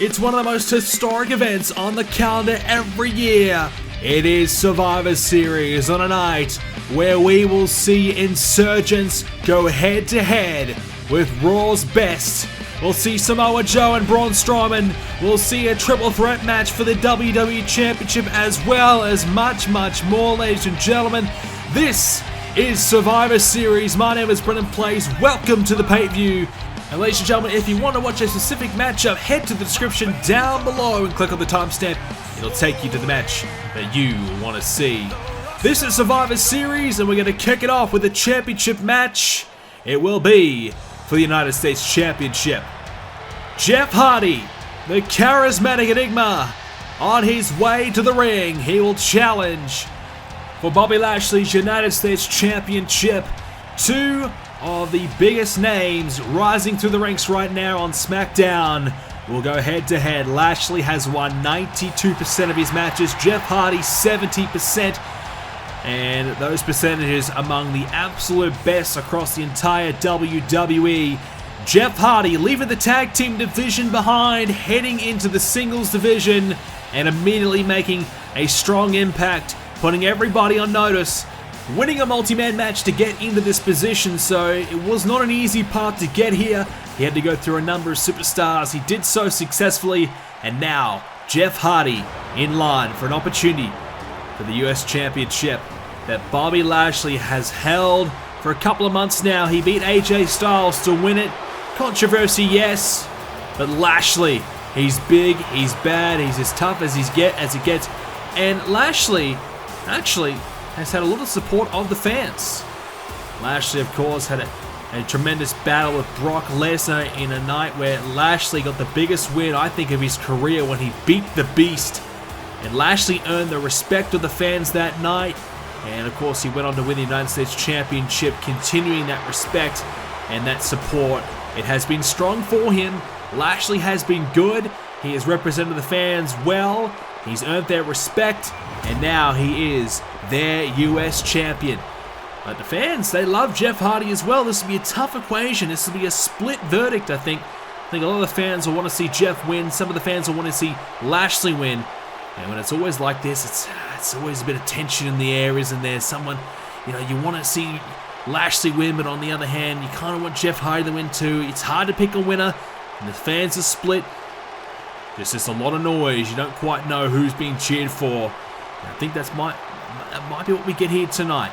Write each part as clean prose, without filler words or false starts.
It's one of the most historic events on the calendar every year. It is Survivor Series on a night where we will see Insurgents go head to head with Raw's best. We'll see Samoa Joe and Braun Strowman. We'll see a triple threat match for the WWE Championship, as well as much more, ladies and gentlemen. This is Survivor Series. My name is BrendenPlayz. Welcome to the pay-per-view. And ladies and gentlemen, if you want to watch a specific matchup, head to the description down below and click on the timestamp. It'll take you to the match that you want to see. This is Survivor Series, and we're going to kick it off with a championship match. It will be for the United States Championship. Jeff Hardy, the charismatic enigma, on his way to the ring. He will challenge for Bobby Lashley's United States Championship. Two of the biggest names rising through the ranks right now on Smackdown will go head to head. Lashley has won 92% of his matches, Jeff Hardy 70%. And those percentages among the absolute best across the entire WWE. Jeff Hardy leaving the tag team division behind, heading into the singles division, and immediately making a strong impact, putting everybody on notice, winning a multi-man match to get into this position. So it was not an easy path to get here. He had to go through a number of superstars. He did so successfully, and now Jeff Hardy in line for an opportunity for the US Championship that Bobby Lashley has held for a couple of months now. He beat AJ Styles to win it. Controversy, yes, but Lashley, he's big, he's bad, he's as tough as it gets. And Lashley actually has had a lot of support of the fans. Lashley, of course, had a tremendous battle with Brock Lesnar in a night where Lashley got the biggest win, I think, of his career when he beat the Beast. And Lashley earned the respect of the fans that night. And of course, he went on to win the United States Championship, continuing that respect and that support. It has been strong for him. Lashley has been good. He has represented the fans well. He's earned their respect. And now he is their US champion. But the fans, they love Jeff Hardy as well. This will be a tough equation. This will be a split verdict, I think. I think a lot of the fans will want to see Jeff win. Some of the fans will want to see Lashley win. And when it's always like this, it's always a bit of tension in the air, isn't there? Someone, you want to see Lashley win, but on the other hand, you kind of want Jeff Hardy to win too. It's hard to pick a winner, and the fans are split. There's just a lot of noise. You don't quite know who's being cheered for. And I think that might be what we get here tonight.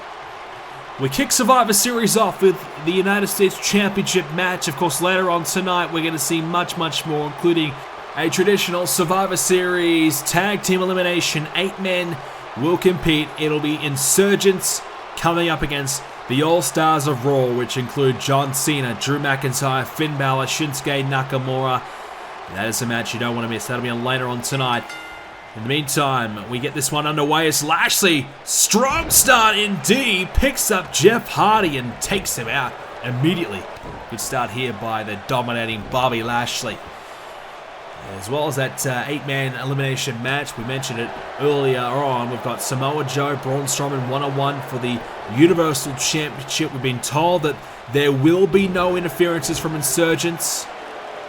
We kick Survivor Series off with the United States Championship match. Of course, later on tonight, we're going to see much more, including a traditional Survivor Series tag team elimination. 8 men will compete. It'll be Insurgents coming up against the All-Stars of Raw, which include John Cena, Drew McIntyre, Finn Balor, Shinsuke Nakamura. That is a match you don't want to miss. That'll be on later on tonight. In the meantime, we get this one underway as Lashley, strong start indeed, picks up Jeff Hardy and takes him out immediately. Good start here by the dominating Bobby Lashley. As well as that 8-man elimination match, we mentioned it earlier on. We've got Samoa Joe, Braun Strowman one-on-one for the Universal Championship. We've been told that there will be no interferences from Insurgents.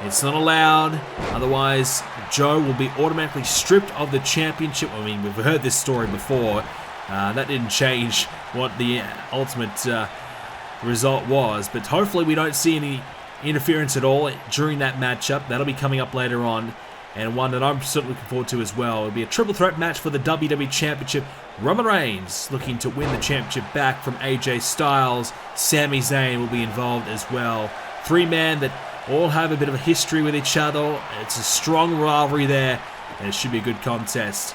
It's not allowed. Otherwise, Joe will be automatically stripped of the championship. I mean, we've heard this story before. That didn't change what the ultimate result was. But hopefully we don't see any interference at all during that matchup. That'll be coming up later on, and one that I'm certainly looking forward to as well. It'll be a triple threat match for the WWE Championship. Roman Reigns looking to win the championship back from AJ Styles. Sami Zayn will be involved as well. 3-man that all have a bit of a history with each other. It's a strong rivalry there, and it should be a good contest.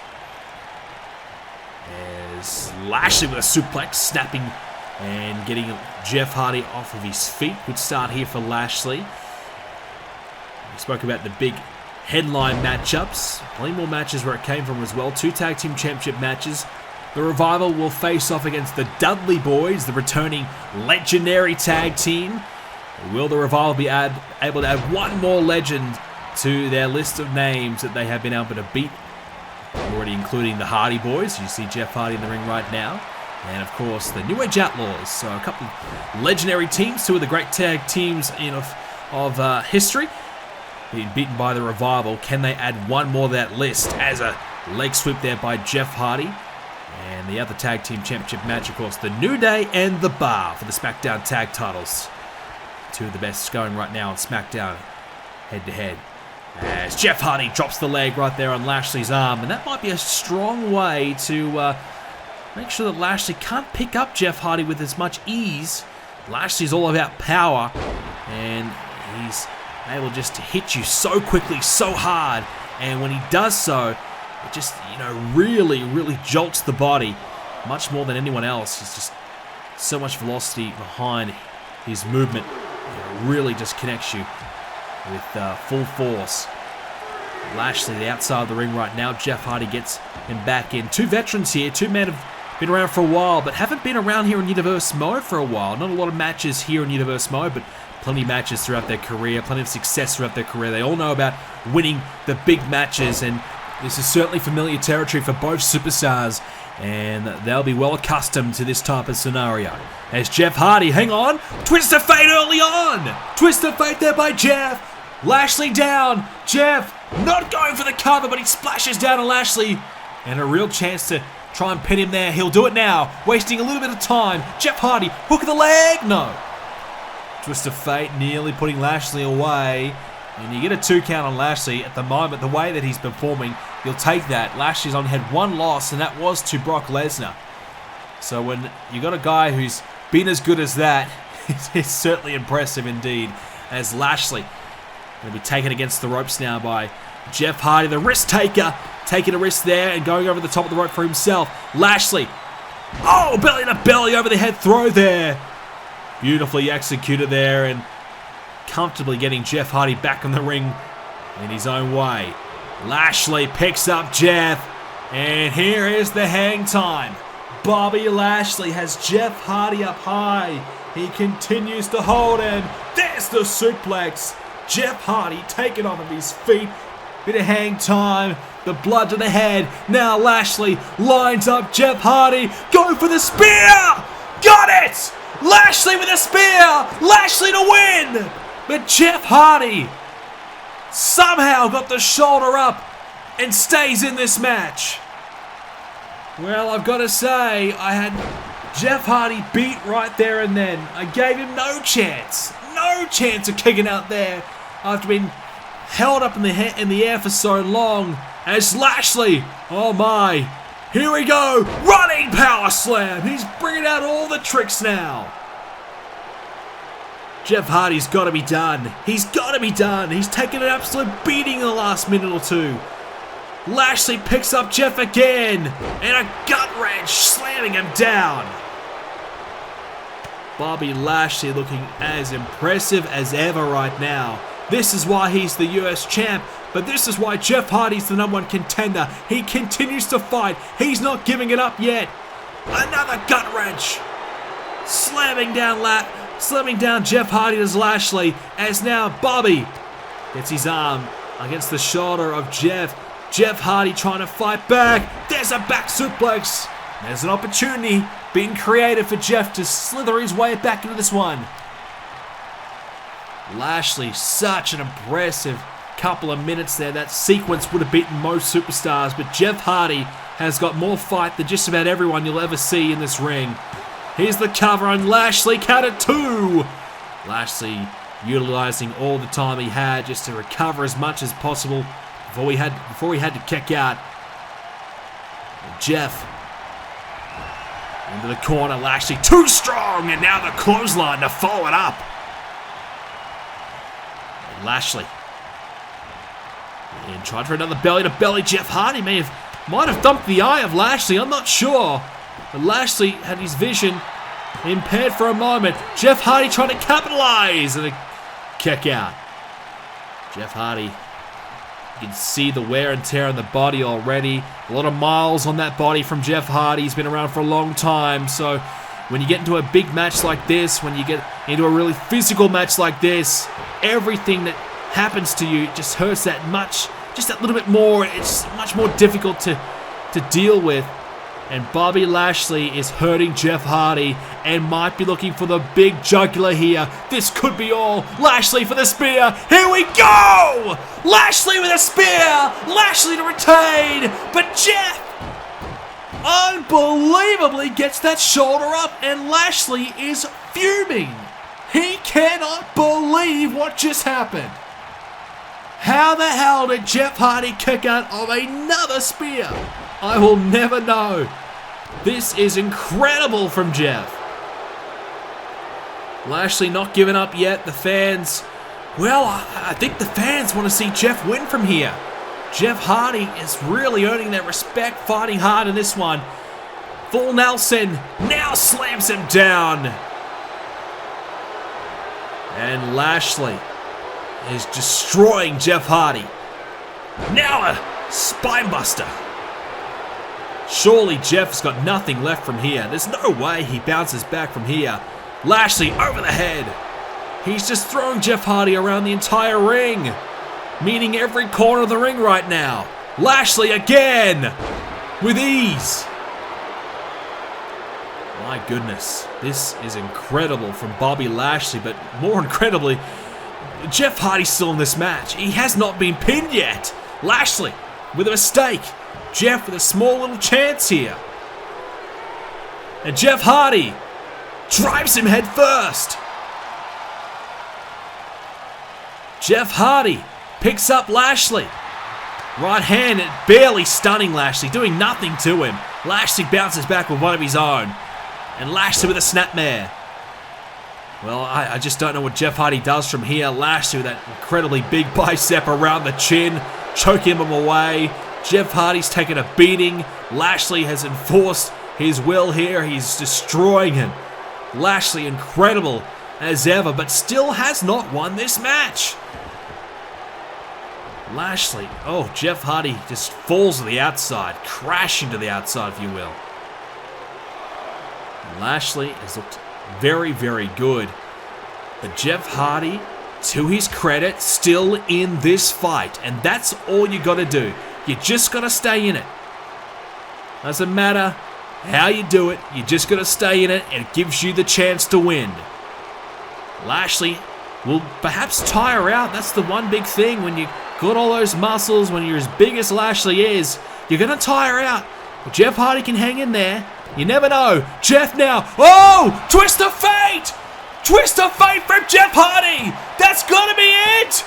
As Lashley with a suplex, snapping and getting Jeff Hardy off of his feet. Good start here for Lashley. We spoke about the big headline matchups. Plenty more matches where it came from as well. 2 tag team championship matches. The Revival will face off against the Dudley Boyz, the returning legendary tag team. Will the Revival be able to add one more legend to their list of names that they have been able to beat? Already including the Hardy Boyz. You see Jeff Hardy in the ring right now. And of course, the New Age Outlaws. So a couple of legendary teams, 2 of the great tag teams of history. being beaten by the Revival. Can they add one more to that list? As a leg sweep there by Jeff Hardy. And the other Tag Team Championship match, of course, the New Day and the Bar for the Smackdown tag titles. Two of the best going right now on Smackdown, head-to-head. As Jeff Hardy drops the leg right there on Lashley's arm. And that might be a strong way to make sure that Lashley can't pick up Jeff Hardy with as much ease. Lashley's all about power. And he's able just to hit you so quickly, so hard. And when he does so, it just, really, really jolts the body. Much more than anyone else. He's just so much velocity behind his movement. It really just connects you with full force. Lashley, the outside of the ring right now. Jeff Hardy gets him back in. Two veterans here. Two men have been around for a while, but haven't been around here in Universe Mo for a while. Not a lot of matches here in Universe Mo, but plenty of matches throughout their career. Plenty of success throughout their career. They all know about winning the big matches, and this is certainly familiar territory for both superstars, and they'll be well accustomed to this type of scenario. As Jeff Hardy, hang on, twist of fate early on! Twist of fate there by Jeff! Lashley down! Jeff not going for the cover, but he splashes down on Lashley. And a real chance to try and pin him there. He'll do it now, wasting a little bit of time. Jeff Hardy, hook of the leg, no! Twist of fate nearly putting Lashley away. And you get a 2 count on Lashley at the moment. The way that he's performing, you'll take that. Lashley's only had one loss, and that was to Brock Lesnar. So when you got a guy who's been as good as that, it's certainly impressive indeed. As Lashley going to be taken against the ropes now by Jeff Hardy, the risk taker, taking a risk there and going over the top of the rope for himself. Lashley, oh, belly to belly over the head throw there. Beautifully executed there, and comfortably getting Jeff Hardy back in the ring in his own way. Lashley picks up Jeff, and here is the hang time. Bobby Lashley has Jeff Hardy up high. He continues to hold, and there's the suplex. Jeff Hardy taken off of his feet. Bit of hang time. The blood to the head. Now Lashley lines up Jeff Hardy. Go for the spear! Got it! Lashley with a spear! Lashley to win! But Jeff Hardy somehow got the shoulder up and stays in this match. Well, I've got to say, I had Jeff Hardy beat right there and then. I gave him no chance of kicking out there after being held up in the air for so long. As Lashley, oh my, here we go, running power slam. He's bringing out all the tricks now. Jeff Hardy's got to be done. He's got to be done. He's taken an absolute beating in the last minute or two. Lashley picks up Jeff again, and a gut wrench slamming him down. Bobby Lashley looking as impressive as ever right now. This is why he's the US champ, but this is why Jeff Hardy's the #1 contender. He continues to fight. He's not giving it up yet. Another gut wrench. Slamming down Jeff Hardy as Lashley, as now Bobby gets his arm against the shoulder of Jeff. Jeff Hardy trying to fight back. There's a back suplex. There's an opportunity being created for Jeff to slither his way back into this one. Lashley, such an impressive couple of minutes there. That sequence would have beaten most superstars, but Jeff Hardy has got more fight than just about everyone you'll ever see in this ring. Here's the cover on Lashley, count at 2. Lashley utilizing all the time he had just to recover as much as possible before he had to kick out. Jeff into the corner, Lashley too strong, and now the clothesline to follow it up. And Lashley and tried for another belly to belly. Jeff Hardy might have thumped the eye of Lashley, I'm not sure. But Lashley had his vision impaired for a moment. Jeff Hardy trying to capitalize and a kick out. Jeff Hardy, you can see the wear and tear on the body already. A lot of miles on that body from Jeff Hardy. He's been around for a long time. So when you get into a big match like this, when you get into a really physical match like this, everything that happens to you just hurts that much, just that little bit more. It's much more difficult to deal with. And Bobby Lashley is hurting Jeff Hardy and might be looking for the big jugular here. This could be all. Lashley for the spear. Here we go! Lashley with a spear. Lashley to retain. But Jeff unbelievably gets that shoulder up, and Lashley is fuming. He cannot believe what just happened. How the hell did Jeff Hardy kick out of another spear? I will never know. This is incredible from Jeff. Lashley not giving up yet. The fans, well, I think the fans want to see Jeff win from here. Jeff Hardy is really earning their respect, fighting hard in this one. Full Nelson now slams him down. And Lashley is destroying Jeff Hardy. Now a spinebuster. Surely Jeff's got nothing left from here. There's no way he bounces back from here. Lashley over the head. He's just throwing Jeff Hardy around the entire ring, meeting every corner of the ring right now. Lashley again with ease. My goodness, this is incredible from Bobby Lashley, but more incredibly, Jeff Hardy's still in this match. He has not been pinned yet. Lashley with a mistake. Jeff with a small little chance here. And Jeff Hardy drives him head first. Jeff Hardy picks up Lashley. Right hand barely stunning Lashley, doing nothing to him. Lashley bounces back with one of his own. And Lashley with a snapmare. Well, I just don't know what Jeff Hardy does from here. Lashley with that incredibly big bicep around the chin, choking him away. Jeff Hardy's taken a beating. Lashley has enforced his will here. He's destroying him. Lashley incredible as ever, but still has not won this match. Lashley, oh, Jeff Hardy just falls to the outside, crashing to the outside, if you will. Lashley has looked very, very good. But Jeff Hardy, to his credit, still in this fight. And that's all you got to do. You just got to stay in it. Doesn't matter how you do it. You just got to stay in it, and it gives you the chance to win. Lashley will perhaps tire out. That's the one big thing. When you got all those muscles, when you're as big as Lashley is, you're going to tire out. But Jeff Hardy can hang in there. You never know. Jeff now. Oh! Twist of fate! Twist of fate from Jeff Hardy! That's got to be it!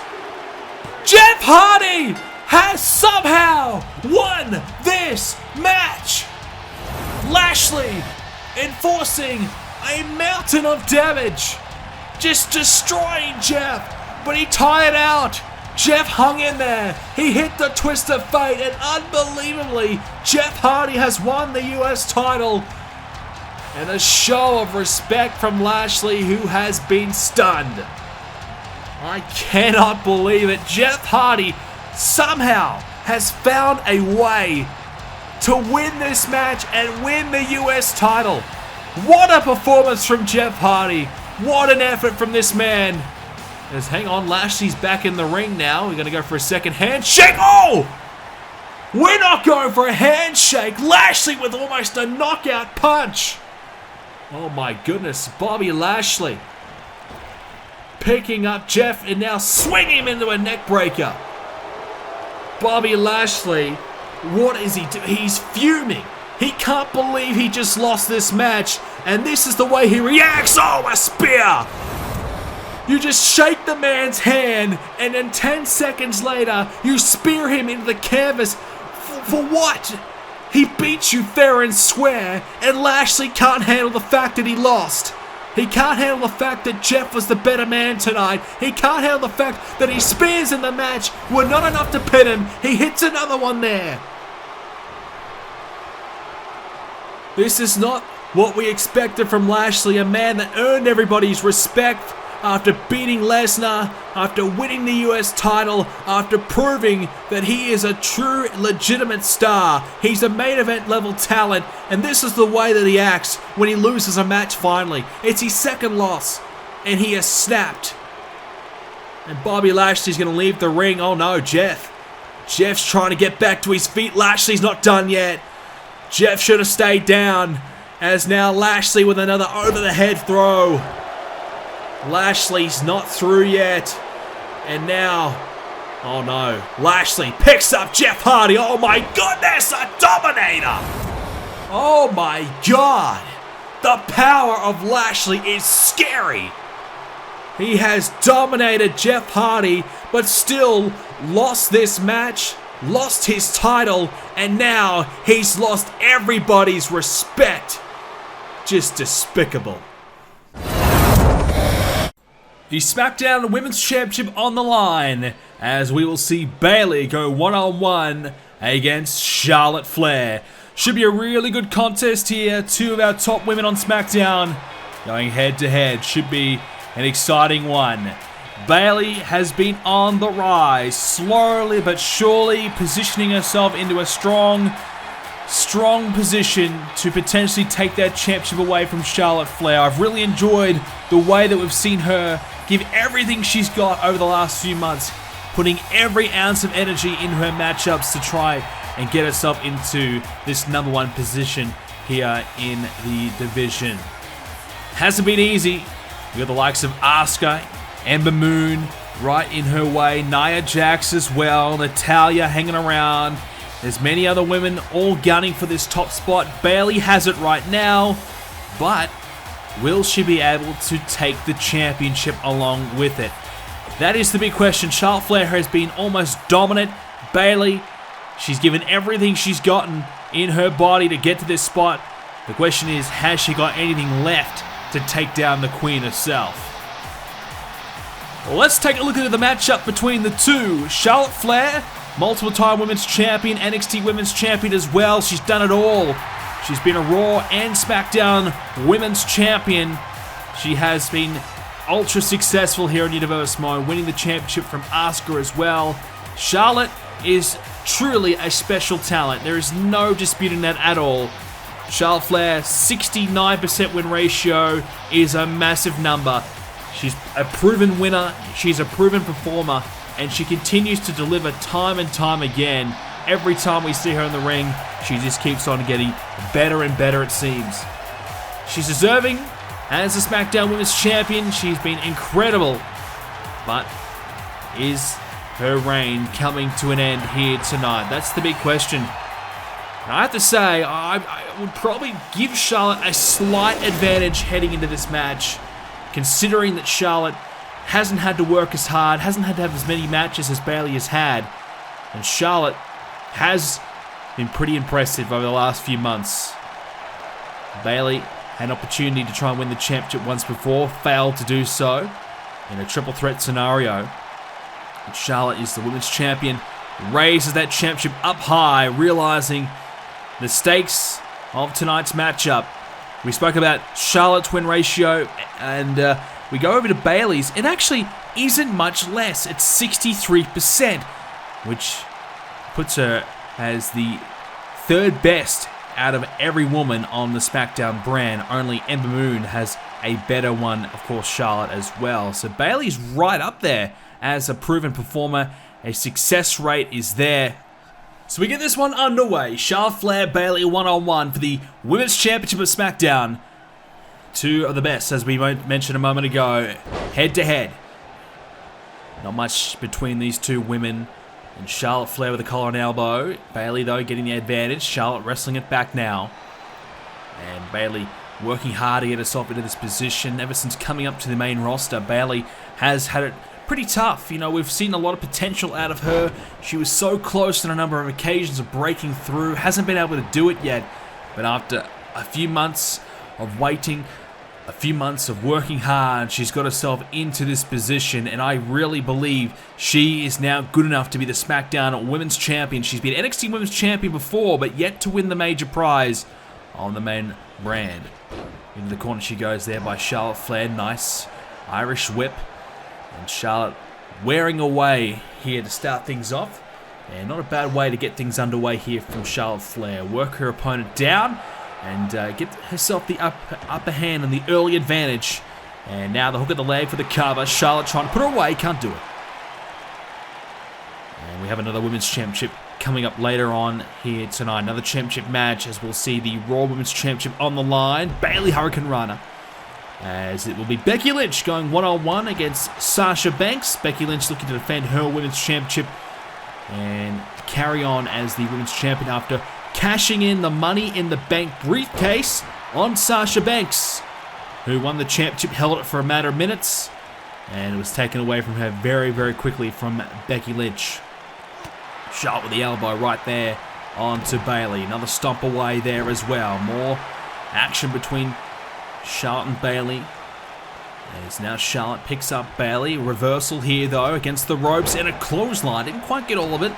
Jeff Hardy has somehow won this match! Lashley enforcing a mountain of damage. Just destroying Jeff. But he tired out. Jeff hung in there. He hit the twist of fate, and unbelievably, Jeff Hardy has won the US title. And a show of respect from Lashley, who has been stunned. I cannot believe it. Jeff Hardy somehow has found a way to win this match and win the US title. What a performance from Jeff Hardy. What an effort from this man. Hang on, Lashley's back in the ring now. We're going to go for a second handshake. Oh! We're not going for a handshake. Lashley with almost a knockout punch. Oh my goodness. Bobby Lashley picking up Jeff and now swinging him into a neck breaker. Bobby Lashley, what is he doing? He's fuming. He can't believe he just lost this match, and this is the way he reacts. Oh, a spear! You just shake the man's hand, and then 10 seconds later, you spear him into the canvas. For what? He beats you fair and square, and Lashley can't handle the fact that he lost. He can't handle the fact that Jeff was the better man tonight. He can't handle the fact that his spears in the match were not enough to pin him. He hits another one there. This is not what we expected from Lashley, a man that earned everybody's respect after beating Lesnar, after winning the US title, after proving that he is a true, legitimate star. He's a main event level talent, and this is the way that he acts when he loses a match finally. It's his second loss, and he has snapped. And Bobby Lashley's going to leave the ring. Oh no, Jeff. Jeff's trying to get back to his feet. Lashley's not done yet. Jeff should have stayed down, as now Lashley with another over-the-head throw. Lashley's not through yet. And now, oh no, Lashley picks up Jeff Hardy. Oh my goodness, a Dominator. Oh my God. The power of Lashley is scary. He has dominated Jeff Hardy, but still lost this match, lost his title, and now he's lost everybody's respect. Just despicable. The Smackdown Women's Championship on the line, as we will see Bayley go one-on-one against Charlotte Flair. Should be a really good contest here. Two of our top women on SmackDown going head-to-head. Should be an exciting one. Bayley has been on the rise, slowly but surely positioning herself into a strong position to potentially take that championship away from Charlotte Flair. I've really enjoyed the way that we've seen her give everything she's got over the last few months, putting every ounce of energy in her matchups to try and get herself into this #1 position here in the division. Hasn't been easy. We got the likes of Asuka, Ember Moon right in her way, Nia Jax as well, Natalya hanging around. There's many other women all gunning for this top spot. Bayley has it right now, but will she be able to take the championship along with it? That is the big question. Charlotte Flair has been almost dominant. Bayley, she's given everything she's gotten in her body to get to this spot. The question is, has she got anything left to take down the Queen herself? Well, let's take a look at the matchup between the two. Charlotte Flair, multiple-time Women's Champion, NXT Women's Champion as well. She's done it all. She's been a Raw and SmackDown Women's Champion. She has been ultra successful here in Universe Mode, winning the championship from Asuka as well. Charlotte is truly a special talent. There is no disputing that at all. Charlotte Flair, 69% win ratio is a massive number. She's a proven winner, she's a proven performer, and she continues to deliver time and time again. Every time we see her in the ring, she just keeps on getting better and better, it seems. She's deserving as the SmackDown Women's Champion. She's been incredible. But is her reign coming to an end here tonight? That's the big question. And I have to say, I would probably give Charlotte a slight advantage heading into this match, considering that Charlotte hasn't had to work as hard, hasn't had to have as many matches as Bayley has had. And Charlotte has been pretty impressive over the last few months. Bayley had an opportunity to try and win the championship once before, failed to do so in a triple threat scenario. But Charlotte is the women's champion, raises that championship up high, realizing the stakes of tonight's matchup. We spoke about Charlotte's win ratio, and we go over to Bayley's. It actually isn't much less. It's 63%, which puts her as the third best out of every woman on the SmackDown brand. Only Ember Moon has a better one, of course, Charlotte as well. So Bayley's right up there as a proven performer. A success rate is there. So we get this one underway. Charlotte Flair, Bayley one-on-one for the Women's Championship of SmackDown. Two of the best, as we mentioned a moment ago, head-to-head. Not much between these two women. And Charlotte Flair with a collar and elbow. Bayley, though, getting the advantage. Charlotte wrestling it back now. And Bayley working hard to get herself into this position. Ever since coming up to the main roster, Bayley has had it pretty tough. You know, we've seen a lot of potential out of her. She was so close on a number of occasions of breaking through. Hasn't been able to do it yet. But after a few months of waiting, a few months of working hard, she's got herself into this position, and I really believe she is now good enough to be the SmackDown Women's Champion. She's been NXT Women's Champion before, but yet to win the major prize on the main brand. Into the corner she goes there by Charlotte Flair. Nice Irish whip. And Charlotte wearing away here to start things off. And not a bad way to get things underway here from Charlotte Flair. Work her opponent down and get herself the upper hand and the early advantage. And now the hook of the leg for the cover. Charlotte trying to put her away, can't do it. And we have another Women's Championship coming up later on here tonight. Another championship match, as we'll see the Raw Women's Championship on the line. Bayley Hurricane Rana, as it will be Becky Lynch going one-on-one against Sasha Banks. Becky Lynch looking to defend her Women's Championship and carry on as the Women's Champion after cashing in the Money in the Bank briefcase on Sasha Banks, who won the championship, held it for a matter of minutes, and it was taken away from her very, very quickly from Becky Lynch. Shot with the elbow right there onto Bayley. Another stomp away there as well. More action between Charlotte and Bayley. As now Charlotte picks up Bayley. Reversal here though against the ropes and a clothesline. Didn't quite get all of it.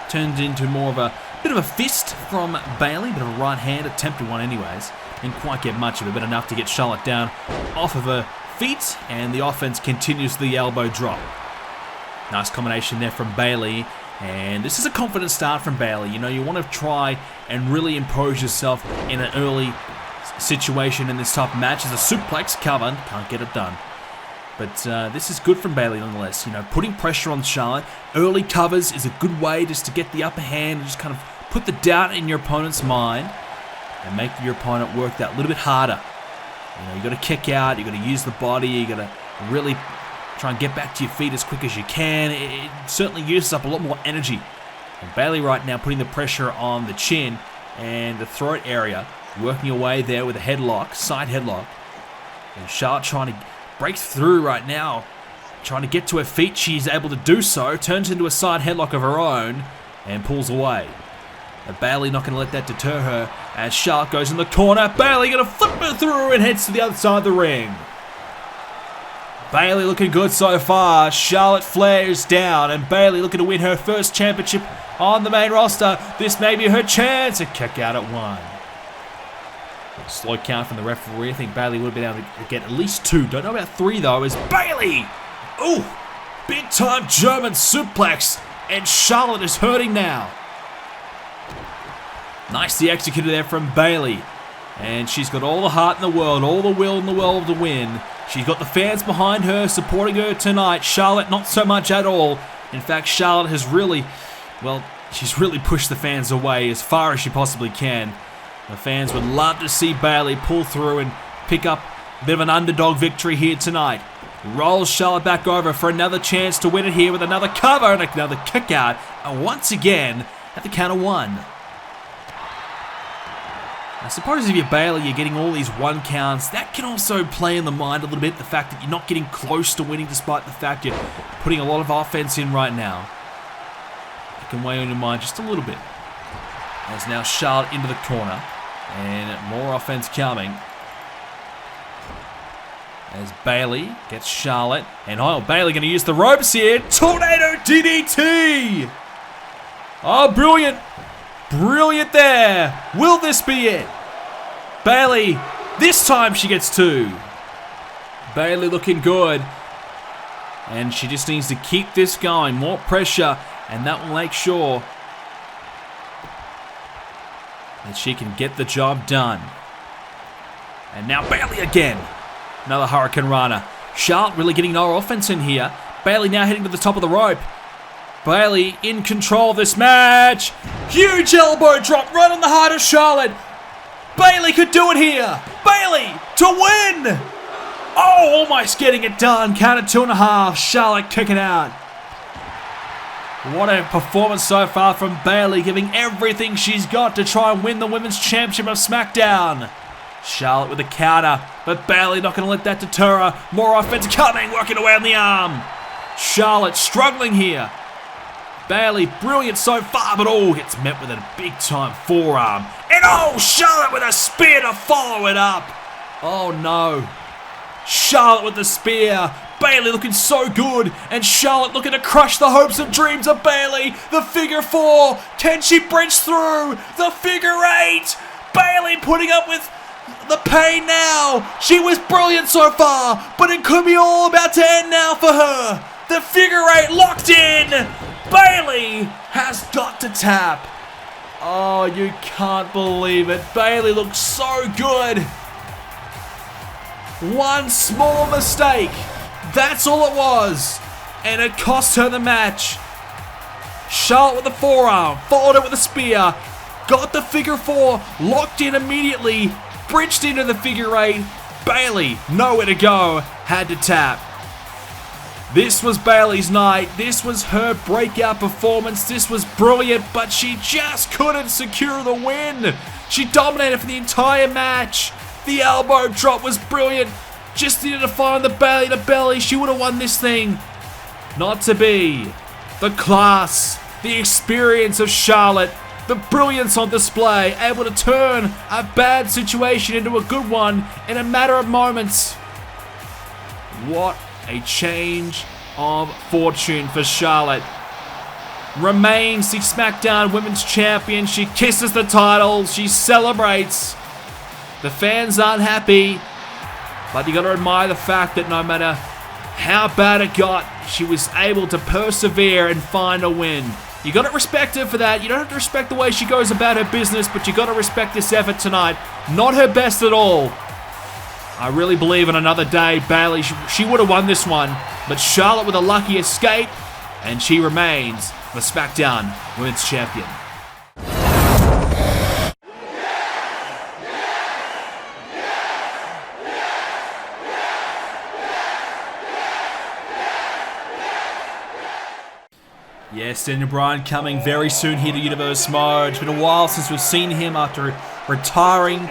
Turned into more of a bit of a fist from Bayley, but a right hand, attempted one anyways. Didn't quite get much of it, but enough to get Charlotte down off of her feet, and the offense continues the elbow drop. Nice combination there from Bayley, and this is a confident start from Bayley. You know, you want to try and really impose yourself in an early situation in this type of match. As a suplex covered, can't get it done. But this is good from Bayley nonetheless. You know, putting pressure on Charlotte. Early covers is a good way just to get the upper hand and just kind of put the doubt in your opponent's mind and make your opponent work that little bit harder. You know, you got to kick out, you got to use the body, you got to really try and get back to your feet as quick as you can. It certainly uses up a lot more energy. And Bayley right now putting the pressure on the chin and the throat area, working away there with a headlock, side headlock. And Charlotte trying to break through right now, trying to get to her feet. She's able to do so, turns into a side headlock of her own and pulls away. But Bayley not going to let that deter her as Charlotte goes in the corner. Bayley going to flip her through and heads to the other side of the ring. Bayley looking good so far. Charlotte flares down and Bayley looking to win her first championship on the main roster. This may be her chance. A kick out at 1. Slow count from the referee. I think Bayley would have been able to get at least 2. Don't know about 3 though. As Bayley, ooh, big time German suplex, and Charlotte is hurting now. Nicely executed there from Bayley, and she's got all the heart in the world, all the will in the world to win. She's got the fans behind her, supporting her tonight. Charlotte, not so much at all. In fact, Charlotte has really, well, she's really pushed the fans away as far as she possibly can. The fans would love to see Bayley pull through and pick up a bit of an underdog victory here tonight. Rolls Charlotte back over for another chance to win it here with another cover and another kick out. And once again, at the count of 1. I suppose if you're Bayley, you're getting all these 1 counts. That can also play in the mind a little bit, the fact that you're not getting close to winning despite the fact you're putting a lot of offense in right now. It can weigh on your mind just a little bit. As now Charlotte into the corner, and more offense coming. As Bayley gets Charlotte, and oh, Bayley going to use the ropes here. Tornado DDT! Oh, brilliant. Brilliant there. Will this be it? Bayley, this time she gets 2. Bayley looking good. And she just needs to keep this going. More pressure, and that will make sure that she can get the job done. And now Bayley again. Another Hurricane Rana. Charlotte really getting no offense in here. Bayley now heading to the top of the rope. Bayley in control of this match. Huge elbow drop right on the heart of Charlotte. Bayley could do it here. Bayley to win. Oh, almost getting it done. Count of 2.5. Charlotte kicking out. What a performance so far from Bayley, giving everything she's got to try and win the Women's Championship of Smackdown. Charlotte with a counter, but Bayley not going to let that deter her. More offense coming, working away on the arm. Charlotte struggling here. Bayley, brilliant so far, but oh, gets met with a big-time forearm. And oh, Charlotte with a spear to follow it up. Oh no. Charlotte with the spear. Bayley looking so good, and Charlotte looking to crush the hopes and dreams of Bayley. The figure 4. Can she bridge through? The figure 8. Bayley putting up with the pain now. She was brilliant so far, but it could be all about to end now for her. The figure 8 locked in. Bayley has got to tap. Oh, you can't believe it. Bayley looks so good. One small mistake. That's all it was. And it cost her the match. Charlotte with the forearm, followed it with a spear. Got the figure 4, locked in immediately, bridged into the figure 8. Bayley, nowhere to go, had to tap. This was Bayley's night. This was her breakout performance. This was brilliant, but she just couldn't secure the win. She dominated for the entire match. The elbow drop was brilliant. Just needed to find the Bayley to belly. She would have won this thing. Not to be. The class, the experience of Charlotte, the brilliance on display, able to turn a bad situation into a good one in a matter of moments. What a change of fortune for Charlotte. Remains the SmackDown Women's Champion. She kisses the title. She celebrates. The fans aren't happy, but you got to admire the fact that no matter how bad it got, she was able to persevere and find a win. You got to respect her for that. You don't have to respect the way she goes about her business, but you got to respect this effort tonight. Not her best at all. I really believe in another day, Bayley, she would have won this one, but Charlotte with a lucky escape, and she remains the SmackDown Women's Champion. Yes, Daniel Bryan coming very soon here to Universe Mode. It's been a while since we've seen him after retiring.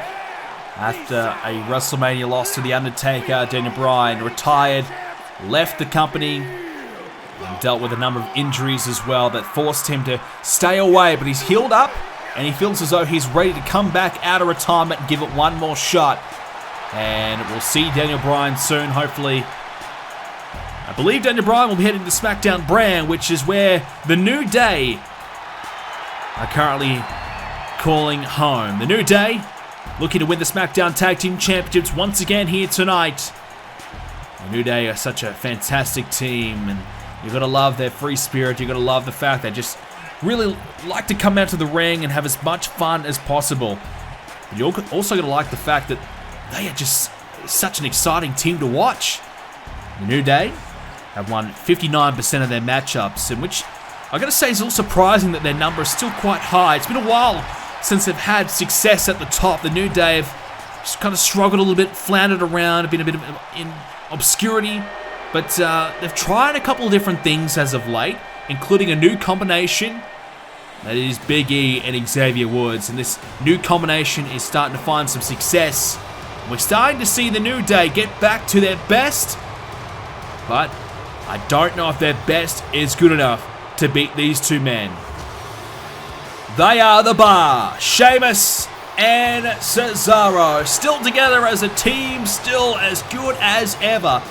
After a WrestleMania loss to The Undertaker, Daniel Bryan retired, left the company, and dealt with a number of injuries as well that forced him to stay away. But he's healed up, and he feels as though he's ready to come back out of retirement and give it one more shot. And we'll see Daniel Bryan soon, hopefully. I believe Daniel Bryan will be heading to SmackDown brand, which is where the New Day are currently calling home. The New Day looking to win the SmackDown Tag Team Championships once again here tonight. The New Day are such a fantastic team, and you've got to love their free spirit. You've got to love the fact they just really like to come out to the ring and have as much fun as possible. But you're also going to like the fact that they are just such an exciting team to watch. The New Day have won 59% of their matchups, in which I got to say is also surprising that their number is still quite high. It's been a while since they've had success at the top. The New Day have just kind of struggled a little bit, floundered around, been a bit in obscurity, but they've tried a couple of different things as of late, including a new combination that is Big E and Xavier Woods, and this new combination is starting to find some success. We're starting to see the New Day get back to their best, but I don't know if their best is good enough to beat these two men. They are the Bar, Sheamus and Cesaro, still together as a team, still as good as ever.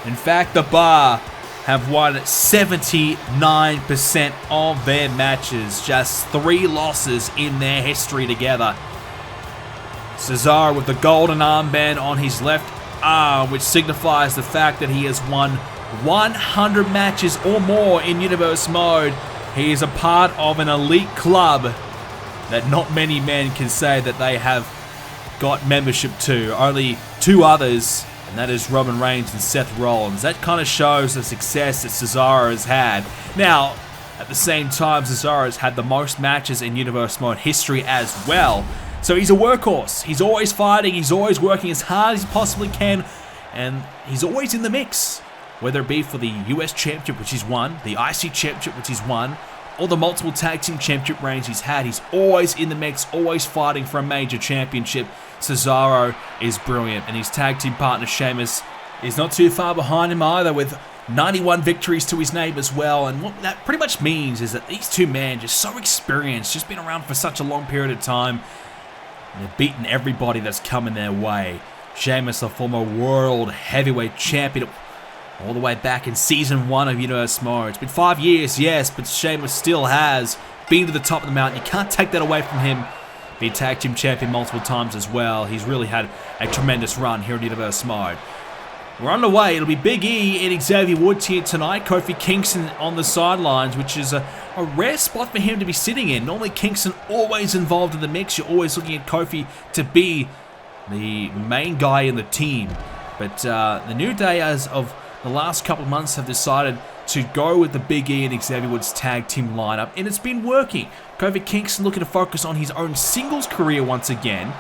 In fact, the Bar have won 79% of their matches, just 3 losses in their history together. Cesaro with the golden armband on his left arm, which signifies the fact that he has won 100 matches or more in Universe Mode. He is a part of an elite club that not many men can say that they have got membership to. Only 2 others, and that is Roman Reigns and Seth Rollins. That kind of shows the success that Cesaro has had. Now, at the same time, Cesaro has had the most matches in Universe Mode history as well. So he's a workhorse. He's always fighting, he's always working as hard as he possibly can, and he's always in the mix. Whether it be for the US Championship, which he's won, the IC Championship, which he's won, or the multiple Tag Team Championship reigns he's had, he's always in the mix, always fighting for a major championship. Cesaro is brilliant, and his tag team partner Sheamus is not too far behind him either, with 91 victories to his name as well. And what that pretty much means is that these two men just so experienced, just been around for such a long period of time, and they've beaten everybody that's come in their way. Sheamus, a former world heavyweight champion, all the way back in Season 1 of Universe Mode. It's been 5 years, yes, but Sheamus still has been to the top of the mountain. You can't take that away from him. Being Tag Team Champion multiple times as well. He's really had a tremendous run here in Universe Mode. We're underway. It'll be Big E and Xavier Woods here tonight. Kofi Kingston on the sidelines, which is a rare spot for him to be sitting in. Normally Kingston always involved in the mix. You're always looking at Kofi to be the main guy in the team. But the New Day, as of the last couple of months have decided to go with the Big E and Xavier Woods tag team lineup, and it's been working. Kofi Kingston looking to focus on his own singles career once again,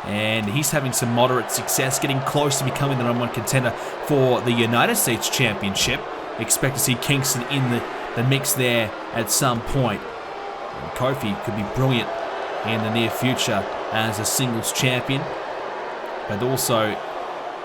and he's having some moderate success, getting close to becoming the #1 contender for the United States Championship. Expect to see Kingston in the mix there at some point. And Kofi could be brilliant in the near future as a singles champion. But also,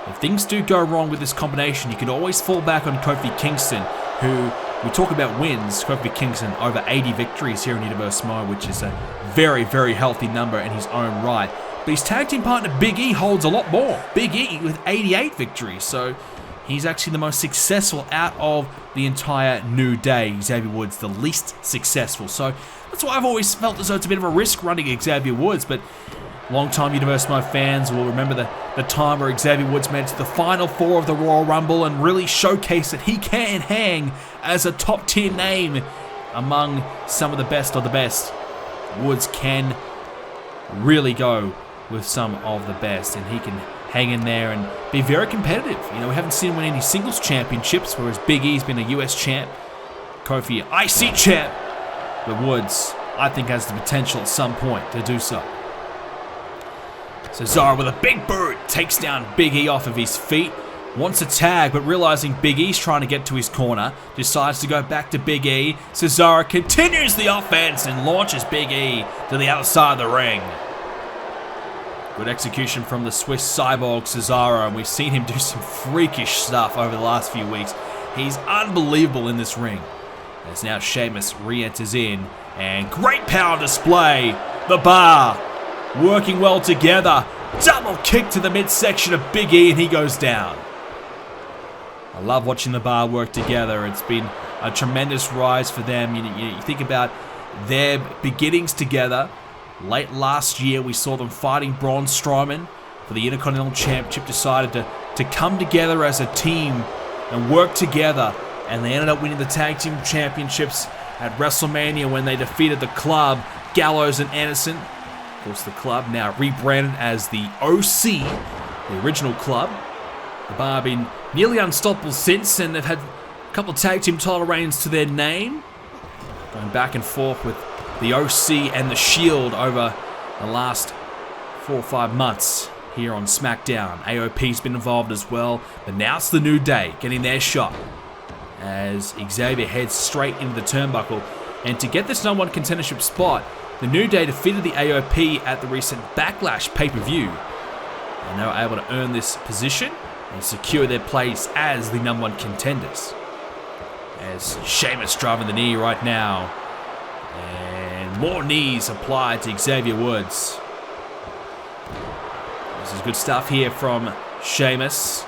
if things do go wrong with this combination, you can always fall back on Kofi Kingston, who, we talk about wins, Kofi Kingston over 80 victories here in Universe Samoa, which is a very, very healthy number in his own right. But his tag team partner Big E holds a lot more. Big E with 88 victories, so he's actually the most successful out of the entire New Day. Xavier Woods the least successful, so that's why I've always felt as though it's a bit of a risk running Xavier Woods, but long-time Universe Samoa fans will remember the time where Xavier Woods made it to the Final Four of the Royal Rumble and really showcased that he can hang as a top-tier name among some of the best of the best. Woods can really go with some of the best, and he can hang in there and be very competitive. You know, we haven't seen him win any singles championships, whereas Big E's been a US champ, Kofi IC champ, but Woods, I think, has the potential at some point to do so. Cesaro with a big boot takes down Big E off of his feet. Wants a tag, but realizing Big E's trying to get to his corner, decides to go back to Big E. Cesaro continues the offense and launches Big E to the outside of the ring. Good execution from the Swiss cyborg Cesaro, and we've seen him do some freakish stuff over the last few weeks. He's unbelievable in this ring. As now Sheamus re-enters in, and great power display. The bar working well together. Double kick to the midsection of Big E, and he goes down. I love watching the bar work together. It's been a tremendous rise for them. You think about their beginnings together. Late last year, we saw them fighting Braun Strowman for the Intercontinental Championship, decided to come together as a team and work together, and they ended up winning the Tag Team Championships at WrestleMania when they defeated the Club, Gallows and Anderson. Of course, the Club now rebranded as the OC, the original Club. The bar have been nearly unstoppable since, and they've had a couple of Tag Team title reigns to their name, going back and forth with the OC and the Shield over the last 4 or 5 months here on Smackdown. AOP's been involved as well, but now it's the New Day getting their shot as Xavier heads straight into the turnbuckle. And to get this #1 contendership spot, the New Day defeated the AOP at the recent Backlash pay-per-view, and they were able to earn this position and secure their place as the #1 contenders. As Sheamus driving the knee right now, and more knees applied to Xavier Woods. This is good stuff here from Sheamus.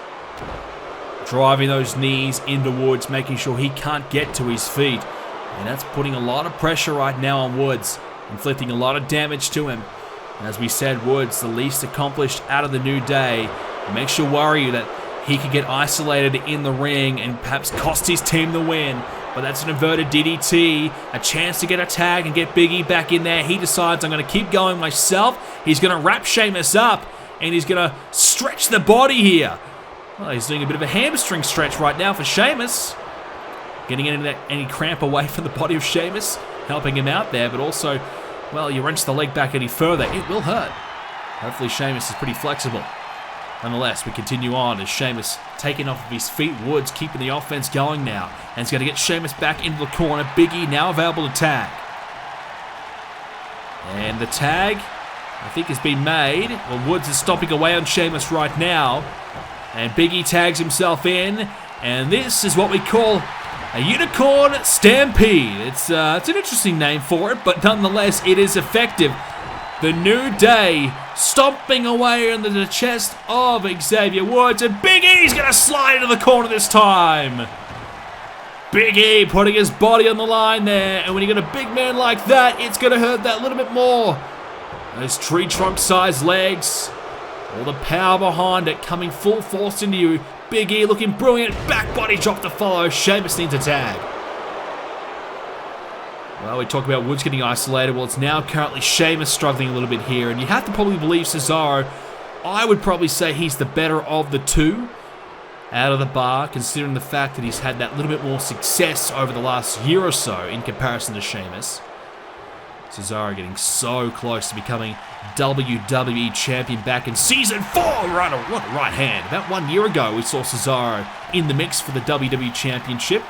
Driving those knees into Woods, making sure he can't get to his feet. And that's putting a lot of pressure right now on Woods, inflicting a lot of damage to him. And as we said, Woods, the least accomplished out of the New Day. It makes you worry that he could get isolated in the ring and perhaps cost his team the win. But that's an inverted DDT, a chance to get a tag and get Big E back in there. He decides, I'm going to keep going myself. He's going to wrap Sheamus up, and he's going to stretch the body here. Well, he's doing a bit of a hamstring stretch right now for Sheamus. Getting any cramp away from the body of Sheamus, helping him out there, but also, well, you wrench the leg back any further, it will hurt. Hopefully Sheamus is pretty flexible. Nonetheless, we continue on as Sheamus taking off of his feet. Woods keeping the offense going now. And he's going to get Sheamus back into the corner. Big E now available to tag. And the tag, I think, has been made. Well, Woods is stomping away on Sheamus right now. And Big E tags himself in. And this is what we call a Unicorn Stampede. It's an interesting name for it, but nonetheless, it is effective. The New Day stomping away into the chest of Xavier Woods, and Big E's going to slide into the corner this time. Big E putting his body on the line there, and when you got a big man like that, it's going to hurt that little bit more. Those tree trunk sized legs, all the power behind it coming full force into you. Big E looking brilliant, back body drop to follow. Sheamus needs a tag. Well, we talk about Woods getting isolated. Well, it's now currently Sheamus struggling a little bit here, and you have to probably believe Cesaro. I would probably say he's the better of the two, out of the bar, considering the fact that he's had that little bit more success over the last year or so in comparison to Sheamus. Cesaro getting so close to becoming WWE Champion back in Season 4. What a right hand. About 1 year ago, we saw Cesaro in the mix for the WWE Championship.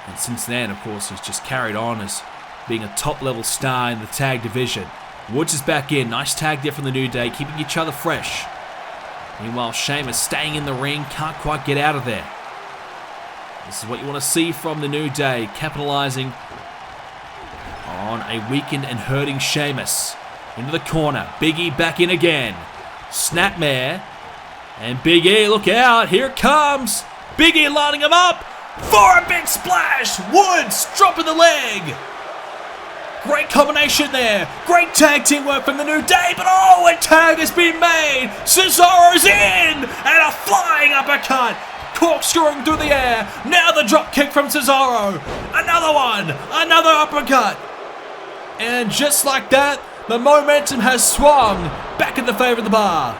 And since then, of course, he's just carried on as being a top-level star in the tag division. Woods is back in. Nice tag there from the New Day, keeping each other fresh. Meanwhile, Sheamus staying in the ring, can't quite get out of there. This is what you want to see from the New Day, capitalizing on a weakened and hurting Sheamus. Into the corner, Big E back in again. Snapmare, and Big E, look out, here it comes. Big E lining him up for a big splash. Woods dropping the leg. Great combination there. Great tag team work from the New Day, but oh, a tag has been made. Cesaro's in, and a flying uppercut. Corkscrewing through the air. Now the drop kick from Cesaro. Another one. Another uppercut. And just like that, the momentum has swung back in the favor of the bar.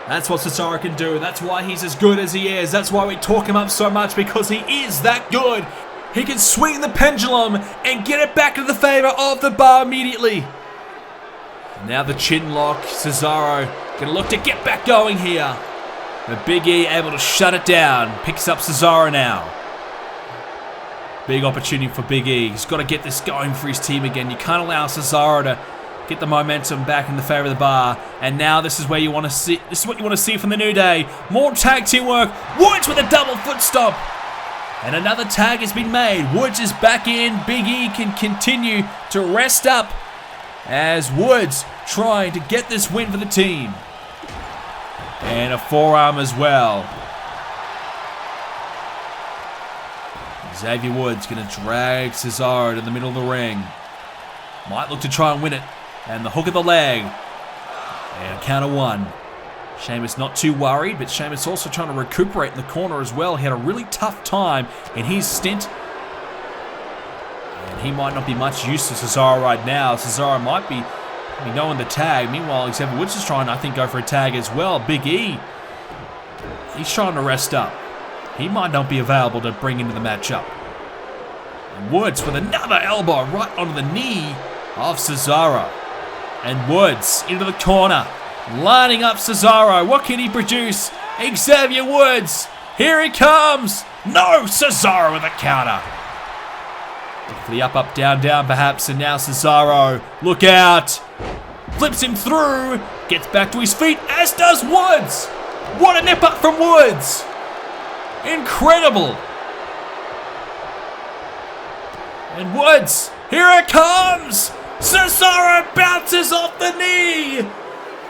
That's what Cesaro can do. That's why he's as good as he is. That's why we talk him up so much, because he is that good. He can swing the pendulum and get it back to the favor of the bar immediately. Now the chin lock. Cesaro gonna look to get back going here. But Big E able to shut it down. Picks up Cesaro now. Big opportunity for Big E. He's got to get this going for his team again. You can't allow Cesaro to get the momentum back in the favor of the bar. And now this is where you want to see. This is what you want to see from the New Day. More tag team work. Woods with a double foot stomp. And another tag has been made. Woods is back in. Big E can continue to rest up as Woods trying to get this win for the team. And a forearm as well. Xavier Woods going to drag Cesaro to the middle of the ring. Might look to try and win it. And the hook of the leg. And a count of one. Sheamus not too worried, but Sheamus also trying to recuperate in the corner as well. He had a really tough time in his stint. And he might not be much use to Cesaro right now. Cesaro might be knowing the tag. Meanwhile, Xavier Woods is trying, I think, go for a tag as well. Big E, he's trying to rest up. He might not be available to bring into the matchup. And Woods with another elbow right onto the knee of Cesaro. And Woods into the corner, lining up Cesaro. What can he produce? Xavier Woods, here he comes. No, Cesaro with a counter. For the up, down, down perhaps, and now Cesaro, look out. Flips him through, gets back to his feet, as does Woods. What a nip up from Woods. Incredible. And Woods, here it comes. Cesaro bounces off the knee.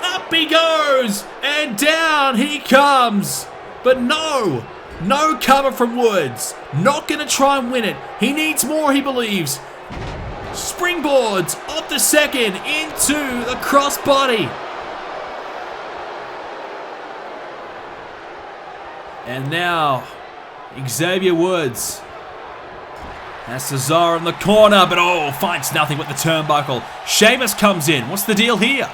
Up he goes, and down he comes. But no cover from Woods. Not going to try and win it. He needs more, he believes. Springboards off the second into the crossbody. And now, Xavier Woods has Cesaro in the corner, but finds nothing with the turnbuckle. Sheamus comes in. What's the deal here?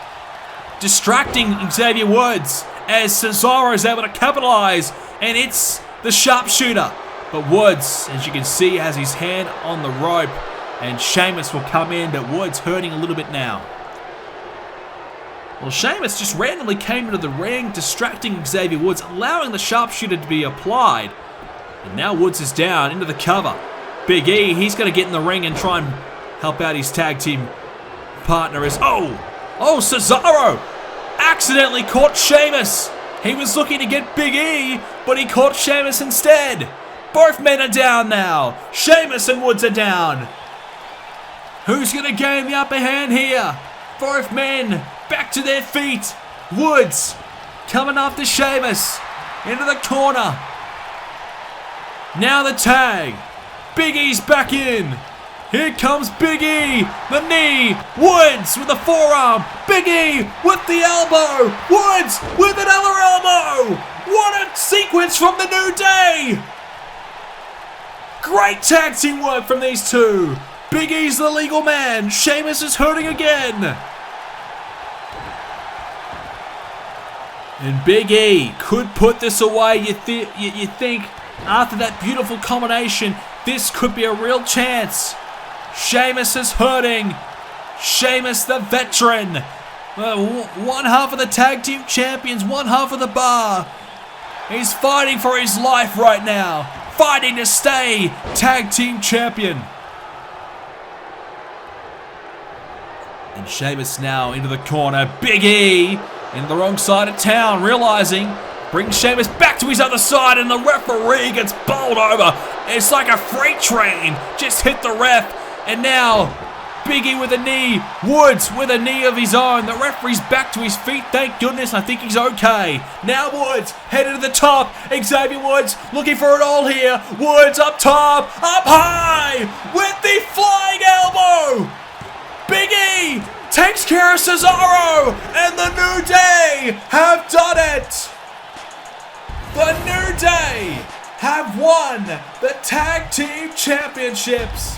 Distracting Xavier Woods as Cesaro is able to capitalize, and it's the sharpshooter. But Woods, as you can see, has his hand on the rope, and Sheamus will come in, but Woods hurting a little bit now. Well, Sheamus just randomly came into the ring, distracting Xavier Woods, allowing the sharpshooter to be applied. And now Woods is down into the cover. Big E, he's going to get in the ring and try and help out his tag team partner as... Cesaro accidentally caught Sheamus. He was looking to get Big E, but he caught Sheamus instead. Both men are down now. Sheamus and Woods are down. Who's going to gain the upper hand here? Both men back to their feet. Woods coming after Sheamus into the corner. Now the tag. Big E's back in. Here comes Big E. The knee. Woods with the forearm. Big E with the elbow. Woods with another elbow. What a sequence from the New Day. Great tag team work from these two. Big E's the legal man. Sheamus is hurting again. And Big E could put this away. You think after that beautiful combination, this could be a real chance. Sheamus is hurting. Sheamus, the veteran. One half of the tag team champions, one half of the bar. He's fighting for his life right now. Fighting to stay tag team champion. And Sheamus now into the corner. Big E in the wrong side of town, realizing, brings Sheamus back to his other side, and the referee gets bowled over. It's like a freight train. Just hit the ref, and now Big E with a knee. Woods with a knee of his own. The referee's back to his feet. Thank goodness. I think he's okay. Now Woods headed to the top. Xavier Woods looking for it all here. Woods up top, up high with the flying elbow. Big E takes care of Cesaro, and the New Day have done it. The New Day have won the Tag Team Championships.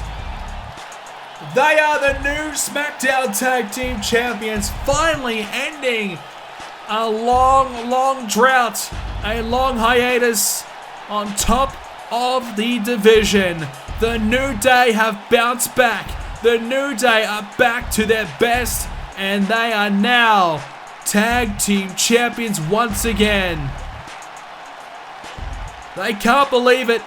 They are the new Smackdown Tag Team Champions, finally ending a long drought, a long hiatus on top of the division. The New Day have bounced back. The New Day are back to their best, and they are now Tag Team Champions once again. They can't believe it.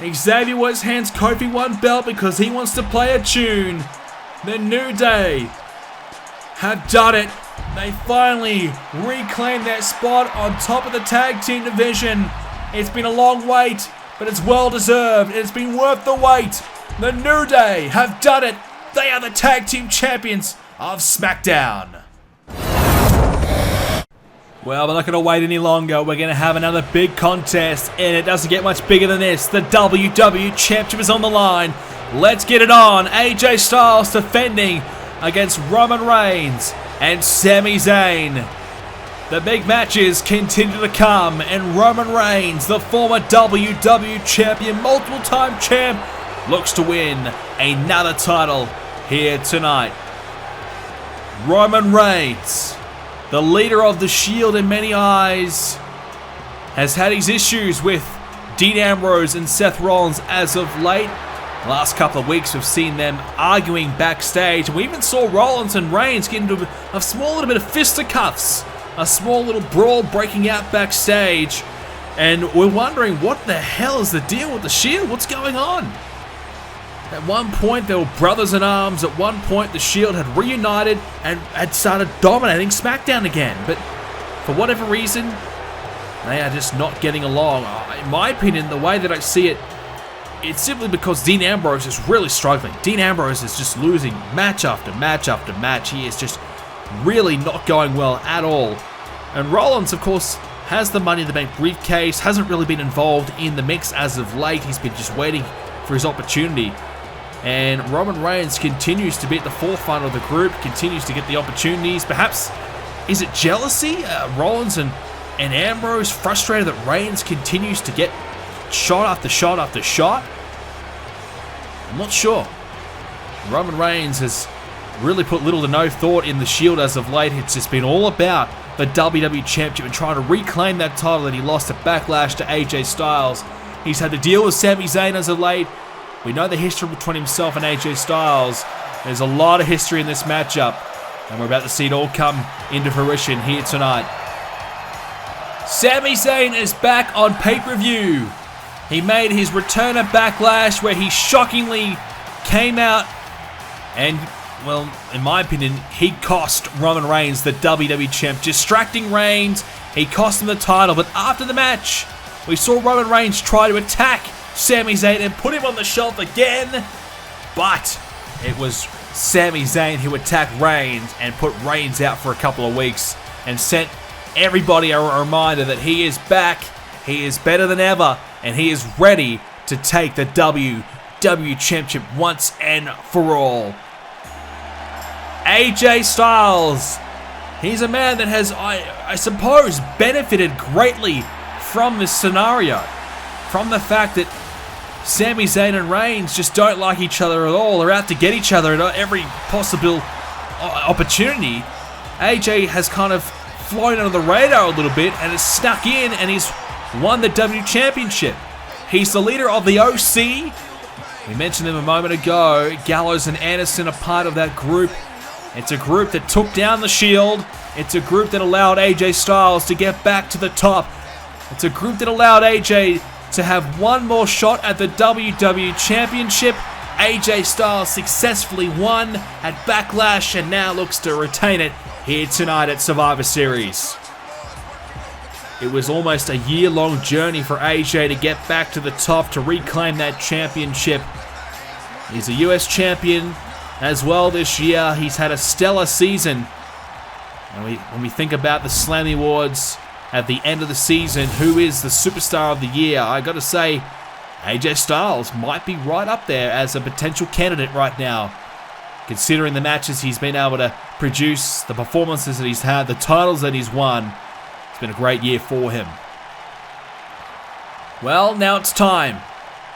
Xavier Woods hands Kofi one belt because he wants to play a tune. The New Day have done it. They finally reclaim their spot on top of the tag team division. It's been a long wait, but it's well deserved. It's been worth the wait. The New Day have done it. They are the tag team champions of SmackDown. Well, we're not going to wait any longer. We're going to have another big contest, and it doesn't get much bigger than this. The WWE Championship is on the line. Let's get it on. AJ Styles defending against Roman Reigns and Sami Zayn. The big matches continue to come, and Roman Reigns, the former WWE Champion, multiple-time champ, looks to win another title here tonight. Roman Reigns, the leader of the Shield in many eyes, has had his issues with Dean Ambrose and Seth Rollins as of late. The last couple of weeks we've seen them arguing backstage. We even saw Rollins and Reigns get into a small little bit of fisticuffs, a small little brawl breaking out backstage. And we're wondering, what the hell is the deal with the Shield? What's going on? At one point, they were brothers in arms. At one point, the Shield had reunited and had started dominating SmackDown again. But for whatever reason, they are just not getting along. In my opinion, the way that I see it, it's simply because Dean Ambrose is really struggling. Dean Ambrose is just losing match after match after match. He is just really not going well at all. And Rollins, of course, has the Money in the Bank briefcase, hasn't really been involved in the mix as of late. He's been just waiting for his opportunity. And Roman Reigns continues to be at the forefront of the group, continues to get the opportunities. Perhaps, is it jealousy? Rollins and Ambrose frustrated that Reigns continues to get shot after shot after shot? I'm not sure. Roman Reigns has really put little to no thought in the Shield as of late. It's just been all about the WWE Championship and trying to reclaim that title that he lost at Backlash to AJ Styles. He's had to deal with Sami Zayn as of late. We know the history between himself and AJ Styles. There's a lot of history in this matchup, and we're about to see it all come into fruition here tonight. Sami Zayn is back on pay-per-view. He made his return at Backlash, where he shockingly came out and, well, in my opinion, he cost Roman Reigns the WWE Champ. Distracting Reigns, he cost him the title, but after the match, we saw Roman Reigns try to attack Sami Zayn and put him on the shelf again, but it was Sami Zayn who attacked Reigns and put Reigns out for a couple of weeks and sent everybody a reminder that he is back, he is better than ever, and he is ready to take the WWE Championship once and for all. AJ Styles, he's a man that has, I suppose, benefited greatly from this scenario, from the fact that Sami Zayn and Reigns just don't like each other at all. They're out to get each other at every possible opportunity. AJ has kind of flown under the radar a little bit and has snuck in and he's won the WWE Championship. He's the leader of the OC. We mentioned them a moment ago. Gallows and Anderson are part of that group. It's a group that took down the Shield. It's a group that allowed AJ Styles to get back to the top. It's a group that allowed AJ to have one more shot at the WWE Championship. AJ Styles successfully won at Backlash and now looks to retain it here tonight at Survivor Series. It was almost a year-long journey for AJ to get back to the top to reclaim that championship. He's a US champion as well this year. He's had a stellar season. And when we think about the Slammy Awards at the end of the season, who is the superstar of the year, I gotta say, AJ Styles might be right up there as a potential candidate right now. Considering the matches he's been able to produce, the performances that he's had, the titles that he's won, it's been a great year for him. Well, now it's time.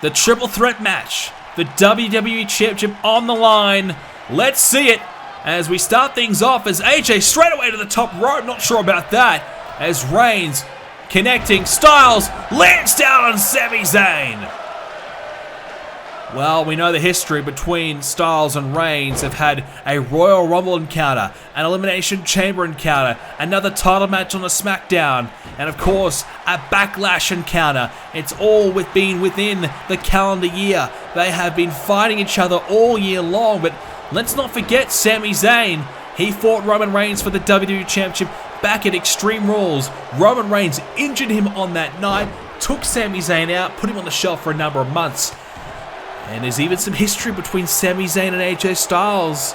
The triple threat match. The WWE Championship on the line. Let's see it as we start things off as AJ straight away to the top rope. Not sure about that. As Reigns connecting. Styles lands down on Sami Zayn. Well, we know the history between Styles and Reigns. Have had a Royal Rumble encounter, an Elimination Chamber encounter, another title match on a Smackdown, and of course, a Backlash encounter. It's all within the calendar year. They have been fighting each other all year long, but let's not forget Sami Zayn. He fought Roman Reigns for the WWE Championship back at Extreme Rules. Roman Reigns injured him on that night, took Sami Zayn out, put him on the shelf for a number of months. And there's even some history between Sami Zayn and AJ Styles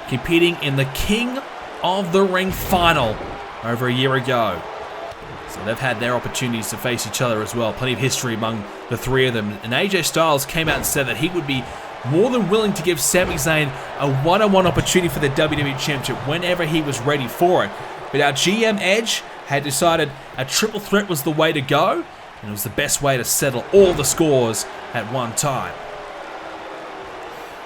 competing in the King of the Ring final over a year ago. So they've had their opportunities to face each other as well. Plenty of history among the three of them. And AJ Styles came out and said that he would be more than willing to give Sami Zayn a one-on-one opportunity for the WWE Championship whenever he was ready for it. But our GM Edge had decided a triple threat was the way to go, and it was the best way to settle all the scores at one time.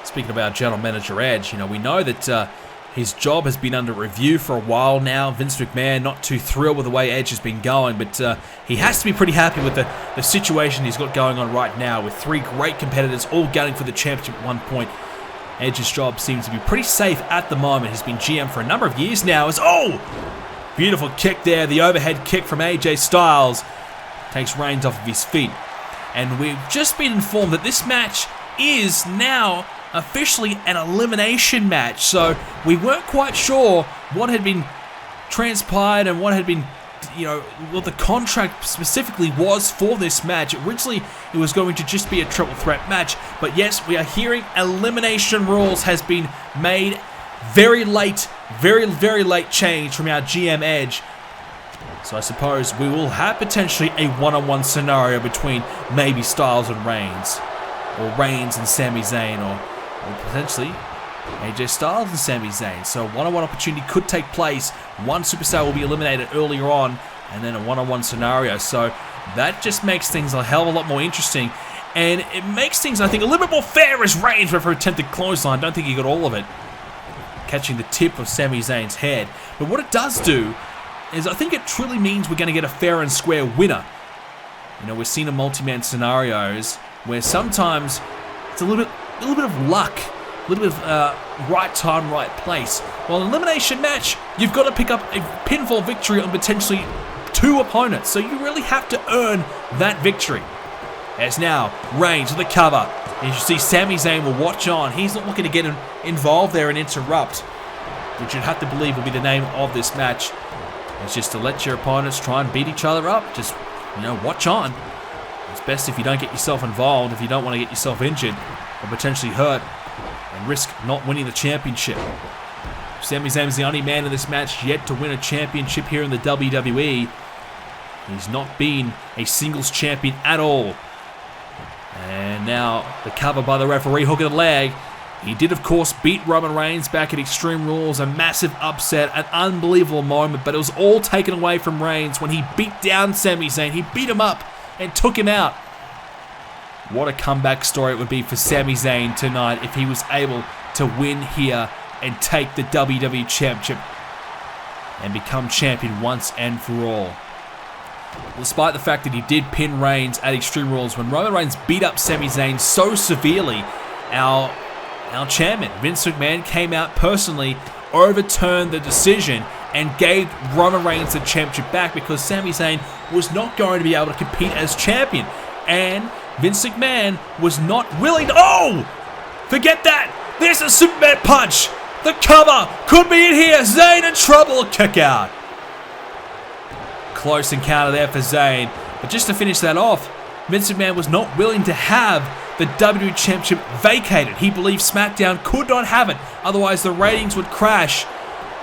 Speaking of our general manager Edge, we know that his job has been under review for a while now. Vince McMahon not too thrilled with the way Edge has been going, but he has to be pretty happy with the situation he's got going on right now with three great competitors all gunning for the championship at one point. Edge's job seems to be pretty safe at the moment. He's been GM for a number of years now. Beautiful kick there. The overhead kick from AJ Styles takes Reigns off of his feet. And we've just been informed that this match is now officially an elimination match. So we weren't quite sure what had been transpired and what had been, what the contract specifically was for this match. Originally, it was going to just be a triple threat match. But yes, we are hearing Elimination Rules has been made very late, very, very late change from our GM Edge. So I suppose we will have potentially a one-on-one scenario between maybe Styles and Reigns, or Reigns and Sami Zayn, or potentially AJ Styles and Sami Zayn. So a one-on-one opportunity could take place. One superstar will be eliminated earlier on, and then a one-on-one scenario. So that just makes things a hell of a lot more interesting. And it makes things, I think, a little bit more fair as Reigns went for an attempted clothesline. Don't think he got all of it, catching the tip of Sami Zayn's head. But what it does do is I think it truly means we're going to get a fair and square winner. We're seeing a multi-man scenarios where sometimes it's a little bit of luck, a little bit of right time, right place. Well, in an elimination match, you've got to pick up a pinfall victory on potentially two opponents, so you really have to earn that victory. As now, Reigns with the cover. As you see, Sami Zayn will watch on. He's not looking to get involved there and interrupt, which you'd have to believe will be the name of this match. It's just to let your opponents try and beat each other up. Just, watch on. It's best if you don't get yourself involved, if you don't want to get yourself injured or potentially hurt and risk not winning the championship. Sami Zayn's the only man in this match yet to win a championship here in the WWE. He's not been a singles champion at all. And now the cover by the referee, hook of the leg. He did, of course, beat Roman Reigns back at Extreme Rules, a massive upset, an unbelievable moment, but it was all taken away from Reigns when he beat down Sami Zayn. He beat him up and took him out. What a comeback story it would be for Sami Zayn tonight if he was able to win here and take the WWE Championship. and become champion once and for all. Despite the fact that he did pin Reigns at Extreme Rules, when Roman Reigns beat up Sami Zayn so severely, our chairman, Vince McMahon, came out personally, overturned the decision, and gave Roman Reigns the championship back because Sami Zayn was not going to be able to compete as champion. And Vince McMahon was not willing to... Oh! Forget that! There's a Superman punch! The cover could be in here! Zayn in trouble! Kick out. Close encounter there for Zayn. But just to finish that off, Vince McMahon was not willing to have the WWE Championship vacated. He believed Smackdown could not have it, otherwise the ratings would crash.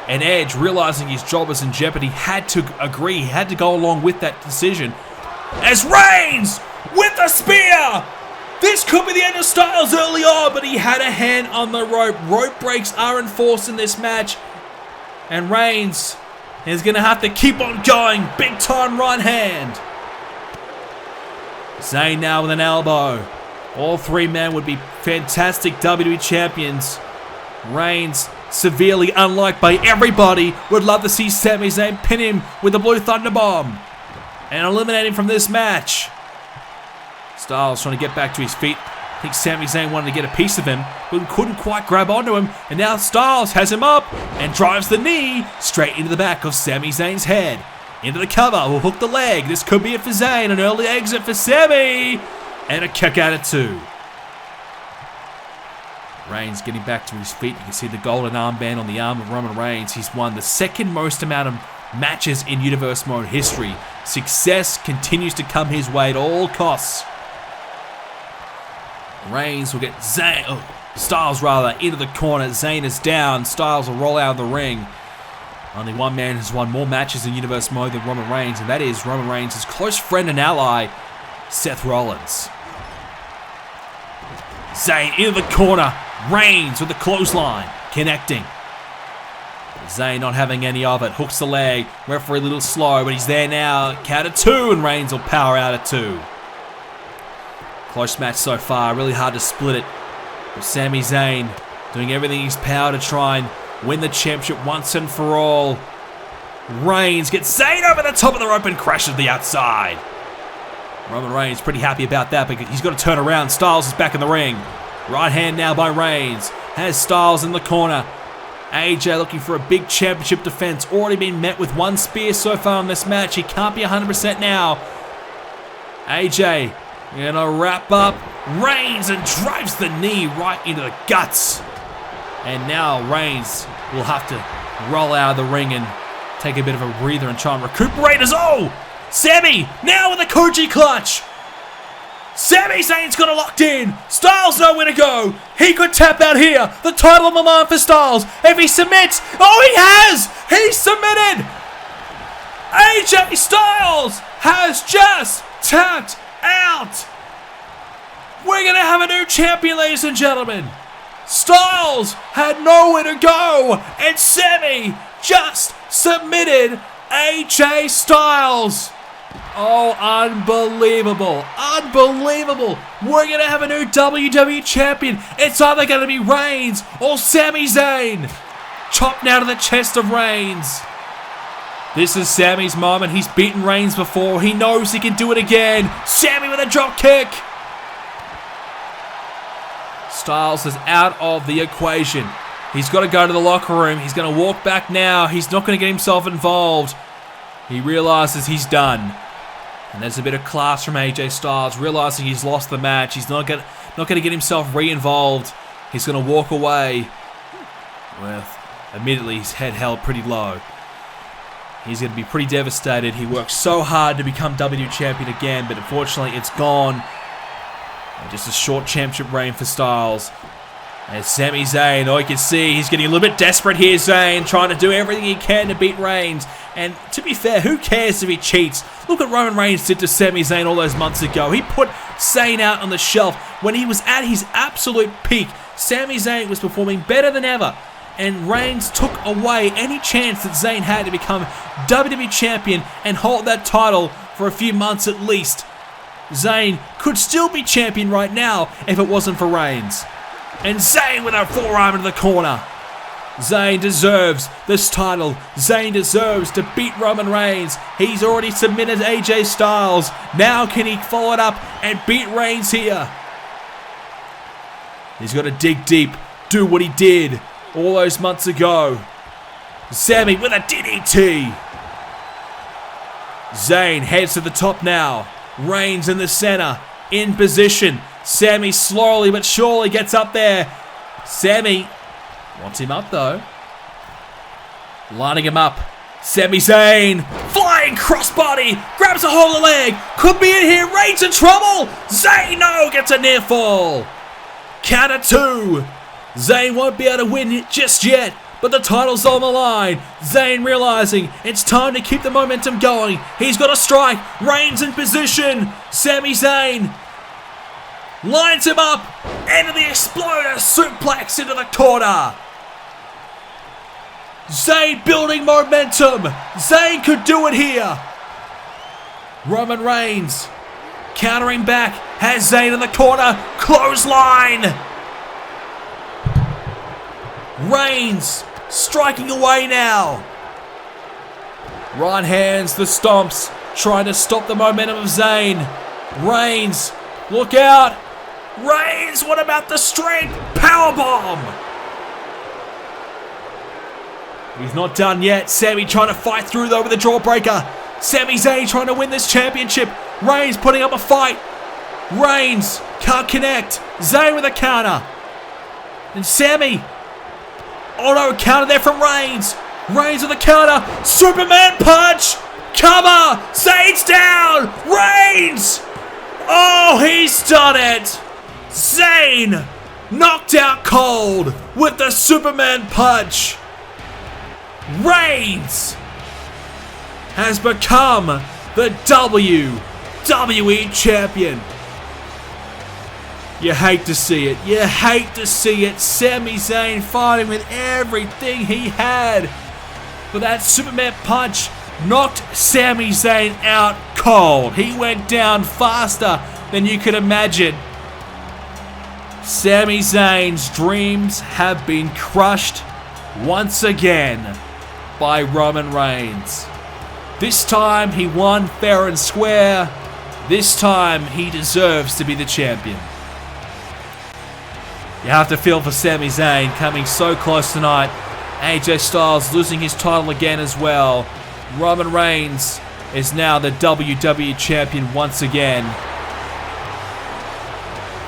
And Edge, realizing his job was in jeopardy, had to agree. He had to go along with that decision. As Reigns with the spear! This could be the end of Styles early on, but he had a hand on the rope. Rope breaks are enforced in this match. And Reigns is going to have to keep on going. Big time right hand. Zayn now with an elbow. All three men would be fantastic WWE champions. Reigns, severely unliked by everybody, would love to see Sami Zayn pin him with the Blue Thunder Bomb and eliminate him from this match. Styles trying to get back to his feet. I think Sami Zayn wanted to get a piece of him, but couldn't quite grab onto him. And now Styles has him up and drives the knee straight into the back of Sami Zayn's head. Into the cover, will hook the leg. This could be it for Zayn. An early exit for Sami. And a kick out at 2. Reigns getting back to his feet. You can see the golden armband on the arm of Roman Reigns. He's won the second most amount of matches in Universe Mode history. Success continues to come his way at all costs. Reigns will get Styles into the corner. Zayn is down. Styles will roll out of the ring. Only one man has won more matches in Universe Mode than Roman Reigns, and that is Roman Reigns' close friend and ally, Seth Rollins. Zayn into the corner. Reigns with the clothesline. Connecting. Zayn not having any of it. Hooks the leg. Referee a little slow, but he's there now. Count at 2, and Reigns will power out at 2. Close match so far. Really hard to split it. But Sami Zayn doing everything in his power to try and win the championship once and for all. Reigns gets Zayn over the top of the rope and crashes the outside. Roman Reigns pretty happy about that, but he's got to turn around. Styles is back in the ring. Right hand now by Reigns. Has Styles in the corner. AJ looking for a big championship defense. Already been met with one spear so far in this match. He can't be 100% now. AJ gonna wrap up Reigns and drives the knee right into the guts. And now Reigns will have to roll out of the ring and take a bit of a breather and try and recuperate as Sami now with a Koji clutch. Sami Zayn's got it locked in. Styles nowhere to go. He could tap out here. The title on the line for Styles. If he submits, he has. He submitted. AJ Styles has just tapped out. We're going to have a new champion, ladies and gentlemen. Styles had nowhere to go, and Sami just submitted AJ Styles. Oh, unbelievable. Unbelievable. We're going to have a new WWE champion. It's either going to be Reigns or Sami Zayn. Chopped out of the chest of Reigns. This is Sami's moment. He's beaten Reigns before. He knows he can do it again. Sami with a drop kick. Styles is out of the equation. He's got to go to the locker room. He's going to walk back now. He's not going to get himself involved. He realizes he's done. And there's a bit of class from AJ Styles, realizing he's lost the match. He's not going to get himself re-involved. He's going to walk away with, admittedly, his head held pretty low. He's going to be pretty devastated. He worked so hard to become WWE champion again, but unfortunately it's gone. And just a short championship reign for Styles. And Sami Zayn, you can see he's getting a little bit desperate here, Zayn, trying to do everything he can to beat Reigns. And to be fair, who cares if he cheats? Look what Roman Reigns did to Sami Zayn all those months ago. He put Zayn out on the shelf when he was at his absolute peak. Sami Zayn was performing better than ever. And Reigns took away any chance that Zayn had to become WWE champion and hold that title for a few months at least. Zayn could still be champion right now if it wasn't for Reigns. And Zayn with a forearm into the corner. Zayn deserves this title. Zayn deserves to beat Roman Reigns. He's already submitted AJ Styles. Now can he follow it up and beat Reigns here? He's got to dig deep, do what he did all those months ago. Sami with a DDT. Zayn heads to the top now. Reigns in the center, in position. Sami slowly but surely gets up there. Sami wants him up though. Lining him up. Sami Zayn, flying crossbody, grabs a hold of the leg. Could be in here, Reigns in trouble. Zayn, no, gets a near fall. Counter 2. Zayn won't be able to win it just yet, but the title's on the line. Zayn realizing it's time to keep the momentum going. He's got a strike. Reigns in position. Sami Zayn lines him up. Into the exploder. Suplex into the corner. Zayn building momentum. Zayn could do it here. Roman Reigns countering back. Has Zayn in the corner. Clothesline. Reigns striking away now. Right hands the stomps, trying to stop the momentum of Zayn. Reigns, look out. Reigns, what about the strength? Powerbomb. He's not done yet. Sami trying to fight through though with a jawbreaker. Sami Zayn trying to win this championship. Reigns putting up a fight. Reigns can't connect. Zayn with a counter. And Sami. Oh no, counter there from Reigns. Reigns with a counter. Superman punch. Cover. Zayn's down. Reigns. Oh, he's done it. Zayn knocked out cold with the Superman punch. Reigns has become the WWE Champion. You hate to see it. You hate to see it. Sami Zayn fighting with everything he had. But that Superman punch knocked Sami Zayn out cold. He went down faster than you could imagine. Sami Zayn's dreams have been crushed once again by Roman Reigns. This time he won fair and square. This time he deserves to be the champion. You have to feel for Sami Zayn coming so close tonight. AJ Styles losing his title again as well. Roman Reigns is now the WWE Champion once again.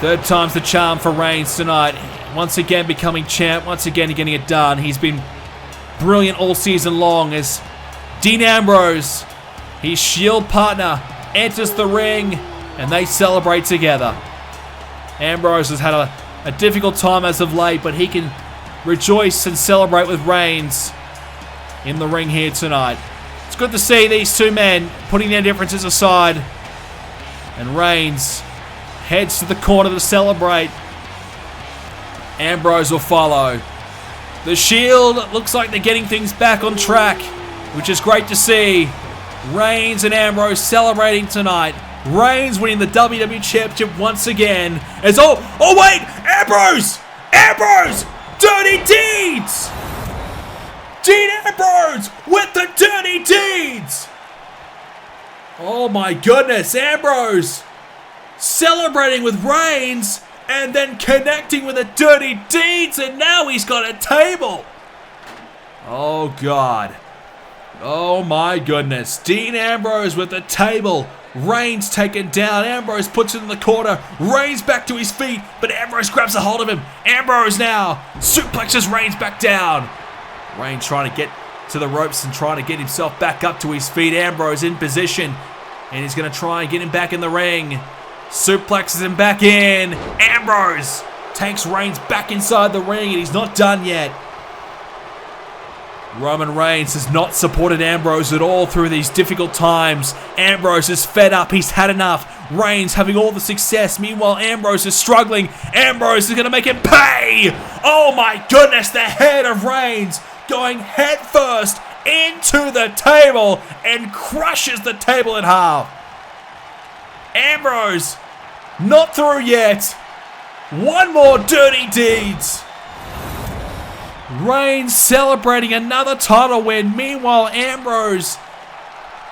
Third time's the charm for Reigns tonight. Once again becoming champ. Once again getting it done. He's been brilliant all season long as Dean Ambrose, his Shield partner, enters the ring and they celebrate together. Ambrose has had a difficult time as of late, but he can rejoice and celebrate with Reigns in the ring here tonight. It's good to see these two men putting their differences aside. And Reigns heads to the corner to celebrate. Ambrose will follow. The Shield looks like they're getting things back on track, which is great to see. Reigns and Ambrose celebrating tonight. Reigns winning the WWE Championship once again. As oh wait, Ambrose! Dirty deeds! Dean Ambrose with the dirty deeds! Oh my goodness, Ambrose celebrating with Reigns and then connecting with the dirty deeds, and now he's got a table. Oh God. Oh my goodness. Dean Ambrose with the table. Reigns taken down. Ambrose puts it in the corner. Reigns back to his feet, but Ambrose grabs a hold of him. Ambrose now suplexes Reigns back down. Reigns trying to get to the ropes and trying to get himself back up to his feet. Ambrose in position, and he's going to try and get him back in the ring. Suplexes him back in. Ambrose takes Reigns back inside the ring, and he's not done yet. Roman Reigns has not supported Ambrose at all through these difficult times. Ambrose is fed up. He's had enough. Reigns having all the success. Meanwhile, Ambrose is struggling. Ambrose is going to make him pay. Oh my goodness, the head of Reigns going head first into the table and crushes the table in half. Ambrose not through yet. One more dirty deeds. Reigns celebrating another title win. Meanwhile, Ambrose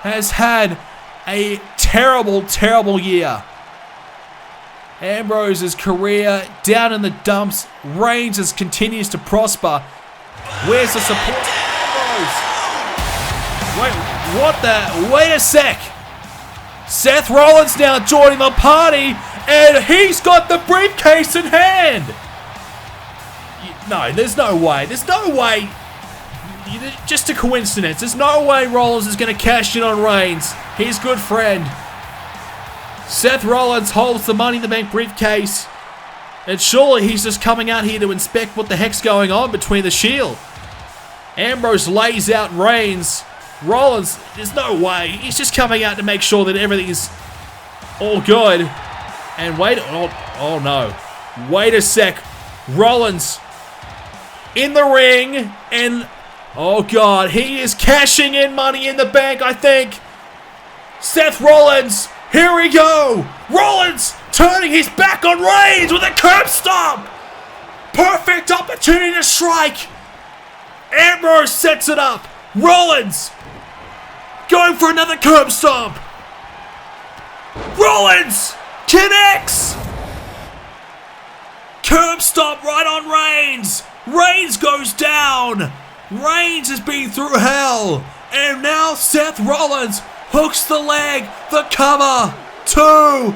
has had a terrible, terrible year. Ambrose's career down in the dumps. Reigns just continues to prosper. Where's the support for Ambrose? Wait, what the? Wait a sec. Seth Rollins now joining the party, and he's got the briefcase in hand. No, there's no way. There's no way. Just a coincidence. There's no way Rollins is going to cash in on Reigns. His good friend. Seth Rollins holds the Money in the Bank briefcase. And surely he's just coming out here to inspect what the heck's going on between the Shield. Ambrose lays out Reigns. Rollins, there's no way. He's just coming out to make sure that everything is all good. And wait, oh no. Wait a sec. Rollins in the ring. And, oh God, he is cashing in Money in the Bank, I think. Seth Rollins, here we go. Rollins turning his back on Reigns with a curb stomp. Perfect opportunity to strike. Ambrose sets it up. Rollins going for another curb stomp. Rollins connects. Curb stomp right on Reigns. Reigns goes down. Reigns has been through hell. And now Seth Rollins hooks the leg, the cover. 2.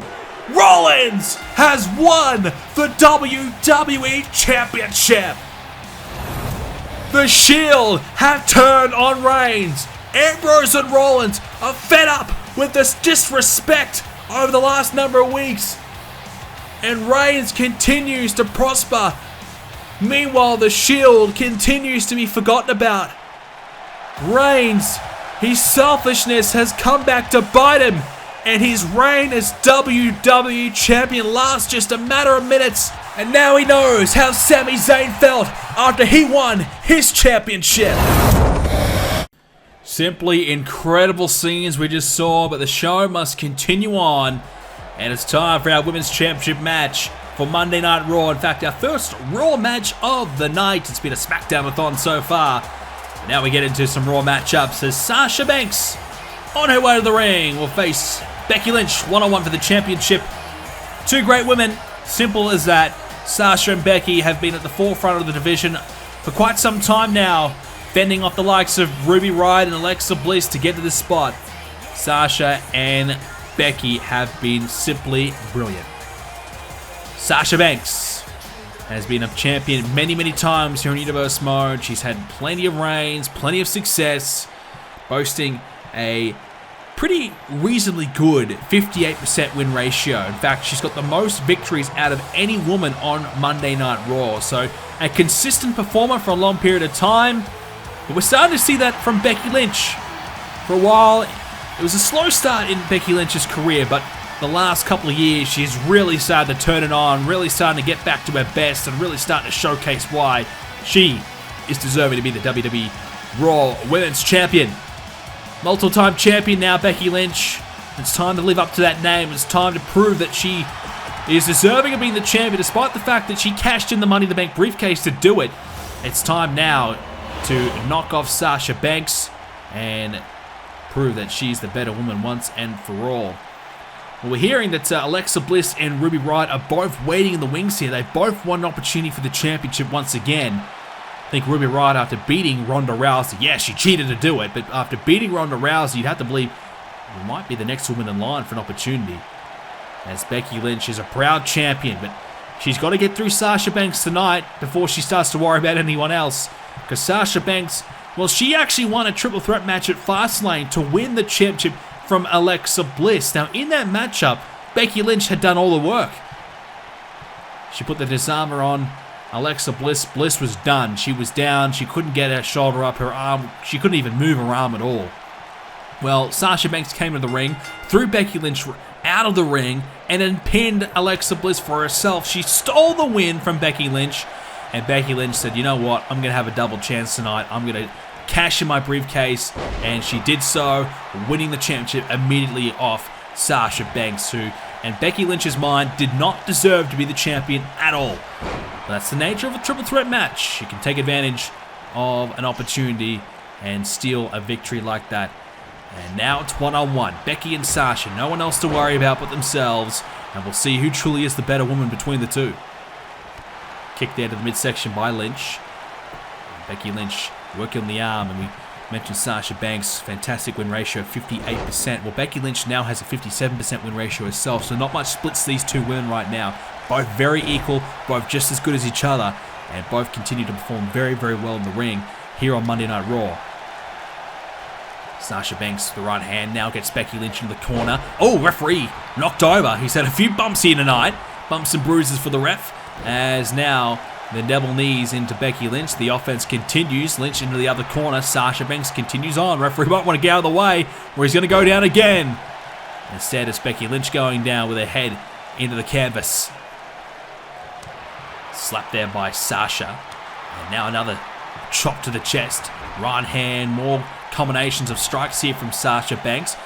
Rollins has won the WWE Championship. The Shield have turned on Reigns. Ambrose and Rollins are fed up with this disrespect over the last number of weeks. And Reigns continues to prosper. Meanwhile, the Shield continues to be forgotten about. Reigns, his selfishness has come back to bite him. And his reign as WWE Champion lasts just a matter of minutes. And now he knows how Sami Zayn felt after he won his championship. Simply incredible scenes we just saw, but the show must continue on. And it's time for our Women's Championship match for Monday Night Raw. In fact, our first Raw match of the night. It's been a Smackdown-a-thon so far. Now we get into some Raw matchups as Sasha Banks, on her way to the ring, will face Becky Lynch, one-on-one for the championship. Two great women, simple as that. Sasha and Becky have been at the forefront of the division for quite some time now, fending off the likes of Ruby Riott and Alexa Bliss to get to this spot. Sasha and Becky have been simply brilliant. Sasha Banks has been a champion many, many times here in Universe Mode. She's had plenty of reigns, plenty of success, boasting a pretty reasonably good 58% win ratio. In fact, she's got the most victories out of any woman on Monday Night Raw. So a consistent performer for a long period of time. But we're starting to see that from Becky Lynch. For a while, it was a slow start in Becky Lynch's career, but the last couple of years, she's really started to turn it on, really starting to get back to her best, and really starting to showcase why she is deserving to be the WWE Raw Women's Champion. Multiple-time champion now, Becky Lynch. It's time to live up to that name. It's time to prove that she is deserving of being the champion, despite the fact that she cashed in the Money in the Bank briefcase to do it. It's time now to knock off Sasha Banks and prove that she's the better woman once and for all. Well, we're hearing that Alexa Bliss and Ruby Riott are both waiting in the wings here. They both want an opportunity for the championship once again. I think Ruby Riott, after beating Ronda Rousey, yeah, she cheated to do it, but after beating Ronda Rousey, you'd have to believe it might be the next woman in line for an opportunity. As Becky Lynch is a proud champion, but she's got to get through Sasha Banks tonight before she starts to worry about anyone else. Because Sasha Banks, well, she actually won a triple threat match at Fastlane to win the championship from Alexa Bliss. Now, in that matchup, Becky Lynch had done all the work. She put the disarmer on Alexa Bliss. Bliss was done. She was down. She couldn't get her shoulder up, her arm. She couldn't even move her arm at all. Well, Sasha Banks came to the ring, threw Becky Lynch out of the ring, and then pinned Alexa Bliss for herself. She stole the win from Becky Lynch, and Becky Lynch said, you know what, I'm going to have a double chance tonight. I'm going to cash in my briefcase, and she did so, winning the championship immediately off Sasha Banks, who, in Becky Lynch's mind, did not deserve to be the champion at all. But that's the nature of a triple threat match. You can take advantage of an opportunity and steal a victory like that. And now it's one-on-one. Becky and Sasha. No one else to worry about but themselves. And we'll see who truly is the better woman between the two. Kick there to the midsection by Lynch. Becky Lynch working on the arm. And we mentioned Sasha Banks. Fantastic win ratio of 58%. Well, Becky Lynch now has a 57% win ratio herself. So not much splits these two women right now. Both very equal. Both just as good as each other. And both continue to perform very, very well in the ring here on Monday Night Raw. Sasha Banks, the right hand, now gets Becky Lynch into the corner. Oh, referee knocked over. He's had a few bumps here tonight. Bumps and bruises for the ref. As now the double knees into Becky Lynch. The offense continues. Lynch into the other corner. Sasha Banks continues on. Referee might want to get out of the way or he's going to go down again. Instead, it's Becky Lynch going down with her head into the canvas. Slap there by Sasha. And now another chop to the chest. Right hand, more combinations of strikes here from Sasha Banks.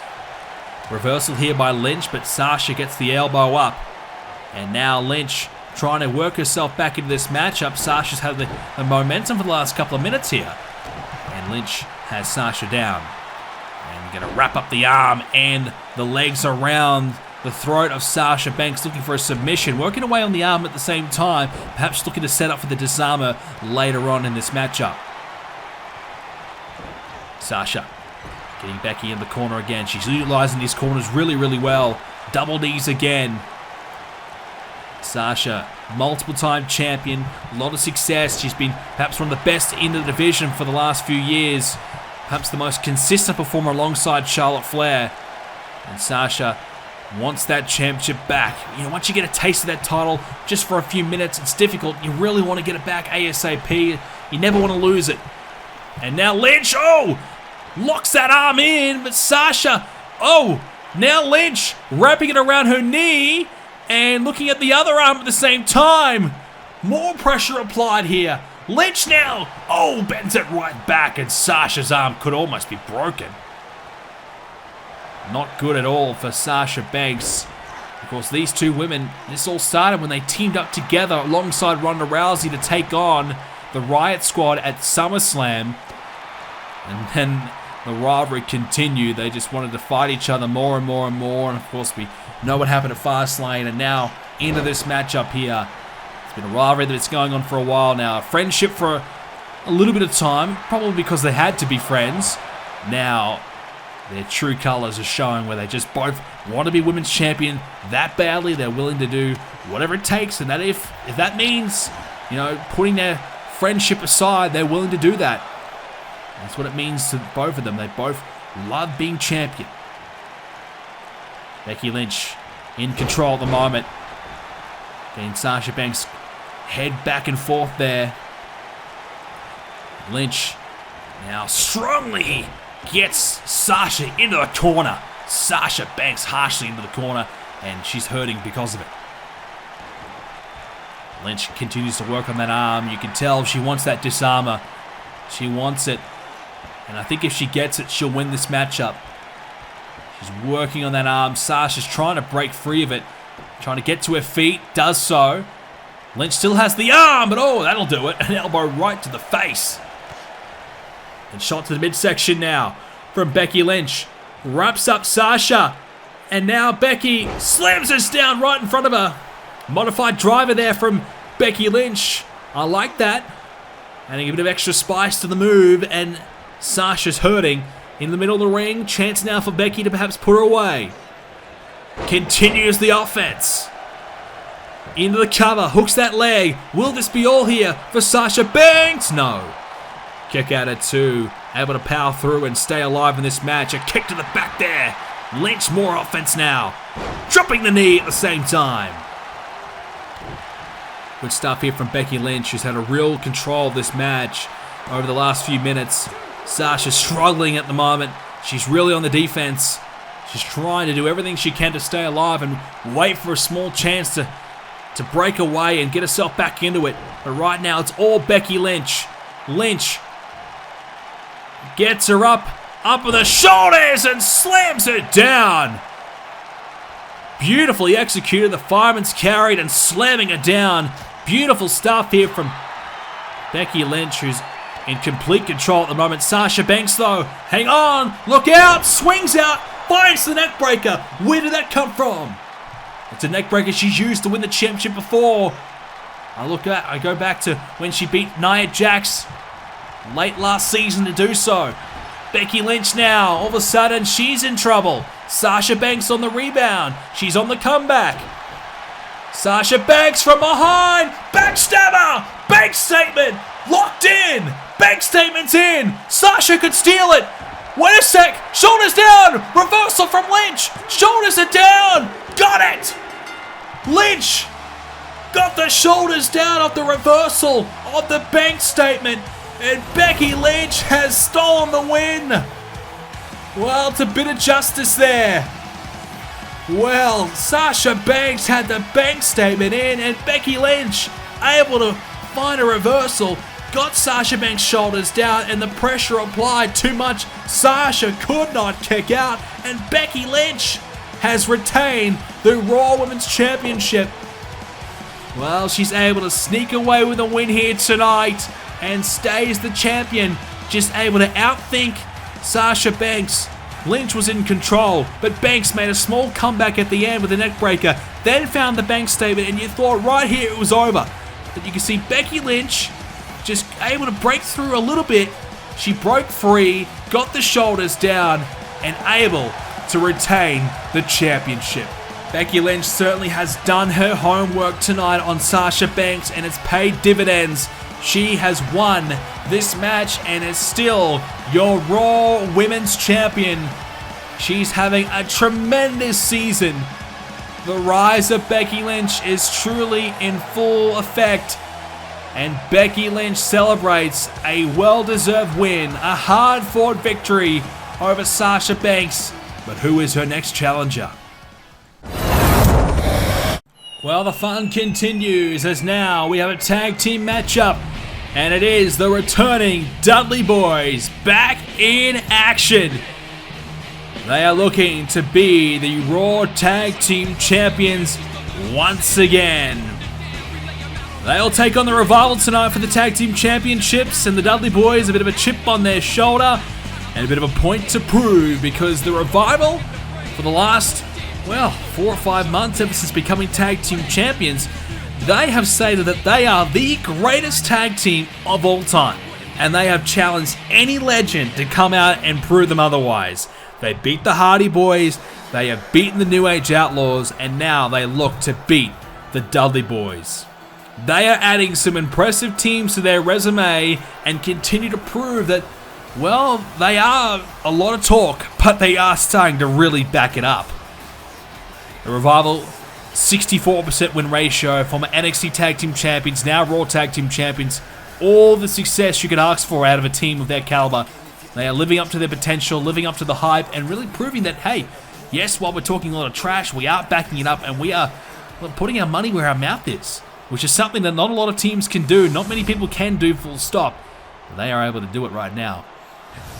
Reversal here by Lynch, but Sasha gets the elbow up. And now Lynch trying to work herself back into this matchup. Sasha's had the momentum for the last couple of minutes here. And Lynch has Sasha down. And going to wrap up the arm and the legs around the throat of Sasha Banks, looking for a submission, working away on the arm at the same time, perhaps looking to set up for the disarmer later on in this matchup. Sasha getting Becky in the corner again. She's utilizing these corners really, really well. Double knees again. Sasha, multiple-time champion, a lot of success. She's been perhaps one of the best in the division for the last few years. Perhaps the most consistent performer alongside Charlotte Flair. And Sasha wants that championship back. You know, once you get a taste of that title, just for a few minutes, it's difficult. You really want to get it back ASAP. You never want to lose it. And now Lynch, locks that arm in, but Sasha, now Lynch wrapping it around her knee and looking at the other arm at the same time. More pressure applied here. Lynch now, bends it right back, and Sasha's arm could almost be broken. Not good at all for Sasha Banks. Of course, these two women, this all started when they teamed up together alongside Ronda Rousey to take on the Riot Squad at SummerSlam. And then the rivalry continued. They just wanted to fight each other more and more and more. And of course, we know what happened at Fastlane. And now into this matchup here. It's been a rivalry that's going on for a while now. A friendship for a little bit of time, probably because they had to be friends. Now, their true colors are showing where they just both want to be women's champion that badly. They're willing to do whatever it takes. And that if that means, putting their friendship aside, they're willing to do that. That's what it means to both of them. They both love being champion. Becky Lynch in control at the moment. Getting Sasha Banks' head back and forth there. Lynch now strongly gets Sasha into the corner. Sasha Banks harshly into the corner, and she's hurting because of it. Lynch continues to work on that arm. You can tell she wants that disarmer. She wants it. And I think if she gets it, she'll win this matchup. She's working on that arm. Sasha's trying to break free of it. Trying to get to her feet. Does so. Lynch still has the arm, but that'll do it. An elbow right to the face. And shot to the midsection now from Becky Lynch. Wraps up Sasha. And now Becky slams us down right in front of her. Modified driver there from Becky Lynch. I like that. Adding a bit of extra spice to the move. And Sasha's hurting in the middle of the ring. Chance now for Becky to perhaps put her away. Continues the offense. Into the cover. Hooks that leg. Will this be all here for Sasha Banks? No. Kick out at 2. Able to power through and stay alive in this match. A kick to the back there. Lynch more offense now. Dropping the knee at the same time. Good stuff here from Becky Lynch, who's had a real control of this match over the last few minutes. Sasha's struggling at the moment. She's really on the defense. She's trying to do everything she can to stay alive and wait for a small chance to break away and get herself back into it. But right now, it's all Becky Lynch. Lynch gets her up with the shoulders and slams her down. Beautifully executed. The fireman's carried and slamming her down. Beautiful stuff here from Becky Lynch, who's in complete control at the moment. Sasha Banks, though, hang on, look out, swings out, finds the neck breaker. Where did that come from? It's a neck breaker she's used to win the championship before. I go back to when she beat Nia Jax late last season to do so. Becky Lynch now, all of a sudden, she's in trouble. Sasha Banks on the rebound. She's on the comeback. Sasha Banks from behind. Backstabber. Bank statement. Locked in. Bank statement's in. Sasha could steal it. Wait a sec. Shoulders down. Reversal from Lynch. Shoulders are down. Got it. Lynch got the shoulders down off the reversal of the bank statement. And Becky Lynch has stolen the win. Well, it's a bit of justice there. Well, Sasha Banks had the bank statement in, and Becky Lynch able to find a reversal, got Sasha Banks' shoulders down, and the pressure applied too much. Sasha could not kick out, and Becky Lynch has retained the Raw Women's Championship. Well, she's able to sneak away with a win here tonight and stays the champion, just able to outthink Sasha Banks. Lynch was in control, but Banks made a small comeback at the end with a neck breaker, then found the bank statement, and you thought right here it was over. But you can see Becky Lynch just able to break through a little bit. She broke free, got the shoulders down, and able to retain the championship. Becky Lynch certainly has done her homework tonight on Sasha Banks, and it's paid dividends. She has won this match and is still your Raw Women's Champion. She's having a tremendous season. The rise of Becky Lynch is truly in full effect. And Becky Lynch celebrates a well-deserved win, a hard-fought victory over Sasha Banks. But who is her next challenger? Well, the fun continues as now we have a tag team matchup, and it is the returning Dudley Boyz back in action. They are looking to be the Raw Tag Team Champions once again. They'll take on the Revival tonight for the Tag Team Championships, and the Dudley Boyz a bit of a chip on their shoulder and a bit of a point to prove, because the Revival, for the last 4 or 5 months ever since becoming tag team champions, they have stated that they are the greatest tag team of all time, and they have challenged any legend to come out and prove them otherwise. They beat the Hardy Boys, they have beaten the New Age Outlaws, and now they look to beat the Dudley Boyz. They are adding some impressive teams to their resume and continue to prove that, well, they are a lot of talk, but they are starting to really back it up. The Revival, 64% win ratio, former NXT Tag Team Champions, now Raw Tag Team Champions. All the success you could ask for out of a team of their caliber. They are living up to their potential, living up to the hype, and really proving that, hey, yes, while we're talking a lot of trash, we are backing it up, and we are putting our money where our mouth is, which is something that not a lot of teams can do, not many people can do, full stop. They are able to do it right now.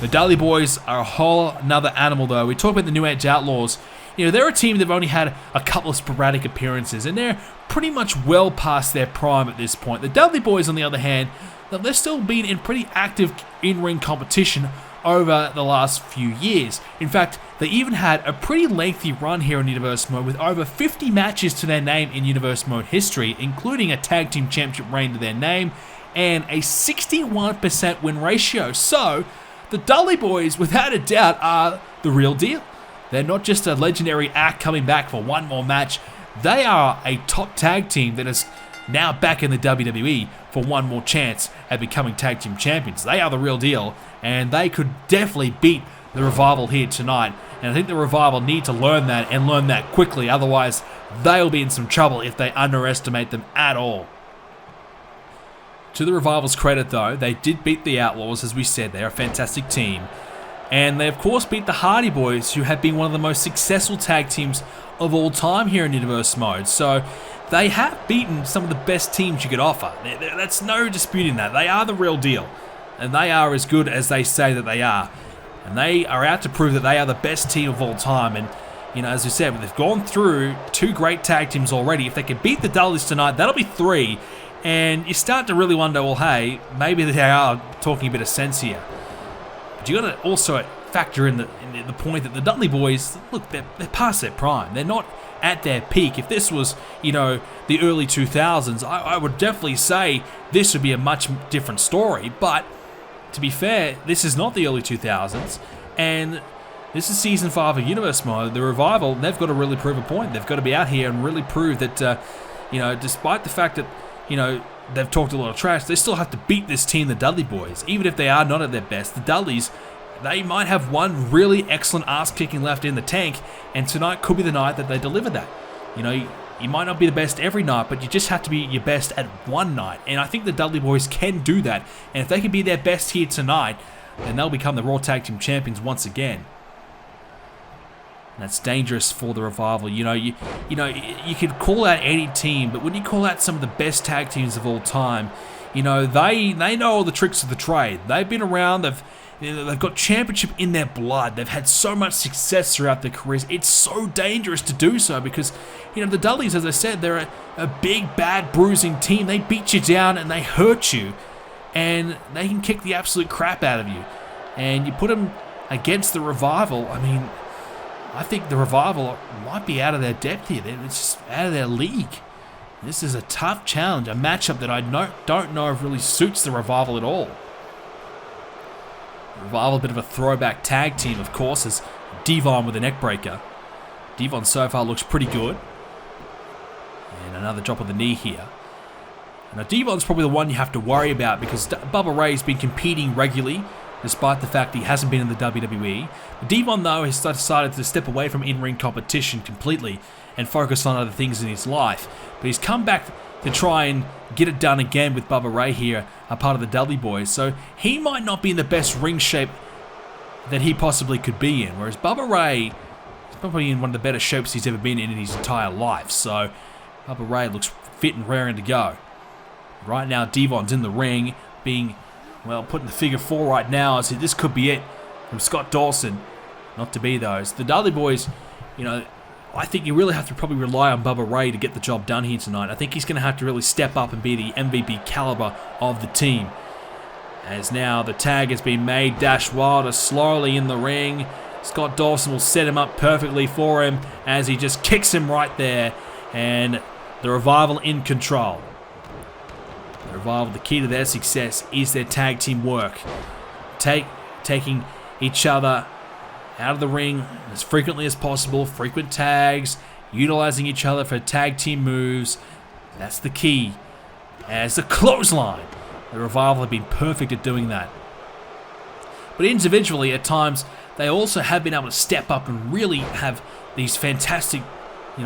The Dudley Boyz are a whole nother animal, though. We talk about the New Age Outlaws. You know, they're a team that have only had a couple of sporadic appearances, and they're pretty much well past their prime at this point. The Dudley Boyz, on the other hand, they've still been in pretty active in-ring competition over the last few years. In fact, they even had a pretty lengthy run here in Universe Mode with over 50 matches to their name in Universe Mode history, including a Tag Team Championship reign to their name and a 61% win ratio. So, the Dudley Boyz, without a doubt, are the real deal. They're not just a legendary act coming back for one more match. They are a top tag team that is now back in the WWE for one more chance at becoming tag team champions. They are the real deal, and they could definitely beat the Revival here tonight. And I think the Revival need to learn that, and learn that quickly. Otherwise, they'll be in some trouble if they underestimate them at all. To the Revival's credit, though, they did beat the Outlaws. As we said, they're a fantastic team. And they, of course, beat the Hardy Boys, who have been one of the most successful tag teams of all time here in Universe Mode. So they have beaten some of the best teams you could offer. That's no disputing that. They are the real deal. And they are as good as they say that they are. And they are out to prove that they are the best team of all time. And, you know, as we said, they've gone through 2 great tag teams already. If they can beat the Dudleys tonight, that'll be 3. And you start to really wonder, well, hey, maybe they are talking a bit of sense here. But you got to also factor in the point that the Dudley boys, look, they're past their prime. They're not at their peak. If this was, the early 2000s, I would definitely say this would be a much different story. But to be fair, this is not the early 2000s, and this is Season 5 of Universe Mode. The Revival, they've got to really prove a point. They've got to be out here and really prove that, despite the fact that, they've talked a lot of trash, they still have to beat this team, the Dudley boys. Even if they are not at their best, the Dudleys, they might have one really excellent ass-kicking left in the tank, and tonight could be the night that they deliver that. You might not be the best every night, but you just have to be your best at one night. And I think the Dudley boys can do that. And if they can be their best here tonight, then they'll become the Raw Tag Team Champions once again. And that's dangerous for the Revival. You could call out any team, but when you call out some of the best tag teams of all time, they know all the tricks of the trade. They've been around. They've got championship in their blood. They've had so much success throughout their careers. It's so dangerous to do so because, the Dudleys, as I said, they're a big, bad, bruising team. They beat you down and they hurt you. And they can kick the absolute crap out of you. And you put them against the Revival. I think the Revival might be out of their depth here. It's just out of their league. This is a tough challenge, a matchup that I don't know if really suits the Revival at all. Revival, a bit of a throwback tag team, of course, as Devon with a neckbreaker. Devon so far looks pretty good. And another drop of the knee here. Now, Devon's probably the one you have to worry about because Bubba Ray's been competing regularly, despite the fact that he hasn't been in the WWE. But Devon, though, has decided to step away from in-ring competition completely and focus on other things in his life. But he's come back to try and get it done again with Bubba Ray here, a part of the Dudley boys. So he might not be in the best ring shape that he possibly could be in. Whereas Bubba Ray is probably in one of the better shapes he's ever been in his entire life. So Bubba Ray looks fit and raring to go. Right now, Devon's in the ring, being, put in the figure 4 right now. As this could be it from Scott Dawson. Not to be those. The Dudley boys, I think you really have to probably rely on Bubba Ray to get the job done here tonight. I think he's going to have to really step up and be the MVP caliber of the team. As now the tag has been made, Dash Wilder slowly in the ring. Scott Dawson will set him up perfectly for him as he just kicks him right there. And the Revival in control. The Revival, the key to their success is their tag team work. Taking each other out of the ring as frequently as possible, frequent tags, utilizing each other for tag team moves. That's the key. As the clothesline, the Revival have been perfect at doing that. But individually, at times, they also have been able to step up and really have these fantastic,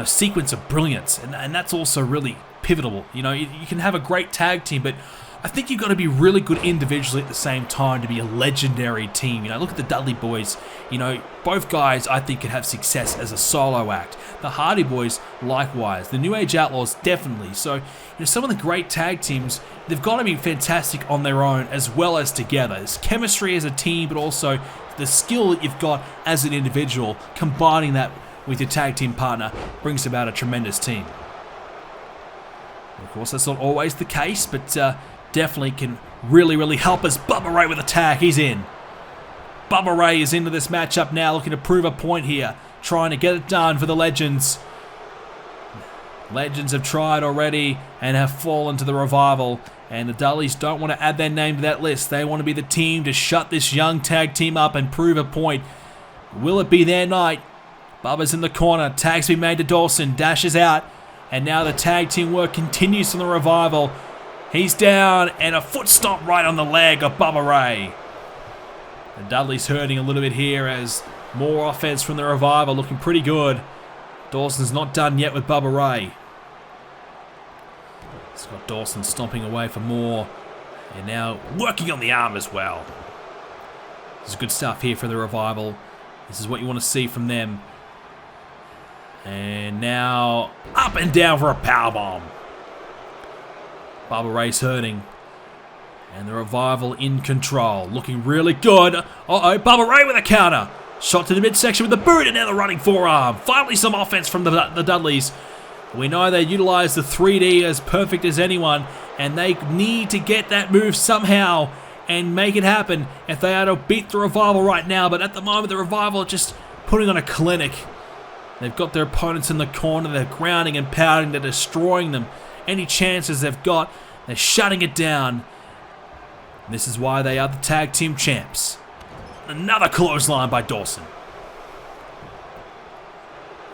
sequence of brilliance, and that's also really pivotal. You can have a great tag team, but I think you've got to be really good individually at the same time to be a legendary team. Look at the Dudley boys. Both guys I think can have success as a solo act. The Hardy Boys likewise. The New Age Outlaws definitely. So, some of the great tag teams, they've got to be fantastic on their own as well as together. There's chemistry as a team, but also the skill that you've got as an individual, combining that with your tag team partner brings about a tremendous team. Of course, that's not always the case, but definitely can really, really help us. Bubba Ray with a tag. He's in. Bubba Ray is into this matchup now, looking to prove a point here. Trying to get it done for the Legends. Legends have tried already and have fallen to the Revival. And the Dudleys don't want to add their name to that list. They want to be the team to shut this young tag team up and prove a point. Will it be their night? Bubba's in the corner. Tag's been made to Dawson. Dashes out. And now the tag team work continues from the Revival. He's down, and a foot stomp right on the leg of Bubba Ray. And Dudley's hurting a little bit here as more offense from the Revival, looking pretty good. Dawson's not done yet with Bubba Ray. Scott Dawson stomping away for more. And now working on the arm as well. This is good stuff here for the Revival. This is what you want to see from them. And now up and down for a powerbomb. Bubba Ray's hurting. And the Revival in control. Looking really good. Uh-oh, Bubba Ray with a counter. Shot to the midsection with the boot and now the running forearm. Finally some offense from the Dudleys. We know they utilize the 3D as perfect as anyone, and they need to get that move somehow and make it happen if they are to beat the Revival right now. But at the moment, the Revival are just putting on a clinic. They've got their opponents in the corner. They're grounding and pounding. They're destroying them. Any chances they've got, they're shutting it down. This is why they are the tag team champs. Another clothesline by Dawson.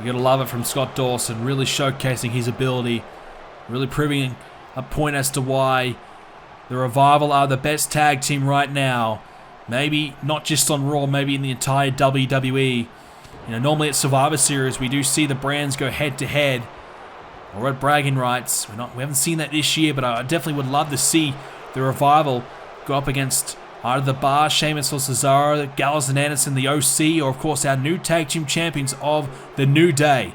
You gotta love it from Scott Dawson, really showcasing his ability, really proving a point as to why the Revival are the best tag team right now. Maybe not just on Raw, maybe in the entire WWE. You know, normally at Survivor Series, we do see the brands go head to head, or at bragging rights. We haven't seen that this year, but I definitely would love to see the Revival go up against either the Bar, Sheamus or Cesaro, Gallows and Anderson, the OC, or of course our new tag team champions of the New Day.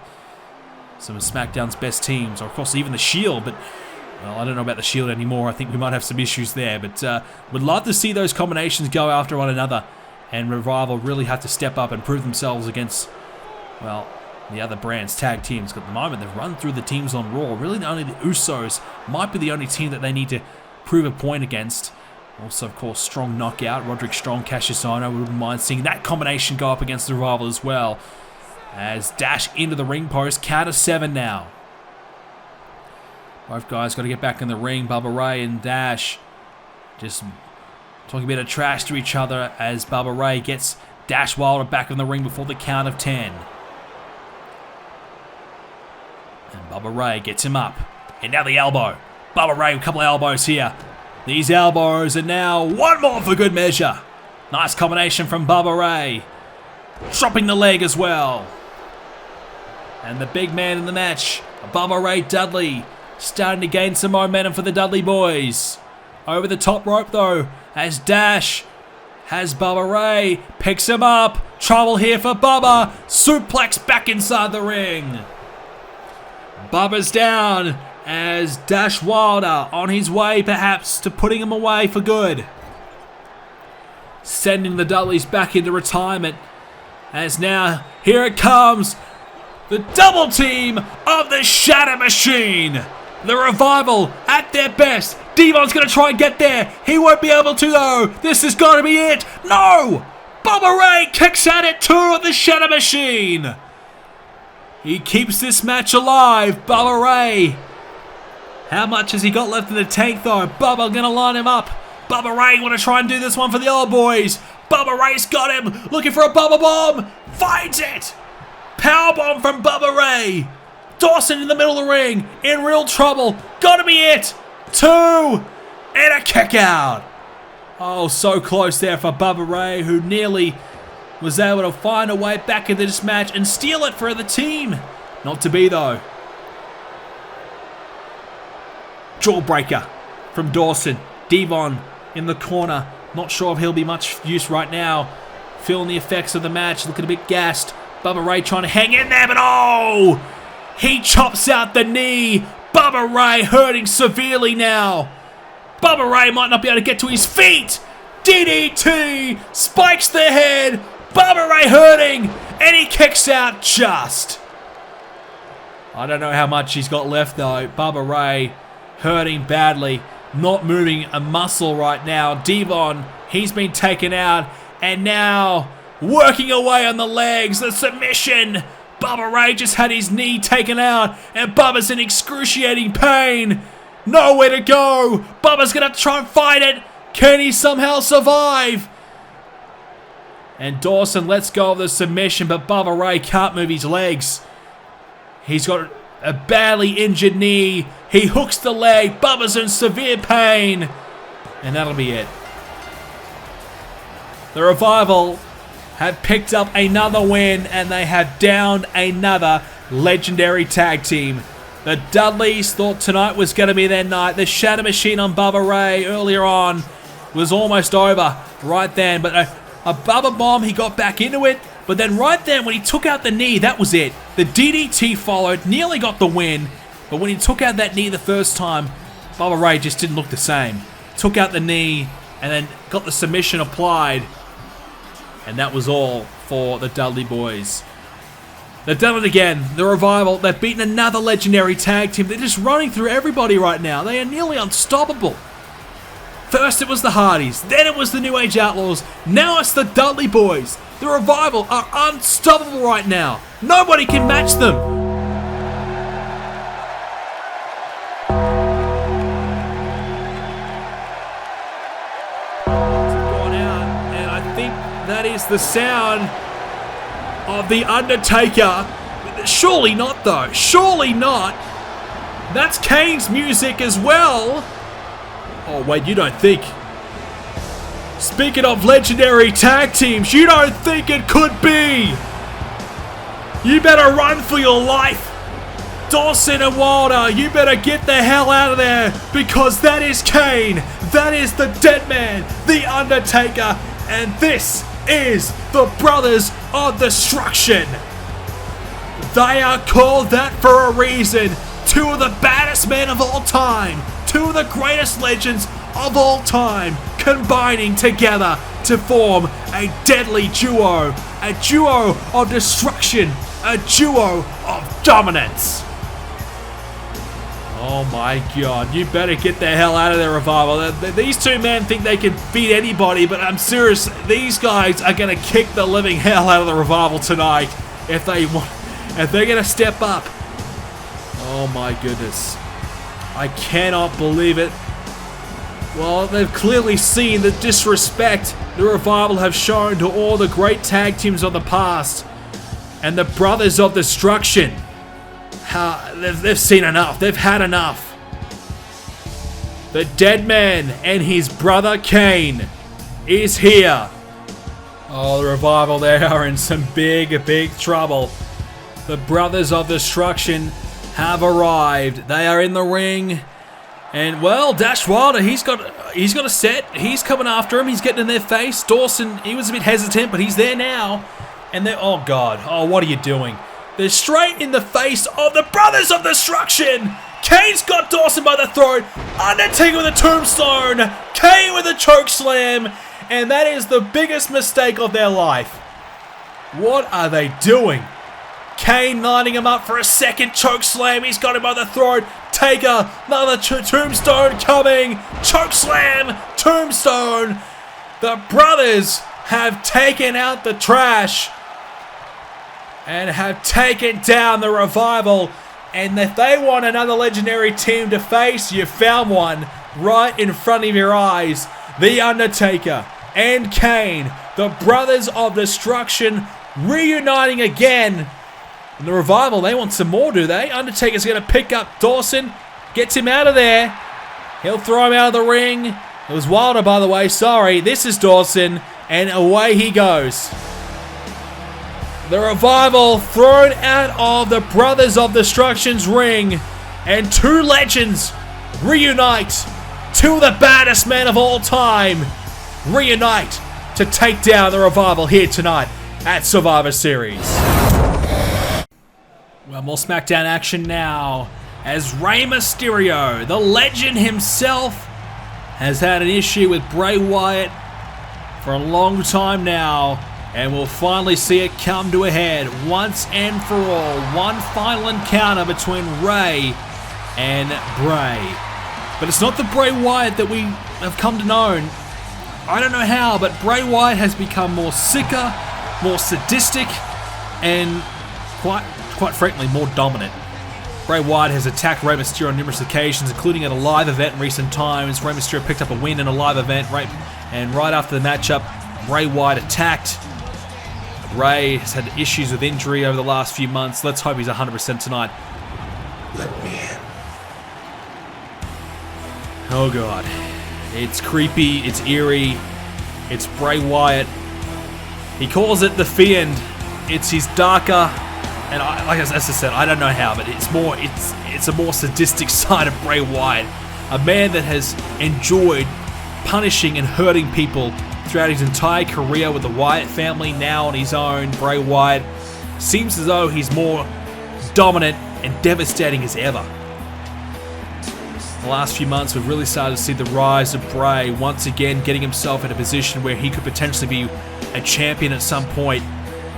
Some of SmackDown's best teams, or of course even the Shield, but well, I don't know about the Shield anymore. I think we might have some issues there, but would love to see those combinations go after one another, and Revival really have to step up and prove themselves against, well, the other brands, tag teams. At the moment, they've run through the teams on Raw. Really, only the Usos might be the only team that they need to prove a point against. Also, of course, Strong knockout. Roderick Strong, Cassius Ohno. We wouldn't mind seeing that combination go up against the Revival as well. As Dash into the ring post. Count of 7 now. Both guys got to get back in the ring. Bubba Ray and Dash just talking a bit of trash to each other as Bubba Ray gets Dash Wilder back in the ring before the count of 10. And Bubba Ray gets him up. And now the elbow. Bubba Ray, a couple of elbows here. These elbows are now one more for good measure. Nice combination from Bubba Ray. Dropping the leg as well. And the big man in the match, Bubba Ray Dudley, starting to gain some momentum for the Dudley boys. Over the top rope though, as Dash has Bubba Ray, picks him up. Trouble here for Bubba. Suplex back inside the ring. Bubba's down. As Dash Wilder on his way perhaps to putting him away for good. Sending the Dudleys back into retirement. As now, here it comes. The double team of the Shatter Machine. The Revival at their best. Devon's going to try and get there. He won't be able to though. This has got to be it. No! Bubba Ray kicks out at 2 of the Shatter Machine. He keeps this match alive. Bubba Ray. How much has he got left in the tank though? Bubba gonna line him up. Bubba Ray want to try and do this one for the old boys. Bubba Ray's got him. Looking for a Bubba Bomb. Finds it. Powerbomb from Bubba Ray. Dawson in the middle of the ring. In real trouble. Gotta be it. 2. And a kick out. Oh, so close there for Bubba Ray, who nearly was able to find a way back into this match and steal it for the team. Not to be though. Jawbreaker from Dawson. Devon in the corner. Not sure if he'll be much use right now. Feeling the effects of the match. Looking a bit gassed. Bubba Ray trying to hang in there, but oh! He chops out the knee. Bubba Ray hurting severely now. Bubba Ray might not be able to get to his feet. DDT spikes the head. Bubba Ray hurting. And he kicks out just. I don't know how much he's got left though. Bubba Ray hurting badly, not moving a muscle right now. Devon, he's been taken out, and now working away on the legs, the submission. Bubba Ray just had his knee taken out, and Bubba's in excruciating pain. Nowhere to go. Bubba's gonna have to try and fight it. Can he somehow survive? And Dawson lets go of the submission, but Bubba Ray can't move his legs. He's got a badly injured knee. He hooks the leg. Bubba's in severe pain. And that'll be it. The Revival have picked up another win, and they have downed another legendary tag team. The Dudleys thought tonight was going to be their night. The Shatter Machine on Bubba Ray earlier on was almost over right then. But a Bubba Bomb, he got back into it. But then right then, when he took out the knee, that was it. The DDT followed, nearly got the win. But when he took out that knee the first time, Bubba Ray just didn't look the same. Took out the knee, and then got the submission applied. And that was all for the Dudley boys. They've done it again. The Revival, they've beaten another legendary tag team. They're just running through everybody right now. They are nearly unstoppable. First it was the Hardys, then it was the New Age Outlaws, now it's the Dudley Boyz. The Revival are unstoppable right now. Nobody can match them. Gone out, and I think that is the sound of The Undertaker. Surely not though, surely not. That's Kane's music as well. Oh wait, you don't think. Speaking of legendary tag teams, you don't think it could be. You better run for your life. Dawson and Wilder, you better get the hell out of there, because that is Kane. That is the Dead Man, The Undertaker, and this is the Brothers of Destruction. They are called that for a reason. Two of the baddest men of all time. Two of the greatest legends of all time combining together to form a deadly duo. A duo of destruction. A duo of dominance. Oh my god, you better get the hell out of there, Revival. These two men think they can beat anybody, but I'm serious, these guys are going to kick the living hell out of the Revival tonight if they want, if they're going to step up. Oh my goodness. I cannot believe it. Well, they've clearly seen the disrespect the Revival have shown to all the great tag teams of the past. And the Brothers of Destruction. They've seen enough. They've had enough. The Dead Man and his brother Kane is here. Oh, the Revival, they are in some big trouble. The Brothers of Destruction have arrived. They are in the ring. And, well, Dash Wilder, he's got a set. He's coming after him. He's getting in their face. Dawson, he was a bit hesitant, but he's there now. And they're, oh, God. Oh, what are you doing? They're straight in the face of the Brothers of Destruction. Kane's got Dawson by the throat. Undertaker with a tombstone. Kane with a choke slam. And that is the biggest mistake of their life. What are they doing? Kane lining him up for a second choke slam. He's got him by the throat. Taker, another tombstone coming. Choke slam, tombstone. The Brothers have taken out the trash and have taken down the Revival. And if they want another legendary team to face, you found one right in front of your eyes. The Undertaker and Kane, the Brothers of Destruction, reuniting again. And the Revival, they want some more, do they? Undertaker's going to pick up Dawson, gets him out of there. He'll throw him out of the ring. It was Wilder, by the way, sorry. This is Dawson, and away he goes. The Revival thrown out of the Brothers of Destruction's ring, and two legends reunite. Two of the baddest men of all time reunite to take down the Revival here tonight at Survivor Series. Well, more Smackdown action now, as Rey Mysterio, the legend himself, has had an issue with Bray Wyatt for a long time now, and we'll finally see it come to a head once and for all. One final encounter between Rey and Bray. But it's not the Bray Wyatt that we have come to know. I don't know how, but Bray Wyatt has become more sicker, more sadistic, and quite frankly, more dominant. Bray Wyatt has attacked Rey Mysterio on numerous occasions, including at a live event in recent times. Rey Mysterio picked up a win in a live event, and right after the matchup, Bray Wyatt attacked. Rey has had issues with injury over the last few months. Let's hope he's 100% tonight. Let me in. Oh God. It's creepy, it's eerie, it's Bray Wyatt. He calls it the Fiend. It's his darker, and as I said, I don't know how, but it's a more sadistic side of Bray Wyatt. A man that has enjoyed punishing and hurting people throughout his entire career with the Wyatt family, now on his own. Bray Wyatt seems as though he's more dominant and devastating as ever. The last few months, we've really started to see the rise of Bray once again getting himself in a position where he could potentially be a champion at some point.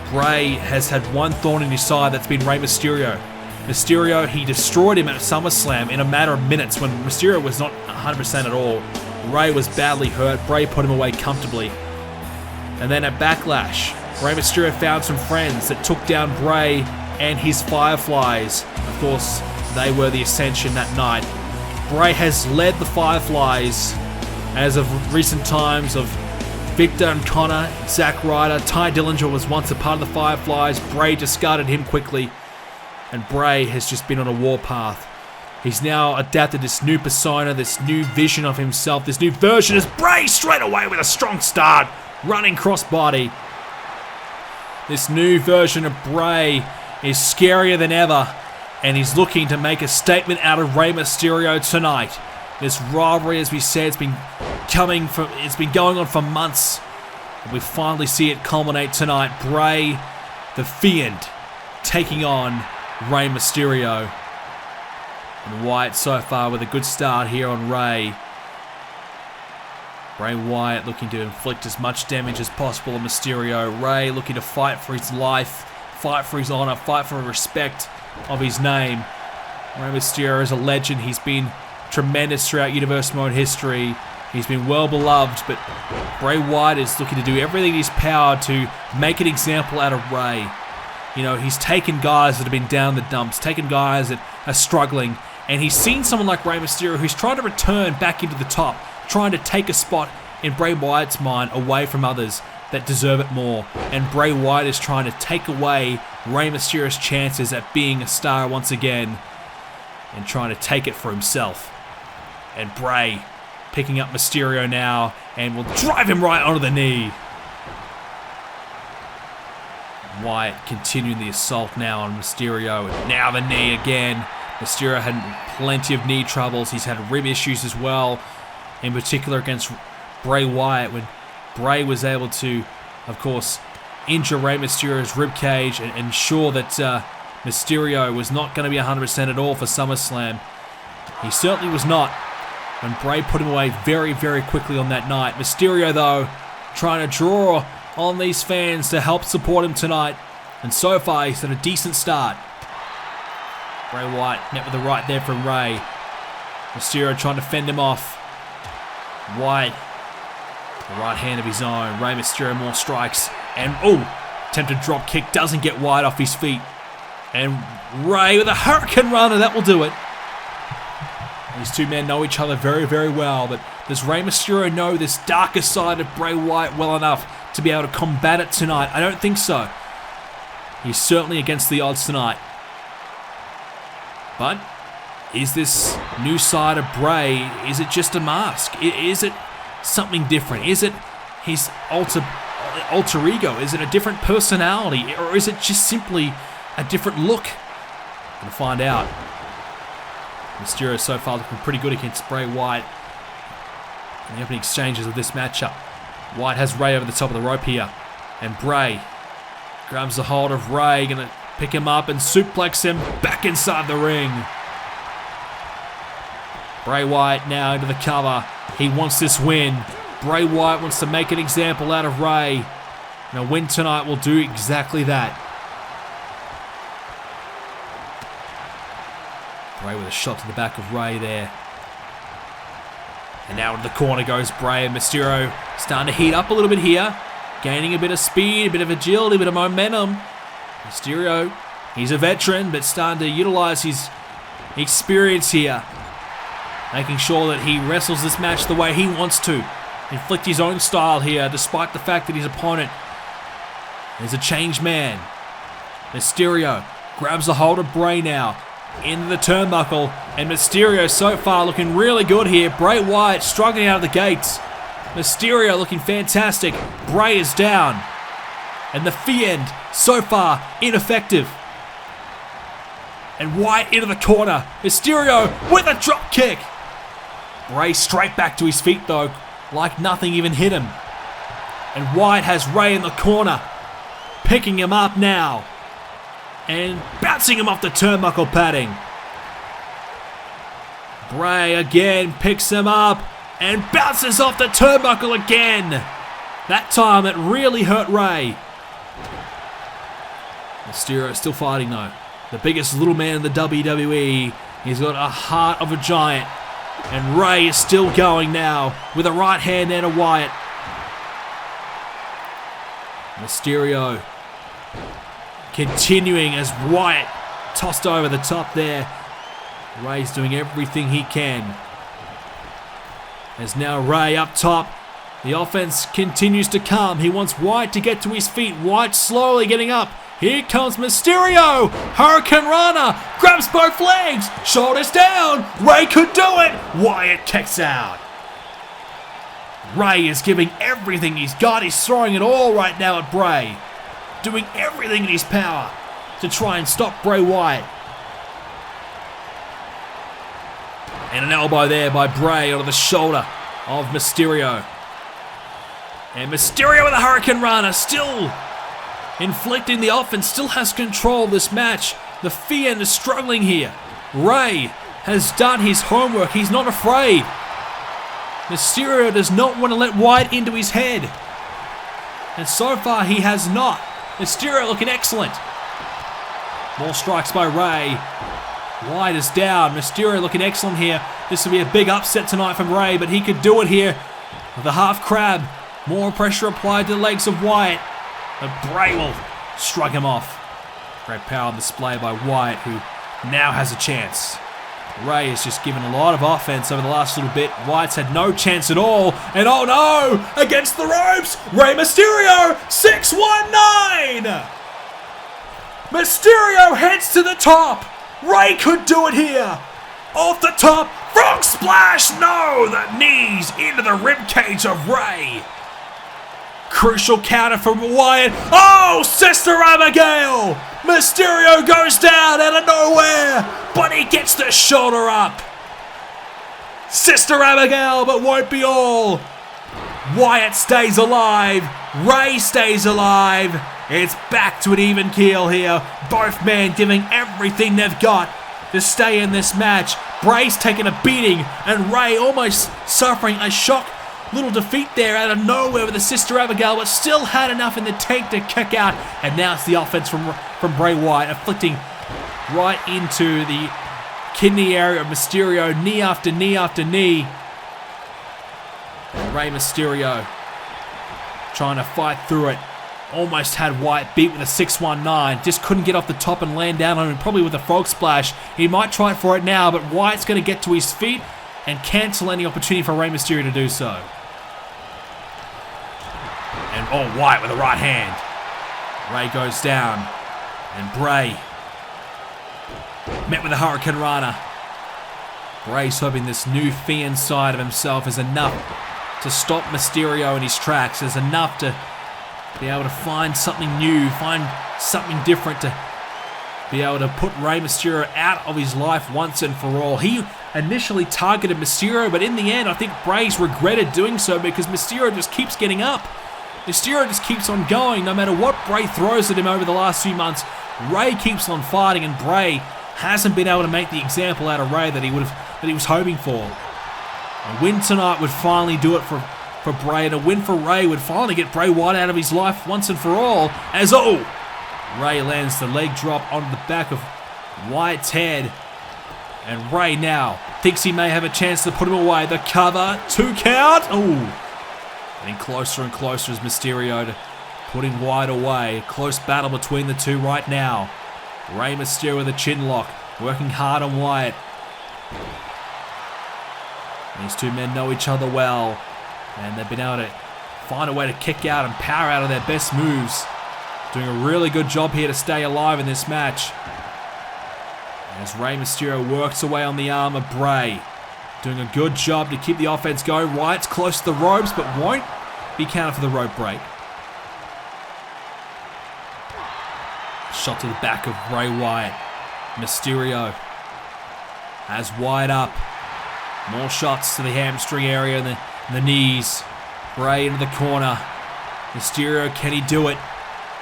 Bray has had one thorn in his side, that's been Rey Mysterio. Mysterio, he destroyed him at SummerSlam in a matter of minutes when Mysterio was not 100% at all. Rey was badly hurt. Bray put him away comfortably. And then at Backlash, Rey Mysterio found some friends that took down Bray and his Fireflies. Of course, they were the Ascension that night. Bray has led the Fireflies as of recent times of Victor and Connor, Zack Ryder. Ty Dillinger was once a part of the Fireflies. Bray discarded him quickly. And Bray has just been on a warpath. He's now adapted this new persona, this new vision of himself, this new version as Bray straight away with a strong start, running crossbody. This new version of Bray is scarier than ever, and he's looking to make a statement out of Rey Mysterio tonight. This rivalry, as we said, it's been going on for months, and we finally see it culminate tonight. Bray, the Fiend, taking on Rey Mysterio. And Wyatt so far with a good start here on Rey. Bray Wyatt looking to inflict as much damage as possible on Mysterio. Rey looking to fight for his life, fight for his honor, fight for respect of his name. Rey Mysterio is a legend. He's been tremendous throughout Universe Mode history. He's been well beloved, but Bray Wyatt is looking to do everything in his power to make an example out of Rey. You know, he's taken guys that have been down the dumps, taken guys that are struggling, and he's seen someone like Rey Mysterio who's trying to return back into the top, trying to take a spot in Bray Wyatt's mind away from others that deserve it more. And Bray Wyatt is trying to take away Rey Mysterio's chances at being a star once again and trying to take it for himself. And Bray picking up Mysterio now and will drive him right onto the knee. Wyatt continuing the assault now on Mysterio, and now the knee again. Mysterio had plenty of knee troubles. He's had rib issues as well, in particular against Bray Wyatt, when Bray was able to, of course, injure Rey Mysterio's ribcage and ensure that Mysterio was not going to be 100% at all for SummerSlam. He certainly was not when Bray put him away very, very quickly on that night. Mysterio, though, trying to draw on these fans to help support him tonight, and so far he's had a decent start. Bray Wyatt met with the right there from Rey. Mysterio trying to fend him off. Wyatt, the right hand of his own. Rey Mysterio more strikes, and attempted drop kick, doesn't get Wyatt off his feet, and Rey with a Hurricane Runner, that will do it. These two men know each other very, very well, but does Rey Mysterio know this darker side of Bray Wyatt well enough to be able to combat it tonight? I don't think so. He's certainly against the odds tonight. But is this new side of Bray, is it just a mask? Is it something different? Is it his alter ego? Is it a different personality? Or is it just simply a different look? We'll find out. Mysterio so far looking pretty good against Bray Wyatt in the opening exchanges of this matchup. Wyatt has Rey over the top of the rope here, and Bray grabs the hold of Rey, gonna pick him up and suplex him back inside the ring. Bray Wyatt now into the cover. He wants this win. Bray Wyatt wants to make an example out of Rey, and a win tonight will do exactly that. Bray with a shot to the back of Rey there. And now into the corner goes Bray, and Mysterio starting to heat up a little bit here. Gaining a bit of speed, a bit of agility, a bit of momentum. Mysterio, he's a veteran, but starting to utilize his experience here. Making sure that he wrestles this match the way he wants to. Inflict his own style here, despite the fact that his opponent is a changed man. Mysterio grabs a hold of Bray now. Into the turnbuckle, and Mysterio so far looking really good here. Bray Wyatt struggling out of the gates. Mysterio looking fantastic. Bray is down, and the Fiend so far ineffective. And Wyatt into the corner. Mysterio with a drop kick. Bray straight back to his feet though, like nothing even hit him. And Wyatt has Rey in the corner, picking him up now and bouncing him off the turnbuckle padding. Bray again picks him up and bounces off the turnbuckle again. That time it really hurt Rey. Mysterio still fighting though. The biggest little man in the WWE. He's got a heart of a giant. And Ray is still going now with a right hand and a Wyatt. Mysterio continuing as Wyatt tossed over the top there. Ray's doing everything he can. As now Ray up top. The offense continues to come. He wants Wyatt to get to his feet. Wyatt slowly getting up. Here comes Mysterio. Hurricane Rana grabs both legs. Shoulders down. Ray could do it. Wyatt kicks out. Ray is giving everything he's got. He's throwing it all right now at Bray. Doing everything in his power to try and stop Bray Wyatt. And an elbow there by Bray onto the shoulder of Mysterio. And Mysterio with a Hurricane Rana, still inflicting the offense, still has control of this match. The Fiend is struggling here. Ray has done his homework. He's not afraid. Mysterio does not want to let Wyatt into his head. And so far he has not. Mysterio looking excellent. More strikes by Ray. Wyatt is down. Mysterio looking excellent here. This will be a big upset tonight from Ray, but he could do it here with the half crab. More pressure applied to the legs of Wyatt. But Bray will shrug him off. Great power on display by Wyatt, who now has a chance. Ray has just given a lot of offense over the last little bit. Wyatt's had no chance at all. And oh no! Against the ropes! Rey Mysterio! 619! Mysterio heads to the top! Ray could do it here! Off the top! Frog splash! No! The knees into the ribcage of Ray! Crucial counter from Wyatt. Oh, Sister Abigail! Mysterio goes down out of nowhere, but he gets the shoulder up. Sister Abigail, but won't be all. Wyatt stays alive. Ray stays alive. It's back to an even keel here. Both men giving everything they've got to stay in this match. Bray's taking a beating, and Ray almost suffering a shock. Little defeat there out of nowhere with the Sister Abigail, but still had enough in the tank to kick out. And now it's the offense from Bray Wyatt, afflicting right into the kidney area of Mysterio, knee after knee after knee. And Rey Mysterio trying to fight through it. Almost had Wyatt beat with a 619. Just couldn't get off the top and land down on him, probably with a frog splash. He might try it for it now, but Wyatt's going to get to his feet and cancel any opportunity for Rey Mysterio to do so. And oh, Wyatt with a right hand. Ray goes down. And Bray met with a Hurricane Rana. Bray's hoping this new Fiend side of himself is enough to stop Mysterio in his tracks. Is enough to be able to find something new, find something different to be able to put Rey Mysterio out of his life once and for all. He initially targeted Mysterio, but in the end, I think Bray's regretted doing so because Mysterio just keeps getting up. Mysterio just keeps on going. No matter what Bray throws at him over the last few months, Ray keeps on fighting, and Bray hasn't been able to make the example out of Ray that he was hoping for. A win tonight would finally do it for Bray, and a win for Ray would finally get Bray Wyatt out of his life once and for all. As Ray lands the leg drop onto the back of Wyatt's head. And Ray now thinks he may have a chance to put him away. The cover, 2 count. Getting closer and closer as Mysterio to putting Wyatt away. Close battle between the two right now. Rey Mysterio with a chin lock, working hard on Wyatt. These two men know each other well, and they've been able to find a way to kick out and power out of their best moves. Doing a really good job here to stay alive in this match. As Rey Mysterio works away on the arm of Bray. Doing a good job to keep the offense going. Wyatt's close to the ropes, but won't be counted for the rope break. Shot to the back of Bray Wyatt. Mysterio has Wyatt up. More shots to the hamstring area and the knees. Bray into the corner. Mysterio, can he do it?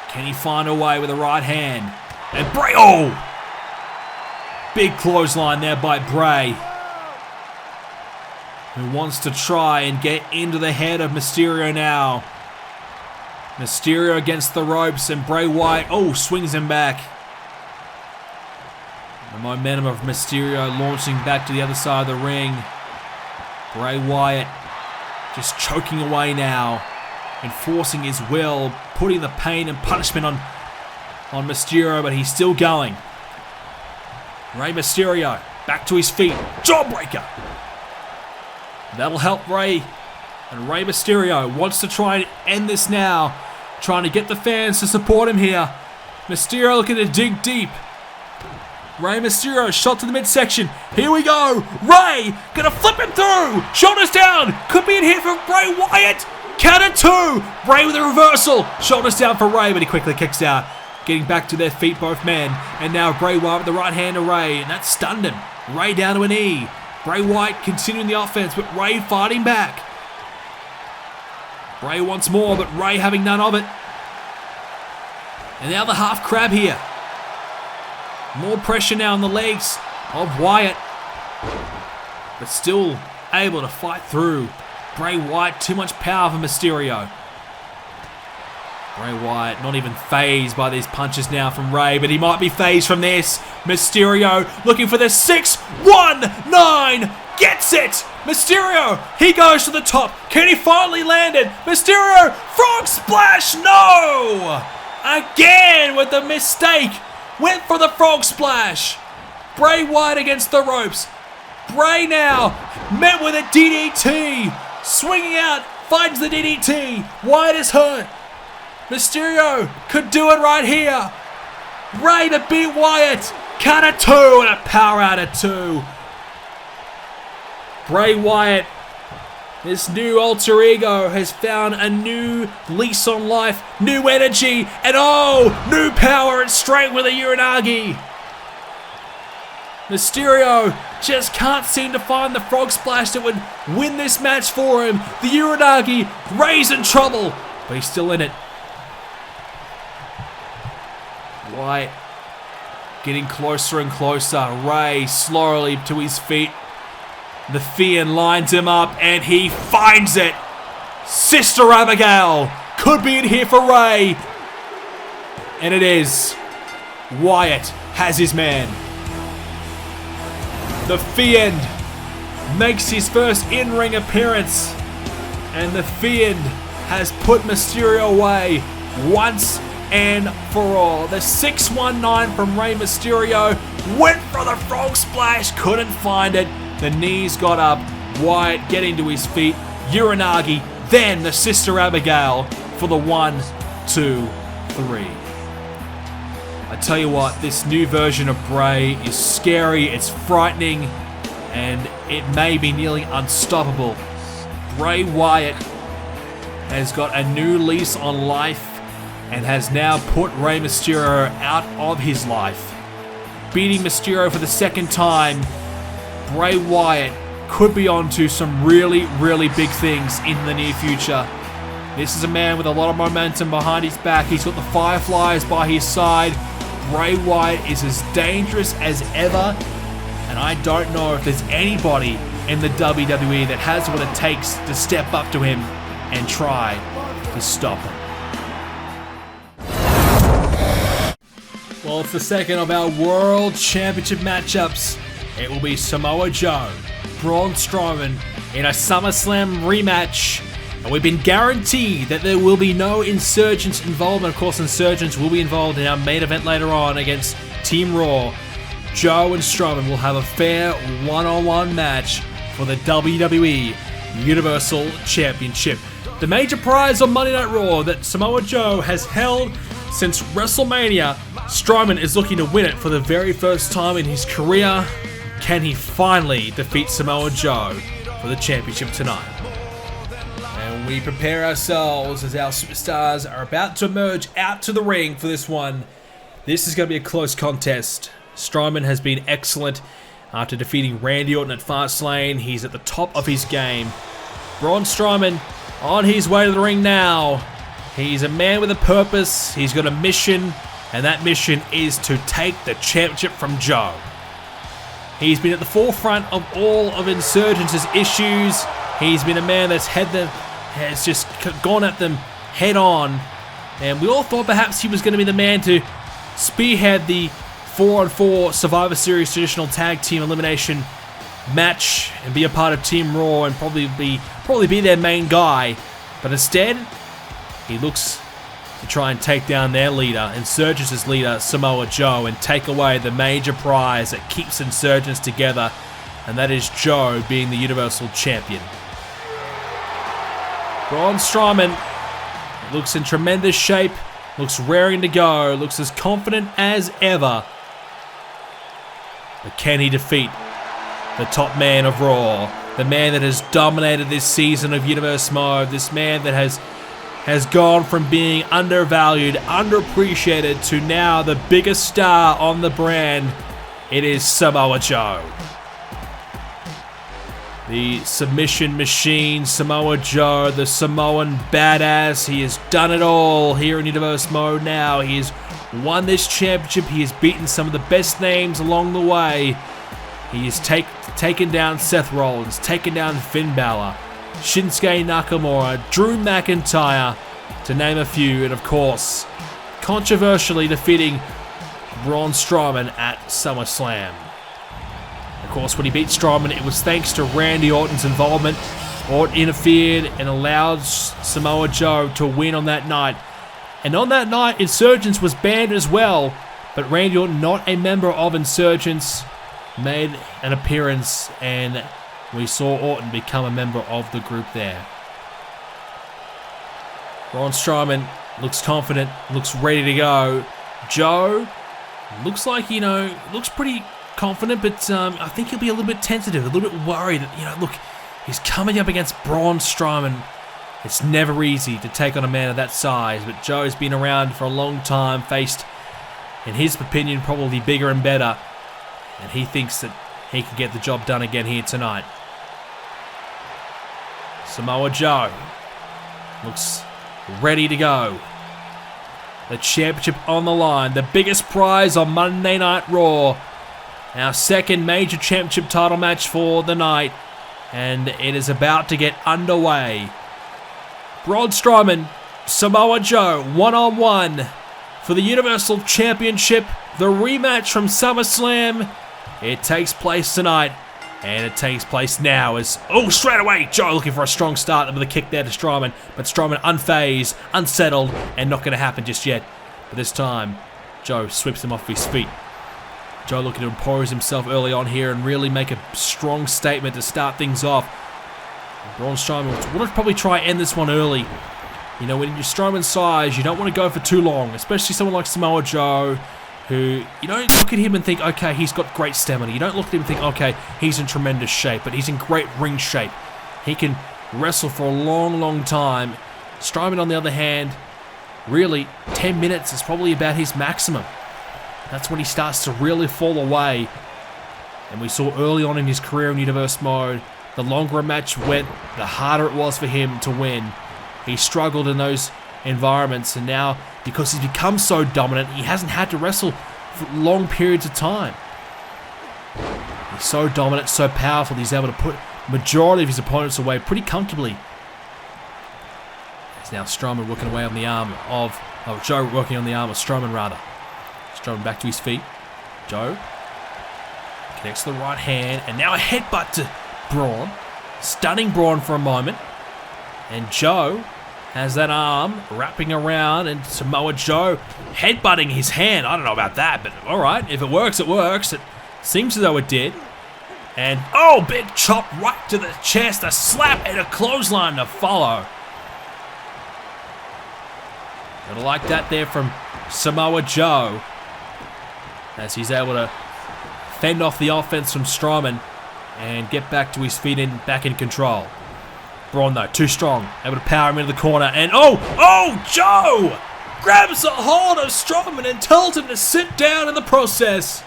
Can he find a way with a right hand? And Bray, big clothesline there by Bray, who wants to try and get into the head of Mysterio now. Mysterio against the ropes, and Bray Wyatt, swings him back. The momentum of Mysterio launching back to the other side of the ring. Bray Wyatt just choking away now, enforcing his will, putting the pain and punishment on Mysterio, but he's still going. Rey Mysterio back to his feet, jawbreaker. That'll help Rey, and Rey Mysterio wants to try and end this now, trying to get the fans to support him here. Mysterio looking to dig deep. Rey Mysterio shot to the midsection. Here we go. Rey gonna flip him through. Shoulders down. Could be in here for Bray Wyatt. Counter 2. Rey with a reversal. Shoulders down for Rey, but he quickly kicks out. Getting back to their feet, both men. And now Bray Wyatt with the right hand to Rey, and that stunned him. Rey down to a knee. Bray Wyatt continuing the offense, but Rey fighting back. Bray wants more, but Rey having none of it. And now the half crab here. More pressure now on the legs of Wyatt, but still able to fight through. Bray Wyatt, too much power for Mysterio. Bray Wyatt not even fazed by these punches now from Rey, but he might be fazed from this. Mysterio looking for the 619, gets it! Mysterio, he goes to the top. Can he finally land it? Mysterio, frog splash, no! Again with the mistake. Went for the frog splash. Bray Wyatt against the ropes. Bray now met with a DDT. Swinging out, finds the DDT. Wyatt is hurt. Mysterio could do it right here. Rey to beat Wyatt. Counter 2 and a power out of 2. Bray Wyatt, this new alter ego, has found a new lease on life, new energy, and new power and strength with a Uranagi. Mysterio just can't seem to find the frog splash that would win this match for him. The Uranagi, Rey's in trouble, but he's still in it. Wyatt getting closer and closer. Rey slowly to his feet. The Fiend lines him up, and he finds it. Sister Abigail could be in here for Rey. And it is. Wyatt has his man. The Fiend makes his first in-ring appearance. And the Fiend has put Mysterio away once and for all. The 619 from Rey Mysterio went for the frog splash, couldn't find it. The knees got up. Wyatt getting to his feet. Uranagi, then the Sister Abigail for the 1, 2, 3. I tell you what, this new version of Bray is scary, it's frightening, and it may be nearly unstoppable. Bray Wyatt has got a new lease on life and has now put Rey Mysterio out of his life. Beating Mysterio for the second time, Bray Wyatt could be on to some really, really big things in the near future. This is a man with a lot of momentum behind his back. He's got the Fireflies by his side. Bray Wyatt is as dangerous as ever, and I don't know if there's anybody in the WWE that has what it takes to step up to him and try to stop him. Well, it's the second of our World Championship matchups. It will be Samoa Joe, Braun Strowman in a SummerSlam rematch. And we've been guaranteed that there will be no Insurgence involvement. Of course, Insurgence will be involved in our main event later on against Team Raw. Joe and Strowman will have a fair one-on-one match for the WWE Universal Championship. The major prize on Monday Night Raw that Samoa Joe has held since WrestleMania. Strowman is looking to win it for the very first time in his career. Can he finally defeat Samoa Joe for the championship tonight? And we prepare ourselves as our superstars are about to emerge out to the ring for this one. This is going to be a close contest. Strowman has been excellent after defeating Randy Orton at Fastlane. He's at the top of his game. Braun Strowman on his way to the ring now. He's a man with a purpose. He's got a mission, and that mission is to take the championship from Joe. He's been at the forefront of all of Insurgence's issues. He's been a man that's has just gone at them head on And we all thought perhaps he was going to be the man to spearhead the 4-on-4 Survivor Series traditional tag team elimination match and be a part of Team Raw and probably be their main guy. But instead, he looks to try and take down their leader, Insurgence's leader, Samoa Joe, and take away the major prize that keeps Insurgence together, and that is Joe being the Universal Champion. Braun Strowman looks in tremendous shape, looks raring to go, looks as confident as ever. But can he defeat the top man of Raw, the man that has dominated this season of Universe Mode, this man that has gone from being undervalued, underappreciated, to now the biggest star on the brand? It is Samoa Joe. The submission machine, Samoa Joe, the Samoan badass. He has done it all here in Universe Mode now. He has won this championship. He has beaten some of the best names along the way. He has taken down Seth Rollins, taken down Finn Balor, Shinsuke Nakamura, Drew McIntyre, to name a few, and of course, controversially defeating Braun Strowman at SummerSlam. Of course, when he beat Strowman, it was thanks to Randy Orton's involvement. Orton interfered and allowed Samoa Joe to win on that night. And on that night, Insurgence was banned as well, but Randy Orton, not a member of Insurgence, made an appearance, and we saw Orton become a member of the group there. Braun Strowman looks confident, looks ready to go. Joe looks like, looks pretty confident, but I think he'll be a little bit tentative, a little bit worried. Look, he's coming up against Braun Strowman. It's never easy to take on a man of that size, but Joe's been around for a long time, faced, in his opinion, probably bigger and better, and he thinks that he can get the job done again here tonight. Samoa Joe looks ready to go. The championship on the line, the biggest prize on Monday Night Raw. Our second major championship title match for the night, and it is about to get underway. Braun Strowman, Samoa Joe, one-on-one for the Universal Championship, the rematch from SummerSlam. It takes place tonight, and it takes place now as, straight away, Joe looking for a strong start with a kick there to Strowman, but Strowman unfazed, unsettled, and not going to happen just yet. But this time, Joe sweeps him off his feet. Joe looking to impose himself early on here and really make a strong statement to start things off. Braun Strowman will probably try and end this one early. When you're Strowman's size, you don't want to go for too long, especially someone like Samoa Joe, who you don't look at him and think, okay, he's got great stamina. You don't look at him and think, okay, he's in tremendous shape, but he's in great ring shape. He can wrestle for a long, long time. Strowman, on the other hand, really, 10 minutes is probably about his maximum. That's when he starts to really fall away. And we saw early on in his career in Universe Mode, the longer a match went, the harder it was for him to win. He struggled in those environments, and now, because he's become so dominant, he hasn't had to wrestle for long periods of time. He's so dominant, so powerful, he's able to put majority of his opponents away pretty comfortably. It's now Strowman working away on the arm of Joe, working on the arm of Strowman, rather. Strowman back to his feet. Joe connects the right hand, and now a headbutt to Braun, stunning Braun for a moment. And Joe has that arm wrapping around, and Samoa Joe headbutting his hand. I don't know about that, but alright, if it works, it works. It seems as though it did. And, big chop right to the chest, a slap and a clothesline to follow. Gotta like that there from Samoa Joe, as he's able to fend off the offense from Strowman and get back to his feet and back in control. Braun, though, too strong, able to power him into the corner, and Joe grabs a hold of Strowman and tells him to sit down in the process.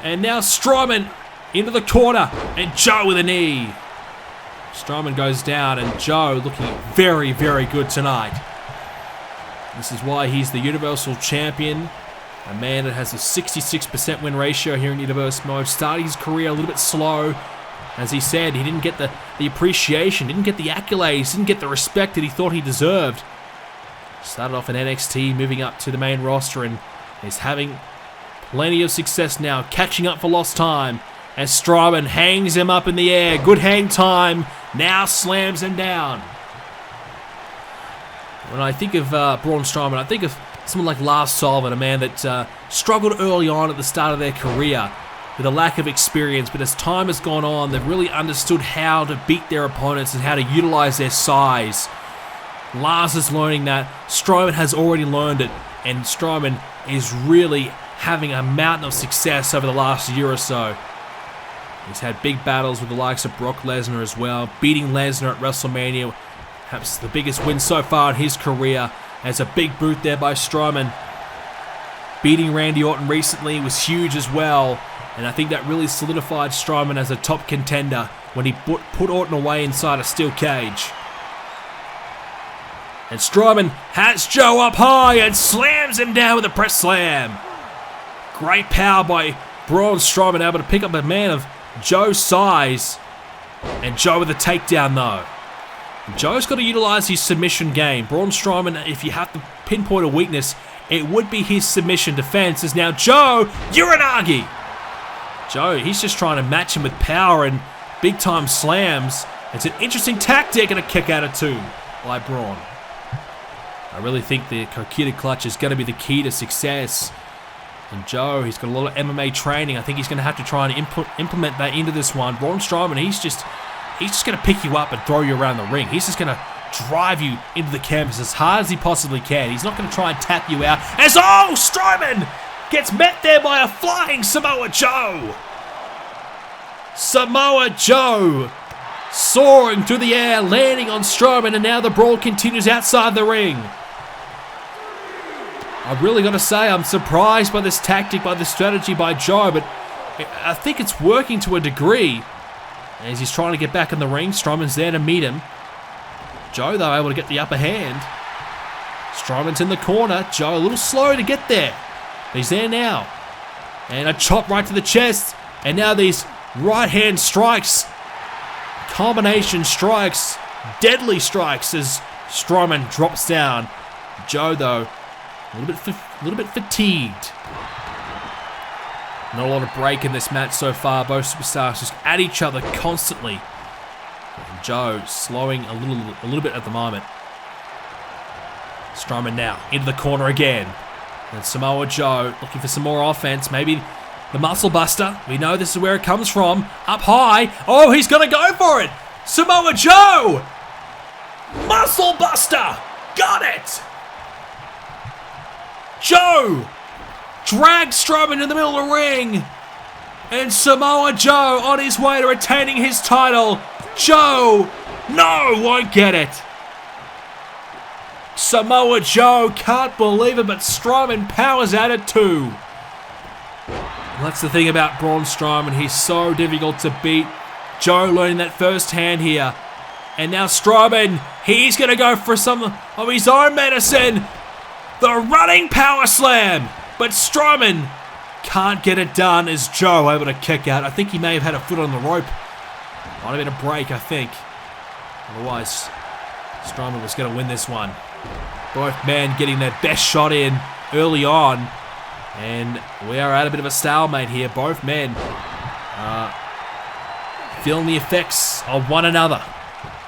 And now Strowman into the corner, and Joe with a knee. Strowman goes down, and Joe looking very, very good tonight. This is why he's the Universal Champion. A man that has a 66% win ratio here in Universe Mode. Started his career a little bit slow. As he said, he didn't get the appreciation, didn't get the accolades, didn't get the respect that he thought he deserved. Started off in NXT, moving up to the main roster, and is having plenty of success now, catching up for lost time. As Strowman hangs him up in the air. Good hang time. Now slams him down. When I think of Braun Strowman, I think of someone like Lars Sullivan, a man that struggled early on at the start of their career with a lack of experience, but as time has gone on, they've really understood how to beat their opponents and how to utilize their size. Lars is learning that. Strowman has already learned it, and Strowman is really having a mountain of success over the last year or so. He's had big battles with the likes of Brock Lesnar as well, beating Lesnar at WrestleMania, perhaps the biggest win so far in his career. As a big boot there by Strowman. Beating Randy Orton recently was huge as well, and I think that really solidified Strowman as a top contender when he put Orton away inside a steel cage. And Strowman has Joe up high and slams him down with a press slam. Great power by Braun Strowman, able to pick up a man of Joe's size. And Joe with a takedown though. Joe's got to utilize his submission game. Braun Strowman, if you have to pinpoint a weakness, it would be his submission defense. As now Joe Uranagi. Joe, he's just trying to match him with power and big time slams. It's an interesting tactic and a kick out of two by Braun. I really think the Kokita clutch is going to be the key to success. And Joe, he's got a lot of MMA training. I think he's going to have to try and implement that into this one. Braun Strowman, he's just going to pick you up and throw you around the ring. He's just going to drive you into the canvas as hard as he possibly can. He's not going to try and tap you out. As Strowman gets met there by a flying Samoa Joe. Samoa Joe soaring through the air, landing on Strowman, and now the brawl continues outside the ring. I've really got to say, I'm surprised by this tactic, by this strategy by Joe, but I think it's working to a degree. As he's trying to get back in the ring, Strowman's there to meet him. Joe, though, able to get the upper hand. Strowman's in the corner. Joe a little slow to get there. But he's there now. And a chop right to the chest. And now these right hand strikes. Combination strikes. Deadly strikes as Strowman drops down. Joe, though, a little bit fatigued. Not a lot of break in this match so far. Both superstars just at each other constantly. And Joe slowing a little bit at the moment. Strowman now into the corner again. And Samoa Joe looking for some more offense. Maybe the muscle buster. We know this is where it comes from. Up high. Oh, he's going to go for it. Samoa Joe. Muscle buster. Got it. Joe drags Strowman in the middle of the ring. And Samoa Joe on his way to retaining his title. Joe, no, won't get it. Samoa Joe can't believe it, but Strowman powers at it too. That's the thing about Braun Strowman. He's so difficult to beat. Joe learning that firsthand here. And now Strowman, he's going to go for some of his own medicine. The running power slam. But Strowman can't get it done as Joe able to kick out. I think he may have had a foot on the rope. Might have been a break, I think. Otherwise, Strowman was going to win this one. Both men getting their best shot in early on. And we are at a bit of a stalemate here. Both men feeling the effects of one another.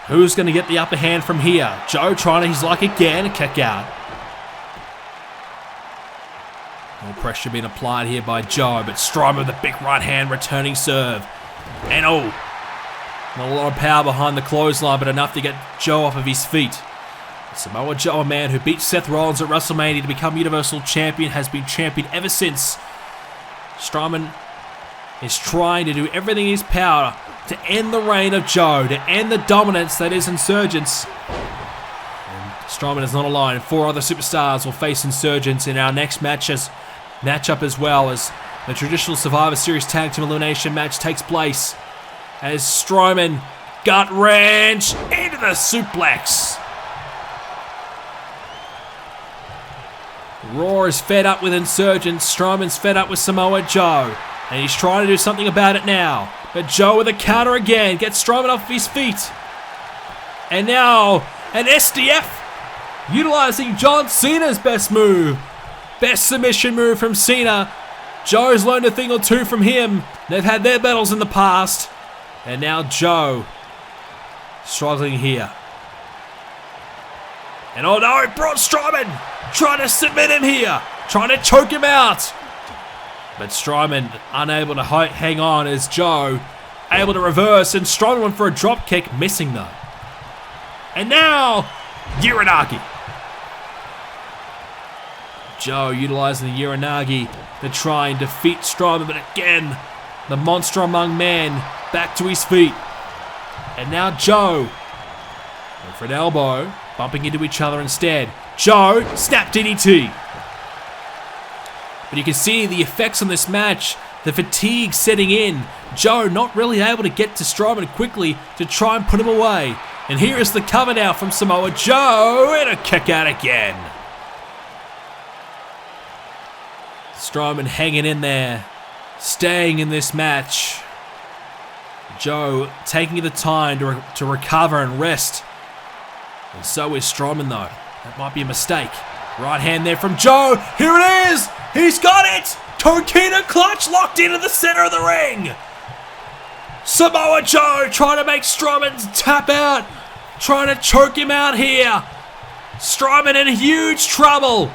Who's going to get the upper hand from here? Joe trying his luck again, a kick out. More pressure being applied here by Joe, but Strowman with a big right hand returning serve. And not a lot of power behind the clothesline, but enough to get Joe off of his feet. Samoa Joe, a man who beat Seth Rollins at WrestleMania to become Universal Champion, has been champion ever since. Strowman is trying to do everything in his power to end the reign of Joe, to end the dominance that is Insurgence. And Strowman is not alone. 4 other superstars will face Insurgence in our next matchup as well, as the traditional Survivor Series Tag Team Elimination match takes place. As Strowman gut wrench into the suplex. Raw is fed up with Insurgents. Strowman's fed up with Samoa Joe. And he's trying to do something about it now. But Joe with a counter again. Gets Strowman off his feet. And now an SDF utilizing John Cena's best move. Best submission move from Cena. Joe's learned a thing or two from him. They've had their battles in the past. And now Joe struggling here. And oh no, Braun Strowman trying to submit him here. Trying to choke him out. But Strowman unable to hang on as Joe able to reverse, and Strowman went for a drop kick, missing though. And now, Uranagi. Joe utilizing the Uranagi to try and defeat Strowman, but again, the monster among men back to his feet. And now Joe, going for an elbow, bumping into each other instead. Joe, snap DDT. But you can see the effects on this match, the fatigue setting in. Joe not really able to get to Strowman quickly to try and put him away. And here is the cover now from Samoa Joe, and a kick out again. Strowman hanging in there, staying in this match. Joe taking the time to recover and rest. And so is Strowman though. That might be a mistake. Right hand there from Joe. Here it is. He's got it. Tokita clutch locked into the center of the ring. Samoa Joe trying to make Strowman tap out. Trying to choke him out here. Strowman in huge trouble.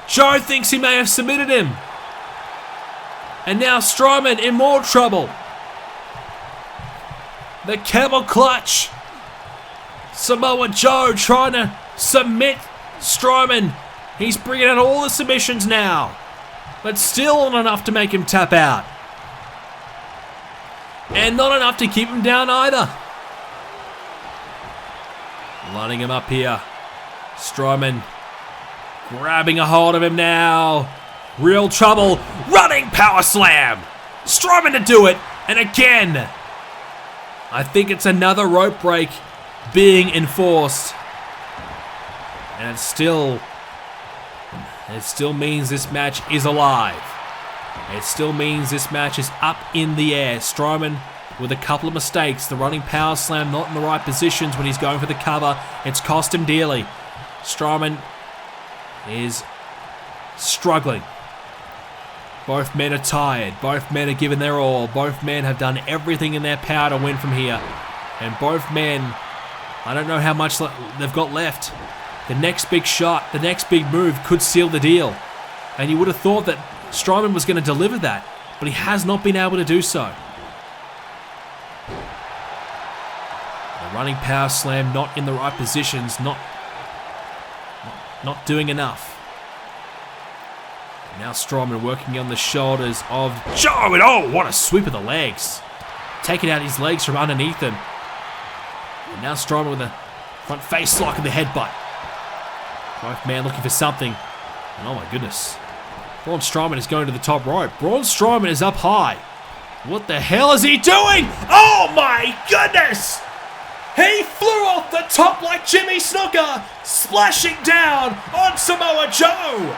Joe thinks he may have submitted him. And now Strowman in more trouble. The camel clutch. Samoa Joe trying to submit Strowman. He's bringing out all the submissions now. But still not enough to make him tap out. And not enough to keep him down either. Lining him up here. Strowman grabbing a hold of him now. Real trouble. Running power slam. Strowman to do it. And again, I think it's another rope break being enforced. And it still means this match is alive. It still means this match is up in the air. Strowman with a couple of mistakes. The running power slam not in the right positions when he's going for the cover. It's cost him dearly. Strowman is struggling. Both men are tired. Both men are giving their all. Both men have done everything in their power to win from here. And both men, I don't know how much they've got left. The next big shot, the next big move could seal the deal. And you would have thought that Strowman was going to deliver that, but he has not been able to do so. The running power slam not in the right positions, not doing enough. And now Strowman working on the shoulders of Joe, and oh, what a sweep of the legs. Taking out his legs from underneath him. And now Strowman with a front face lock and the headbutt. Both men looking for something. And oh my goodness. Braun Strowman is going to the top rope. Braun Strowman is up high. What the hell is he doing? Oh my goodness! He flew off the top like Jimmy Snuka, splashing down on Samoa Joe.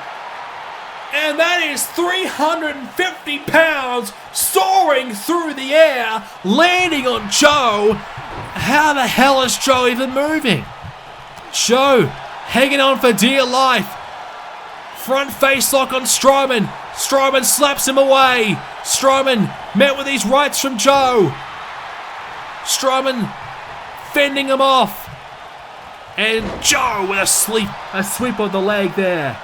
And that is 350 pounds soaring through the air, landing on Joe. How the hell is Joe even moving? Joe hanging on for dear life. Front face lock on Strowman. Strowman slaps him away. Strowman met with his rights from Joe. Strowman fending him off. And Joe with a sweep of the leg there.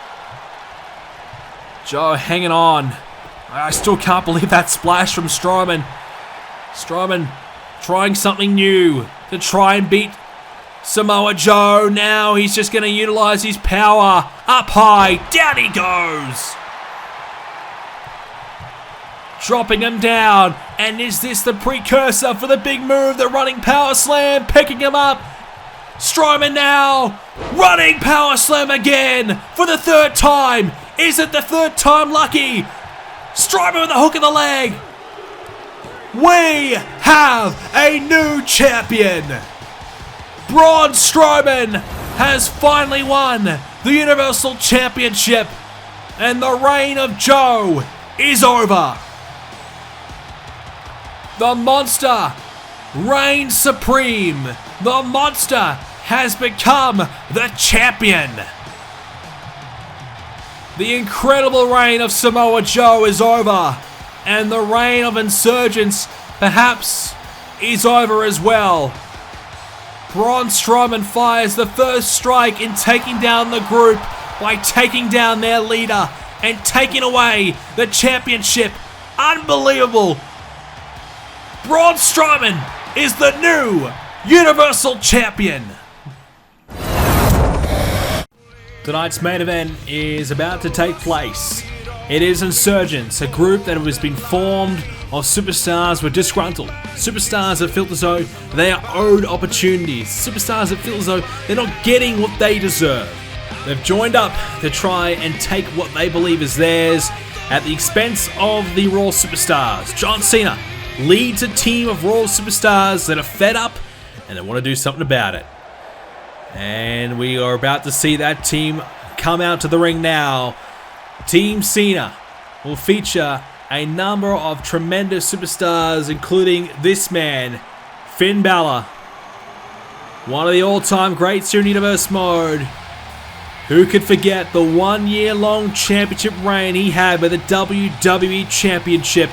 Joe hanging on. I still can't believe that splash from Strowman. Strowman trying something new to try and beat Samoa Joe. Now he's just going to utilize his power. Up high, down he goes. Dropping him down. And is this the precursor for the big move, the running power slam? Picking him up. Strowman now. Running power slam again for the third time. Is it the third time lucky? Strowman with a hook in the leg. We have a new champion. Braun Strowman has finally won the Universal Championship, and the reign of Joe is over. The monster reigns supreme. The monster has become the champion. The incredible reign of Samoa Joe is over, and the reign of Insurgence perhaps is over as well. Braun Strowman fires the first strike in taking down the group by taking down their leader and taking away the championship. Unbelievable. Braun Strowman is the new Universal Champion. Tonight's main event is about to take place. It is Insurgence, a group that has been formed of superstars who are disgruntled. Superstars that feel as though they are owed opportunities. Superstars that feel as though they're not getting what they deserve. They've joined up to try and take what they believe is theirs at the expense of the Raw superstars. John Cena leads a team of Raw superstars that are fed up and they want to do something about it. And we are about to see that team come out to the ring now. Team Cena will feature a number of tremendous superstars, including this man, Finn Balor, one of the all-time greats here in Universe Mode. Who could forget the 1 year long championship reign he had with the WWE Championship?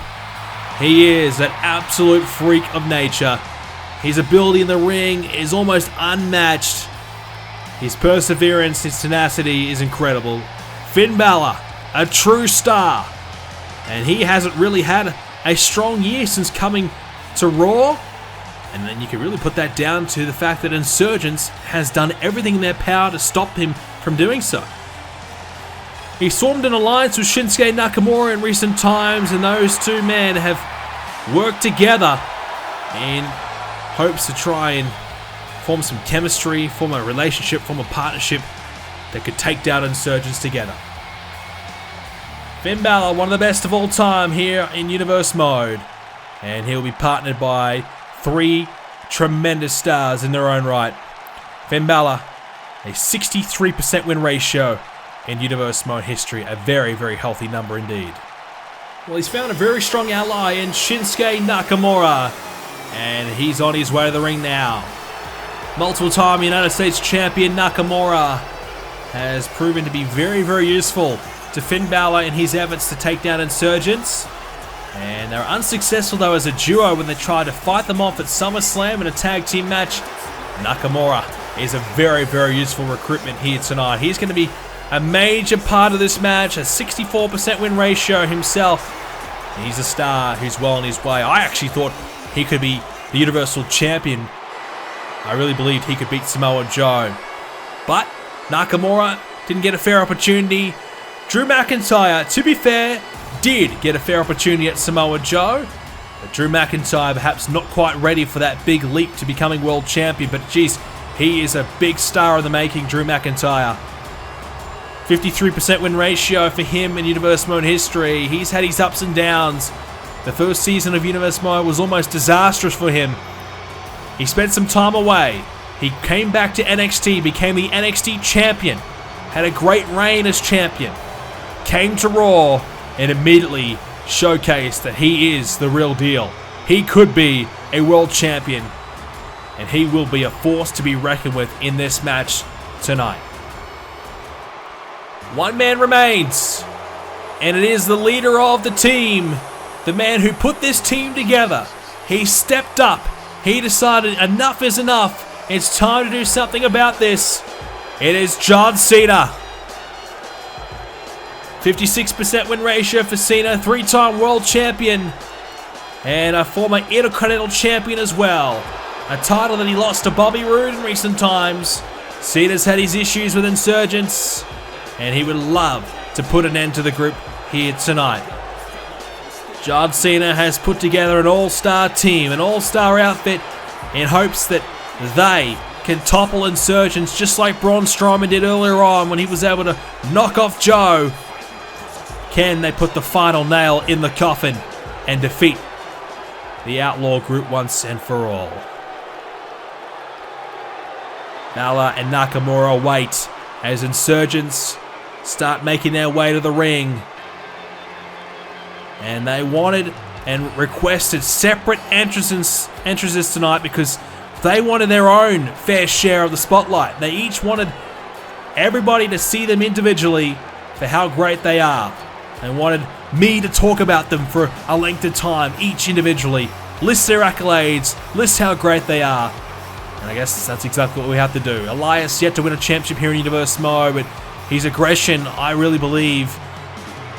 He is an absolute freak of nature. His ability in the ring is almost unmatched. His perseverance, his tenacity is incredible. Finn Balor, a true star. And he hasn't really had a strong year since coming to Raw. And then you can really put that down to the fact that Insurgence has done everything in their power to stop him from doing so. He formed an alliance with Shinsuke Nakamura in recent times, and those two men have worked together in hopes to try and form some chemistry, form a relationship, form a partnership that could take down Insurgence together. Finn Balor, one of the best of all time here in Universe Mode, and he'll be partnered by three tremendous stars in their own right. Finn Balor, a 63% win ratio in Universe Mode history, a very, very healthy number indeed. Well, he's found a very strong ally in Shinsuke Nakamura, and he's on his way to the ring now. Multiple-time United States Champion Nakamura has proven to be very, very useful to Finn Balor in his efforts to take down Insurgents. And they're unsuccessful though as a duo when they tried to fight them off at SummerSlam in a tag team match. Nakamura is a very, very useful recruitment here tonight. He's going to be a major part of this match, a 64% win ratio himself. He's a star who's well on his way. I actually thought he could be the Universal Champion. I really believed he could beat Samoa Joe. But Nakamura didn't get a fair opportunity. Drew McIntyre, to be fair, did get a fair opportunity at Samoa Joe. But Drew McIntyre perhaps not quite ready for that big leap to becoming world champion. But geez, he is a big star in the making, Drew McIntyre. 53% win ratio for him in Universe Mode history. He's had his ups and downs. The first season of Universe Mode was almost disastrous for him. He spent some time away. He came back to NXT, became the NXT champion. Had a great reign as champion. Came to Raw and immediately showcased that he is the real deal. He could be a world champion. And he will be a force to be reckoned with in this match tonight. One man remains, and it is the leader of the team, the man who put this team together. He stepped up. He decided enough is enough. It's time to do something about this. It is John Cena. 56% win ratio for Cena, three-time world champion, and a former Intercontinental champion as well. A title that he lost to Bobby Roode in recent times. Cena's had his issues with Insurgents, and he would love to put an end to the group here tonight. John Cena has put together an all-star team, an all-star outfit, in hopes that they can topple Insurgents just like Braun Strowman did earlier on when he was able to knock off Joe. Can they put the final nail in the coffin and defeat the Outlaw group once and for all? Balor and Nakamura wait as Insurgents start making their way to the ring. And they wanted and requested separate entrances tonight because They wanted their own fair share of the spotlight. They each wanted everybody to see them individually for how great they are. They wanted me to talk about them for a length of time, each individually. List their accolades, list how great they are. And I guess that's exactly what we have to do. Elias yet to win a championship here in Universe Samoa, but his aggression, I really believe,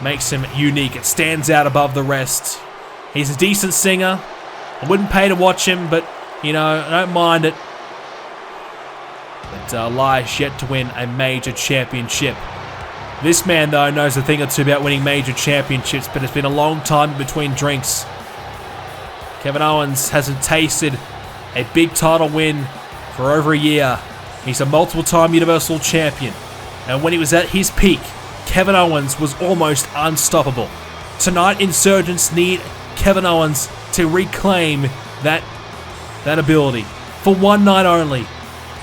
makes him unique. It stands out above the rest. He's a decent singer. I wouldn't pay to watch him, but, you know, I don't mind it. But Elias yet to win a major championship. This man, though, knows a thing or two about winning major championships, but it's been a long time between drinks. Kevin Owens hasn't tasted a big title win for over a year. He's a multiple-time Universal Champion. And when he was at his peak, Kevin Owens was almost unstoppable. Tonight, Insurgents need Kevin Owens to reclaim that ability. For one night only.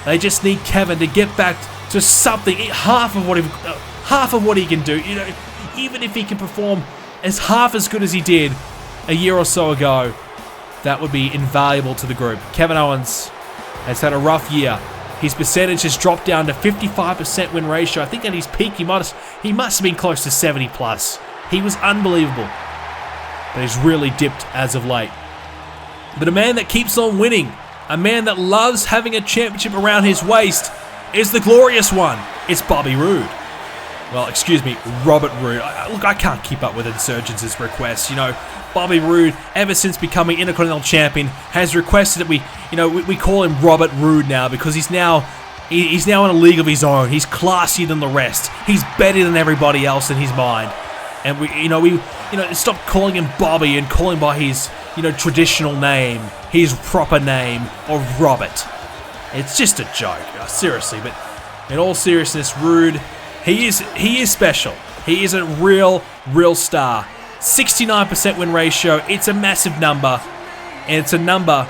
They just need Kevin to get back to something, half of what he can do. You know, even if he can perform half as good as he did a year or so ago, that would be invaluable to the group. Kevin Owens has had a rough year. His percentage has dropped down to 55% win ratio. I think at his peak he must have been close to 70 plus. He was unbelievable. But he's really dipped as of late. But a man that keeps on winning, a man that loves having a championship around his waist, is the glorious one. It's Bobby Roode. Well, excuse me, Robert Roode. Look, I can't keep up with Insurgents' requests. You know, Bobby Roode, ever since becoming Intercontinental Champion, has requested that we call him Robert Roode now, because he's now in a league of his own. He's classier than the rest. He's better than everybody else in his mind. And we stop calling him Bobby and call him by his traditional name, his proper name of Robert. It's just a joke, seriously. But in all seriousness, Roode, he is special. He is a real star. 69% win ratio. It's a massive number, and it's a number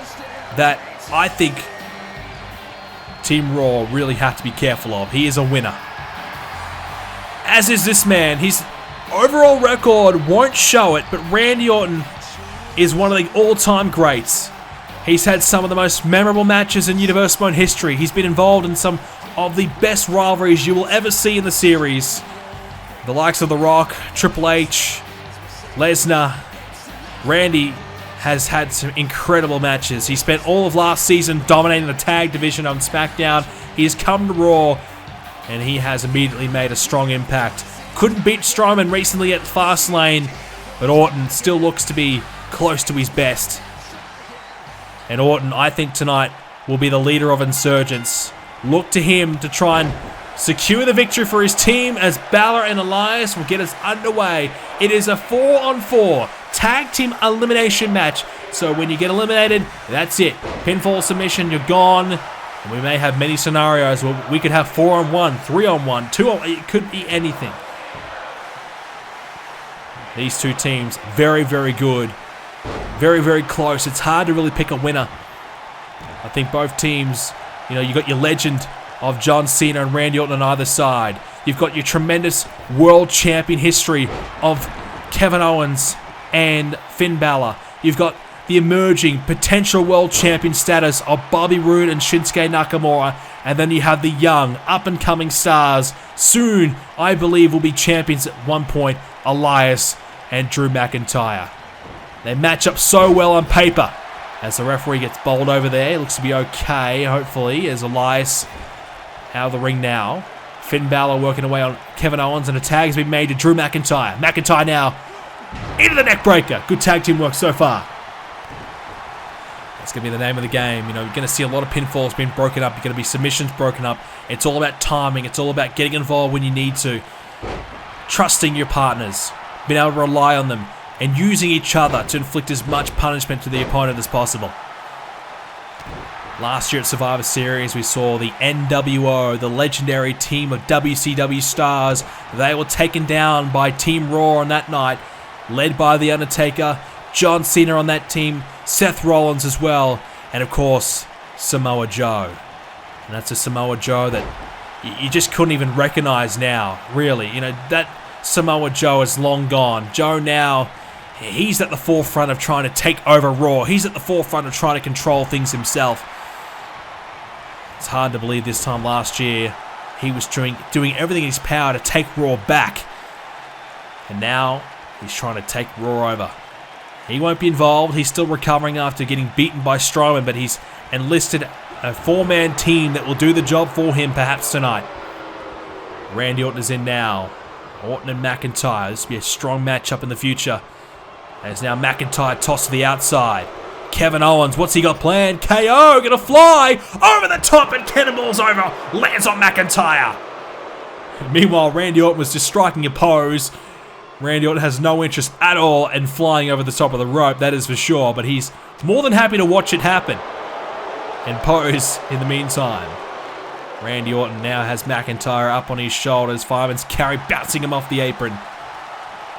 that I think Team Raw really have to be careful of. He is a winner. As is this man. His overall record won't show it, but Randy Orton is one of the all-time greats. He's had some of the most memorable matches in Universe Mode history. He's been involved in some of the best rivalries you will ever see in the series. The likes of The Rock, Triple H, Lesnar. Randy has had some incredible matches. He spent all of last season dominating the tag division on Smackdown. He has come to Raw, and he has immediately made a strong impact. Couldn't beat Strowman recently at Fastlane, but Orton still looks to be close to his best. And Orton, I think tonight, will be the leader of Insurgents. Look to him to try and secure the victory for his team as Balor and Elias will get us underway. It is a 4-on-4 tag team elimination match. So when you get eliminated, that's it. Pinfall submission, you're gone. And we may have many scenarios where we could have 4-on-1, 3-on-1, 2-on-1. It could be anything. These two teams, very good. Very close. It's hard to really pick a winner. I think both teams, you got your legend of John Cena and Randy Orton on either side. You've got your tremendous world champion history of Kevin Owens and Finn Balor. You've got the emerging potential world champion status of Bobby Roode and Shinsuke Nakamura. And then you have the young, up-and-coming stars. Soon, I believe, will be champions at one point, Elias and Drew McIntyre. They match up so well on paper. As the referee gets bowled over there, it looks to be okay, hopefully, as Elias out of the ring now. Finn Balor working away on Kevin Owens, and a tag has been made to Drew McIntyre. McIntyre now into the neck breaker. Good tag team work so far. That's going to be the name of the game. You're going to see a lot of pinfalls being broken up. You're going to be submissions broken up. It's all about timing. It's all about getting involved when you need to. Trusting your partners. Being able to rely on them. And using each other to inflict as much punishment to the opponent as possible. Last year at Survivor Series, we saw the NWO, the legendary team of WCW stars. They were taken down by Team Raw on that night, led by The Undertaker, John Cena on that team, Seth Rollins as well, and of course, Samoa Joe. And that's a Samoa Joe that you just couldn't even recognize now, really. That Samoa Joe is long gone. Joe now, he's at the forefront of trying to take over Raw. He's at the forefront of trying to control things himself. It's hard to believe this time last year he was doing everything in his power to take Raw back. And now he's trying to take Raw over. He won't be involved. He's still recovering after getting beaten by Strowman, but he's enlisted a 4-man team that will do the job for him perhaps tonight. Randy Orton is in now. Orton and McIntyre. This will be a strong matchup in the future. As now McIntyre tossed to the outside. Kevin Owens, what's he got planned? KO, gonna fly over the top and cannonballs over. Lands on McIntyre. Meanwhile, Randy Orton was just striking a pose. Randy Orton has no interest at all in flying over the top of the rope, that is for sure. But he's more than happy to watch it happen and pose in the meantime. Randy Orton now has McIntyre up on his shoulders. Fireman's carry bouncing him off the apron.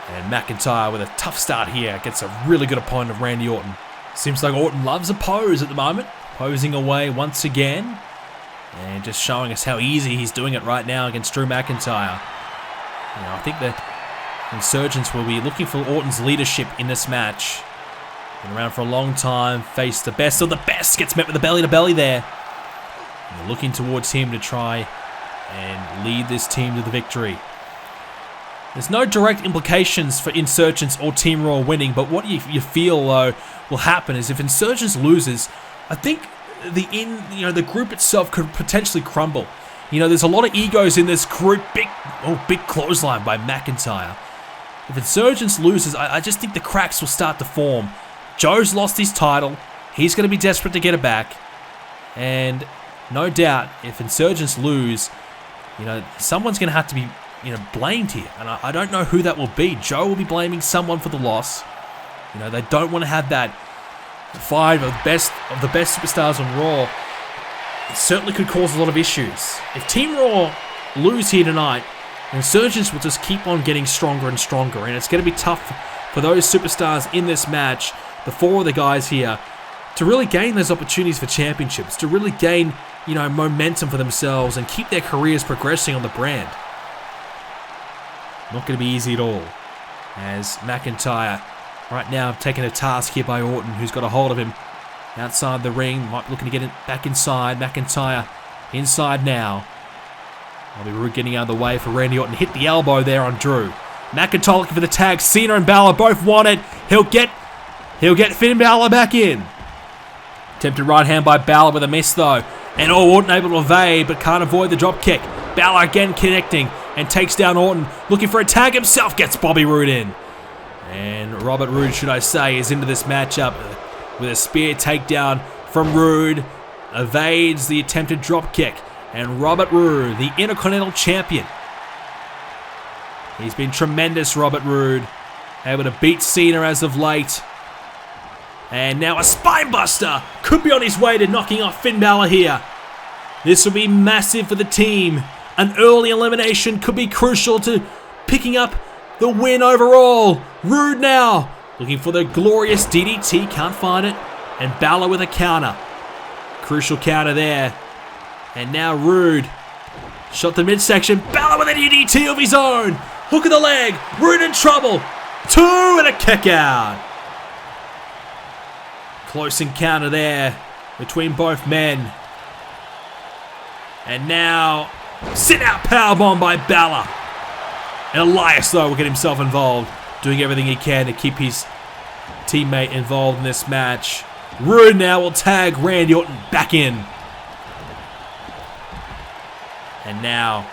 And McIntyre with a tough start here gets a really good opponent of Randy Orton. Seems like Orton loves a pose at the moment. Posing away once again. And just showing us how easy he's doing it right now against Drew McIntyre. I think the Insurgents will be looking for Orton's leadership in this match. Been around for a long time. Faced the best of the best. Gets met with a belly-to-belly there. And they're looking towards him to try and lead this team to the victory. There's no direct implications for Insurgents or Team Raw winning, but what you feel though will happen is if Insurgents loses, I think the group itself could potentially crumble. There's a lot of egos in this group. Big clothesline by McIntyre. If Insurgents loses, I just think the cracks will start to form. Joe's lost his title. He's going to be desperate to get it back. And no doubt, if Insurgents lose, someone's going to have to be blamed here. And I don't know who that will be. Joe will be blaming someone for the loss. They don't want to have that 5 of the best superstars on Raw. It certainly could cause a lot of issues. If Team Raw lose here tonight, Insurgents will just keep on getting stronger and stronger, and it's going to be tough for those superstars in this match, the 4 of the guys here, to really gain those opportunities for championships, to really gain, momentum for themselves and keep their careers progressing on the brand. Not going to be easy at all, as McIntyre right now taking a task here by Orton, who's got a hold of him outside the ring. Might be looking to get it back inside. McIntyre inside now. I'll be Roode getting out of the way for Randy Orton. Hit the elbow there on Drew. McIntyre looking for the tag. Cena and Balor both want it. He'll get Finn Balor back in. Attempted right hand by Balor with a miss though. And Orton able to evade but can't avoid the drop kick. Balor again connecting and takes down Orton. Looking for a tag himself. Gets Bobby Roode in. And Robert Roode, should I say, is into this matchup with a spear takedown from Roode. Evades the attempted drop kick. And Robert Roode, the Intercontinental Champion. He's been tremendous, Robert Roode. Able to beat Cena as of late. And now a spinebuster. Could be on his way to knocking off Finn Balor here. This will be massive for the team. An early elimination could be crucial to picking up the win overall. Roode now looking for the glorious DDT. Can't find it. And Balor with a counter. Crucial counter there. And now Roode. Shot the midsection. Balor with a DDT of his own. Hook of the leg. Roode in trouble. 2 and a kick out. Close encounter there between both men. And now sit out powerbomb by Balor. And Elias though will get himself involved, doing everything he can to keep his teammate involved in this match. Roode now will tag Randy Orton back in. And now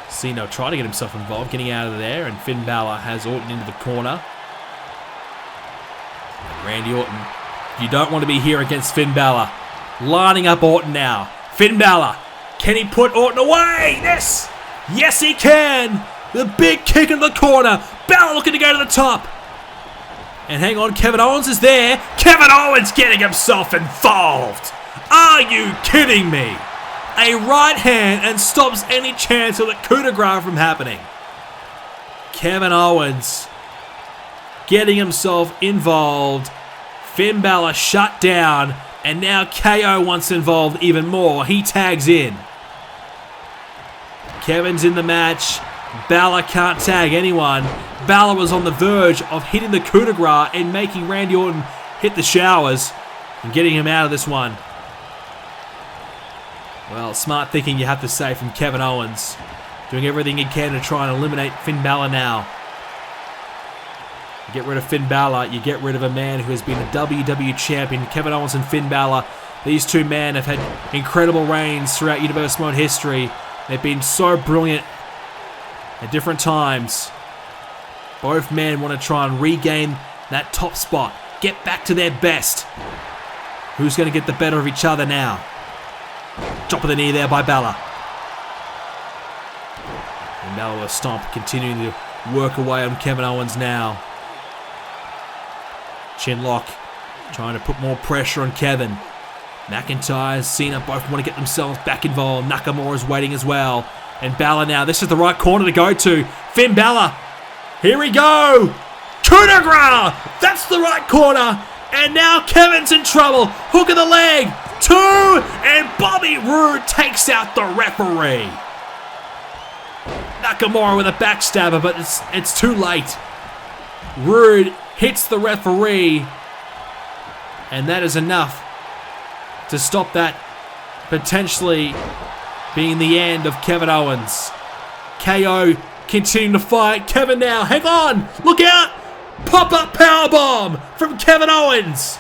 Cena trying to get himself involved, getting out of there, and Finn Balor has Orton into the corner. And Randy Orton, you don't want to be here against Finn Balor. Lining up Orton now. Finn Balor, can he put Orton away? Yes! Yes, he can! The big kick in the corner. Balor looking to go to the top. And hang on, Kevin Owens is there. Kevin Owens getting himself involved. Are you kidding me? A right hand and stops any chance of the coup de grace from happening. Kevin Owens getting himself involved. Finn Balor shut down. And now KO wants involved even more. He tags in. Kevin's in the match. Balor can't tag anyone. Balor was on the verge of hitting the coup de grace and making Randy Orton hit the showers and getting him out of this one. Well, smart thinking, you have to say, from Kevin Owens. Doing everything he can to try and eliminate Finn Balor now. You get rid of Finn Balor, you get rid of a man who has been a WWE champion. Kevin Owens and Finn Balor, these two men have had incredible reigns throughout Universe Mode history. They've been so brilliant at different times. Both men want to try and regain that top spot. Get back to their best. Who's going to get the better of each other now? Drop of the knee there by Balor. And Balor with a stomp, continuing to work away on Kevin Owens now. Chinlock, trying to put more pressure on Kevin. McIntyre, Cena both want to get themselves back involved. Nakamura's waiting as well. And Balor now, this is the right corner to go to. Finn Balor, here we go! Coup de grace! That's the right corner! And now Kevin's in trouble. Hook of the leg. 2, and Bobby Roode takes out the referee. Nakamura with a backstabber, but it's too late. Roode hits the referee, and that is enough to stop that potentially being the end of Kevin Owens. KO continuing to fight. Kevin now, hang on, look out! Pop-up powerbomb from Kevin Owens,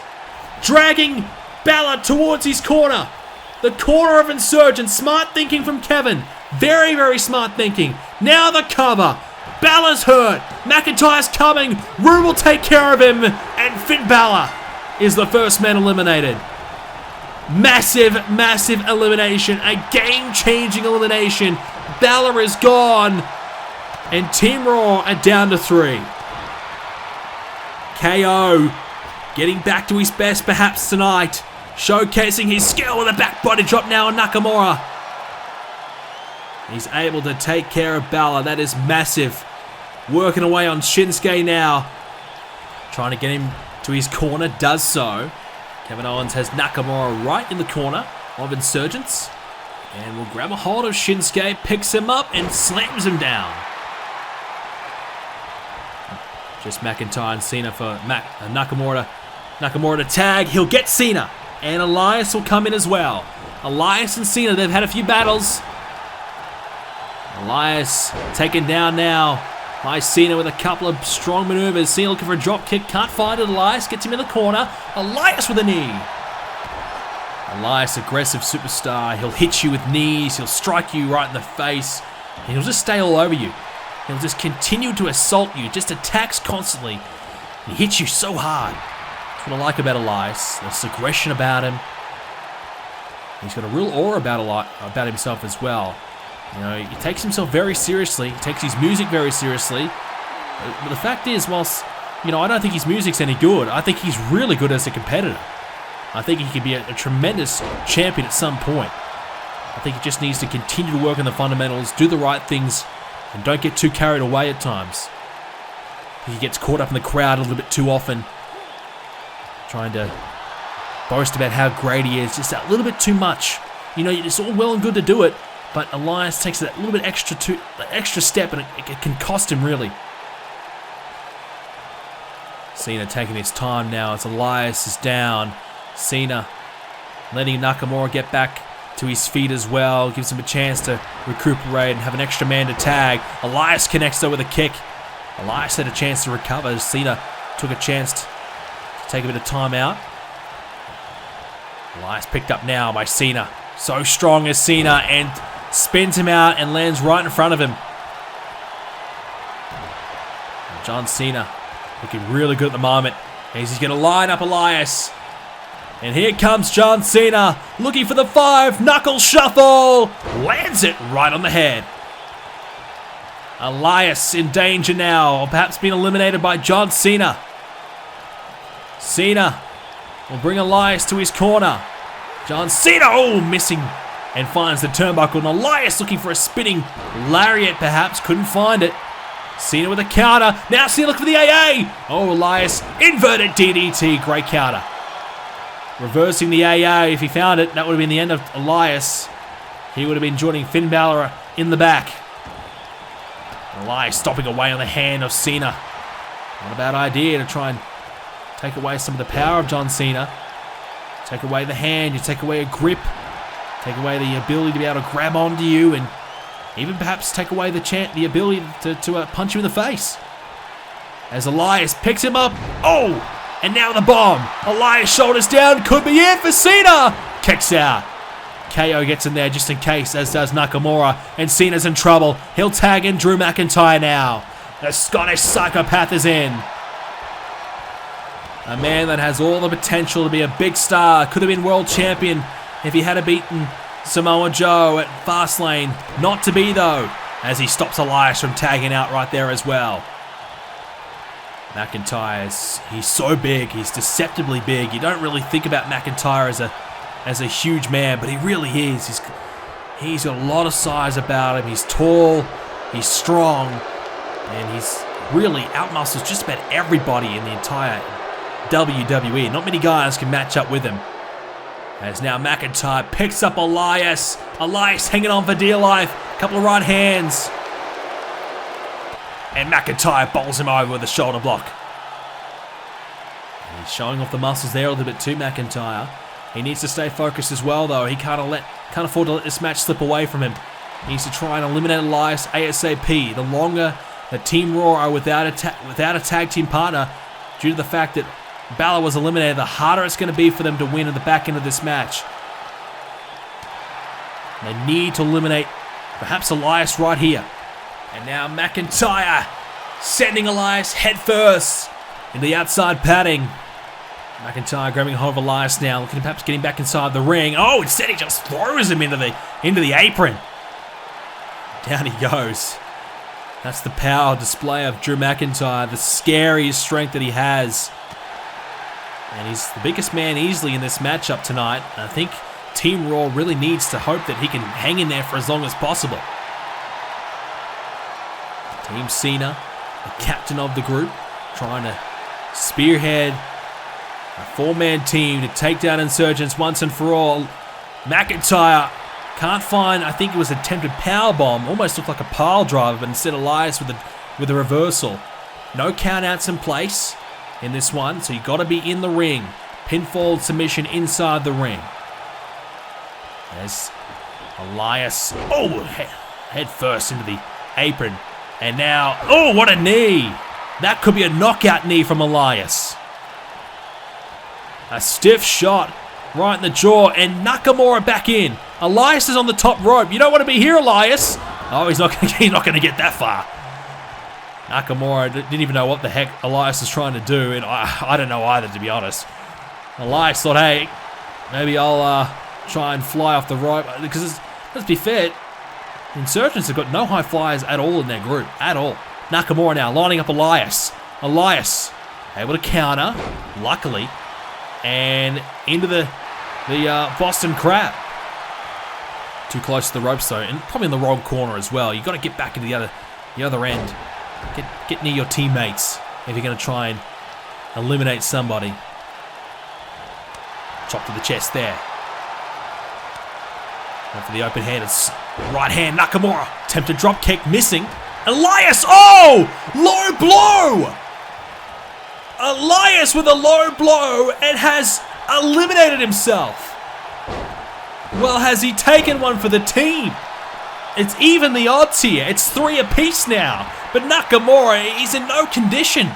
dragging Balor towards his corner. The corner of Insurgence. Smart thinking from Kevin. Very, very smart thinking. Now the cover. Balor's hurt. McIntyre's coming. Roode will take care of him. And Finn Balor is the first man eliminated. Massive, massive elimination. A game-changing elimination. Balor is gone. And Team Raw are down to 3. KO getting back to his best perhaps tonight. Showcasing his skill with a back body drop now on Nakamura. He's able to take care of Balor. That is massive. Working away on Shinsuke now. Trying to get him to his corner. Does so. Kevin Owens has Nakamura right in the corner of Insurgence. And will grab a hold of Shinsuke. Picks him up and slams him down. Just McIntyre and Cena for Nakamura. Nakamura to tag. He'll get Cena. And Elias will come in as well. Elias and Cena, they've had a few battles. Elias taken down now by Cena with a couple of strong maneuvers. Cena looking for a drop kick. Can't find it. Elias gets him in the corner. Elias with a knee. Elias, aggressive superstar. He'll hit you with knees. He'll strike you right in the face. And he'll just stay all over you. He'll just continue to assault you. Just attacks constantly. He hits you so hard. That's what I like about Elias. There's aggression about him. He's got a real aura about himself as well. You know, he takes himself very seriously. He takes his music very seriously. But the fact is, whilst, you know, I don't think his music's any good, I think he's really good as a competitor. I think he could be a tremendous champion at some point. I think he just needs to continue to work on the fundamentals, do the right things, and don't get too carried away at times. He gets caught up in the crowd a little bit too often, trying to boast about how great he is, just that little bit too much. You know, it's all well and good to do it, but Elias takes that little bit extra step, and it can cost him really. Cena taking his time now as Elias is down. Cena letting Nakamura get back to his feet as well, gives him a chance to recuperate and have an extra man to tag. Elias connects though with a kick. Elias had a chance to recover. Cena took a chance to take a bit of time out. Elias picked up now by Cena. So strong is Cena, and spins him out and lands right in front of him. And John Cena looking really good at the moment as he's going to line up Elias. And here comes John Cena, looking for the 5, knuckle shuffle, lands it right on the head. Elias in danger now, or perhaps being eliminated by John Cena. Cena will bring Elias to his corner. John Cena, oh, missing, and finds the turnbuckle. And Elias looking for a spinning lariat, perhaps, couldn't find it. Cena with a counter, now Cena looking for the AA. Oh, Elias, inverted DDT, great counter. Reversing the AA, if he found it, that would have been the end of Elias. He would have been joining Finn Balor in the back. Elias stopping away on the hand of Cena. Not a bad idea to try and take away some of the power of John Cena. Take away the hand, you take away a grip, Take away the ability to be able to grab onto you and even perhaps take away the ability to punch you in the face. As Elias picks him up. Oh! And now the bomb. Elias shoulders down. Could be it for Cena. Kicks out. KO gets in there just in case, as does Nakamura. And Cena's in trouble. He'll tag in Drew McIntyre now. The Scottish psychopath is in. A man that has all the potential to be a big star. Could have been world champion if he had beaten Samoa Joe at Fastlane. Not to be though, as he stops Elias from tagging out right there as well. McIntyre, he's so big. He's deceptively big. You don't really think about McIntyre as a huge man, but he really is. He's got a lot of size about him. He's tall, he's strong, and he's really outmuscles just about everybody in the entire WWE. Not many guys can match up with him. As now McIntyre picks up Elias. Elias hanging on for dear life. A couple of right hands. And McIntyre bowls him over with a shoulder block. And he's showing off the muscles there a little bit too, McIntyre. He needs to stay focused as well, though. He can't afford to let this match slip away from him. He needs to try and eliminate Elias ASAP. The longer the Team Raw are without a tag team partner, due to the fact that Balor was eliminated, the harder it's going to be for them to win at the back end of this match. They need to eliminate perhaps Elias right here. And now McIntyre sending Elias headfirst into the outside padding. McIntyre grabbing hold of Elias now, looking at perhaps getting back inside the ring. Oh, instead he just throws him into the apron. Down he goes. That's the power display of Drew McIntyre, the scariest strength that he has. And he's the biggest man easily in this matchup tonight. And I think Team Raw really needs to hope that he can hang in there for as long as possible. Team Cena, the captain of the group, trying to spearhead a four-man team to take down Insurgents once and for all. McIntyre can't find, I think it was an attempted powerbomb. Almost looked like a pile driver, but instead Elias with a reversal. No countouts in place in this one, so you got to be in the ring. Pinfall submission inside the ring. As Elias, head first into the apron. And now, oh, what a knee. That could be a knockout knee from Elias. A stiff shot right in the jaw, and Nakamura back in. Elias is on the top rope. You don't want to be here, Elias. Oh, he's not going to get that far. Nakamura didn't even know what the heck Elias is trying to do, and I don't know either, to be honest. Elias thought, hey, maybe I'll try and fly off the rope, because let's be fair, Insurgents have got no high flyers at all in their group, at all. Nakamura now lining up Elias. Elias able to counter, luckily, and into the Boston Crab. Too close to the ropes though, and probably in the wrong corner as well. You've got to get back into the other end. Get near your teammates if you're going to try and eliminate somebody. Chop to the chest there. Going for the open hand. It's right hand. Nakamura. Attempted drop kick. Missing. Elias. Oh! Low blow! Elias with a low blow and has eliminated himself. Well, has he taken one for the team? It's even the odds here. It's 3 apiece now. But Nakamura, he's in no condition.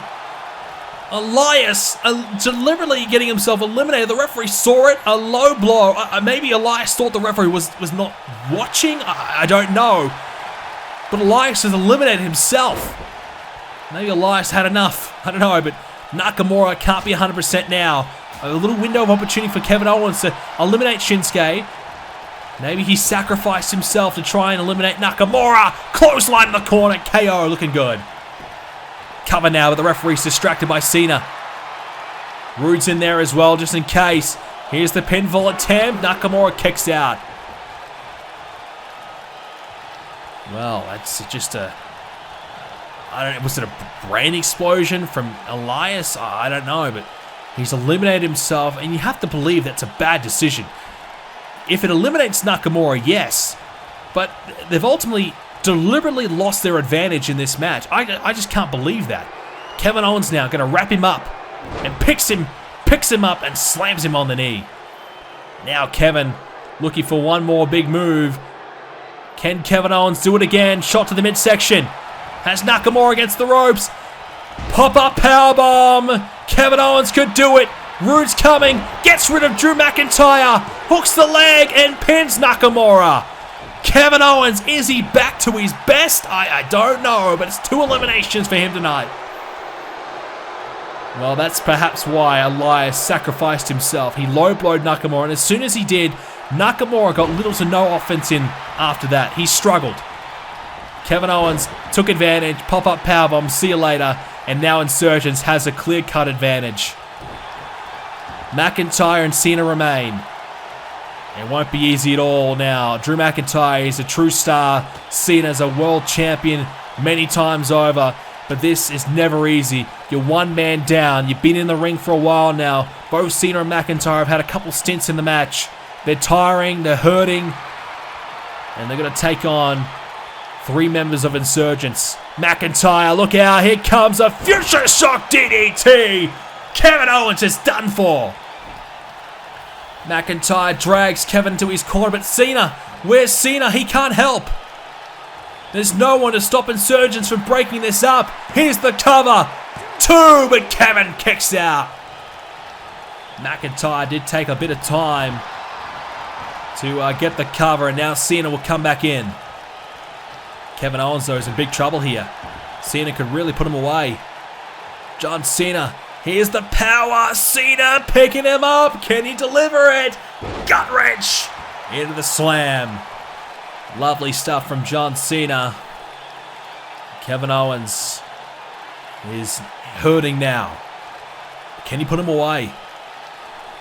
Elias deliberately getting himself eliminated. The referee saw it. A low blow. Maybe Elias thought the referee was not watching. I don't know. But Elias has eliminated himself. Maybe Elias had enough. I don't know, but Nakamura can't be 100% now. A little window of opportunity for Kevin Owens to eliminate Shinsuke. Maybe he sacrificed himself to try and eliminate Nakamura. Clothesline in the corner. KO looking good. Cover now, but the referee's distracted by Cena. Roode's in there as well, just in case. Here's the pinfall attempt. Nakamura kicks out. Well, that's just a... I don't know, was it a brain explosion from Elias? I don't know, but he's eliminated himself, and you have to believe that's a bad decision. If it eliminates Nakamura, yes, but they've ultimately deliberately lost their advantage in this match. I just can't believe that. Kevin Owens now going to wrap him up and picks him up and slams him on the knee. Now Kevin looking for one more big move. Can Kevin Owens do it again? Shot to the midsection. Has Nakamura against the ropes. Pop-up powerbomb. Kevin Owens could do it. Roode's coming. Gets rid of Drew McIntyre. Hooks the leg and pins Nakamura. Kevin Owens, is he back to his best? I don't know, but it's 2 eliminations for him tonight. Well, that's perhaps why Elias sacrificed himself. He low-blowed Nakamura, and as soon as he did, Nakamura got little to no offense in after that. He struggled. Kevin Owens took advantage, pop-up powerbomb, see you later, and now Insurgence has a clear-cut advantage. McIntyre and Cena remain. It won't be easy at all now. Drew McIntyre is a true star. Cena's a world champion many times over. But this is never easy. You're one man down. You've been in the ring for a while now. Both Cena and McIntyre have had a couple stints in the match. They're tiring. They're hurting. And they're going to take on 3 members of Insurgence. McIntyre, look out. Here comes a Future Shock DDT. Kevin Owens is done for. McIntyre drags Kevin to his corner, but Cena, where's Cena? He can't help. There's no one to stop Insurgents from breaking this up. Here's the cover. 2, but Kevin kicks out. McIntyre did take a bit of time to get the cover, and now Cena will come back in. Kevin Owens, though, is in big trouble here. Cena could really put him away. John Cena. Here's the power. Cena picking him up. Can he deliver it? Gut wrench into the slam. Lovely stuff from John Cena. Kevin Owens is hurting now. Can he put him away?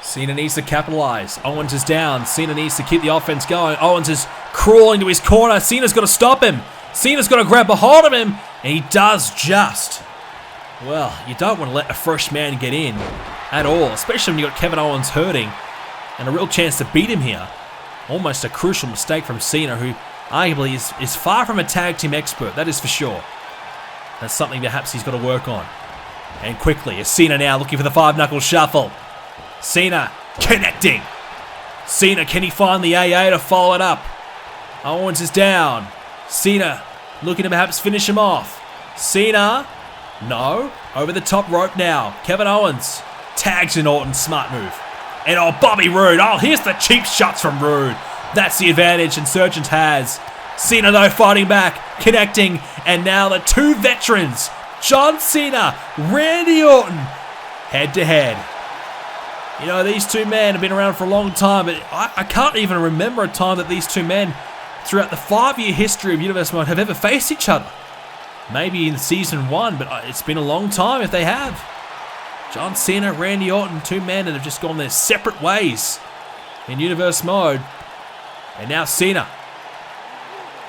Cena needs to capitalize. Owens is down. Cena needs to keep the offense going. Owens is crawling to his corner. Cena's got to stop him. Cena's got to grab a hold of him. And he does just. Well, you don't want to let a fresh man get in at all, especially when you've got Kevin Owens hurting and a real chance to beat him here. Almost a crucial mistake from Cena, who arguably is far from a tag team expert, that is for sure. That's something perhaps he's got to work on. And quickly, is Cena now looking for the 5-knuckle shuffle. Cena connecting. Cena, can he find the AA to follow it up? Owens is down. Cena looking to perhaps finish him off. Cena... No, over the top rope now. Kevin Owens tags in Orton, smart move. And oh, Bobby Roode. Oh, here's the cheap shots from Roode. That's the advantage Insurgent has. Cena, though, fighting back, connecting. And now the 2 veterans, John Cena, Randy Orton, head to head. You know, these 2 men have been around for a long time, but I can't even remember a time that these 2 men, throughout the 5-year history of Universe Mode, have ever faced each other. Maybe in season 1, but it's been a long time if they have. John Cena, Randy Orton, 2 men that have just gone their separate ways in Universe Mode. And now Cena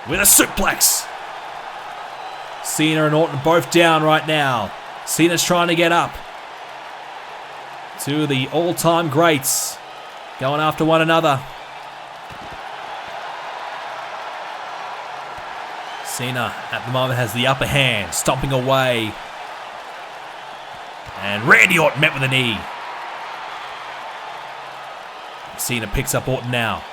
with a suplex. Cena and Orton both down right now. Cena's trying to get up. 2 of the all-time greats going after one another. Cena at the moment has the upper hand, stomping away. And Randy Orton met with a knee. Cena picks up Orton now.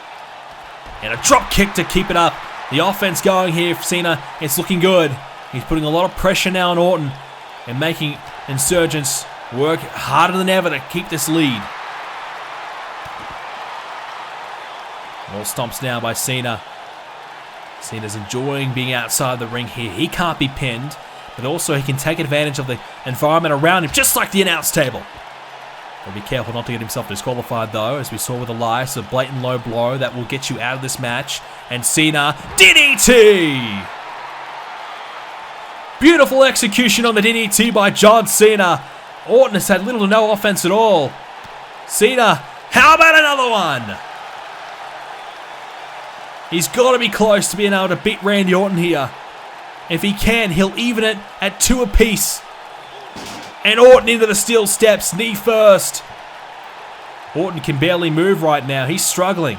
And a drop kick to keep it up. The offense going here for Cena. It's looking good. He's putting a lot of pressure now on Orton and making Insurgents work harder than ever to keep this lead. More stomps now by Cena. Cena's enjoying being outside the ring here. He can't be pinned, but also he can take advantage of the environment around him, just like the announce table. Gotta be careful not to get himself disqualified, though, as we saw with Elias, a blatant low blow that will get you out of this match. And Cena, DDT! Beautiful execution on the DDT by John Cena. Orton has had little to no offense at all. Cena, how about another one? He's got to be close to being able to beat Randy Orton here. If he can, he'll even it at 2 apiece. And Orton into the steel steps, knee first. Orton can barely move right now. He's struggling.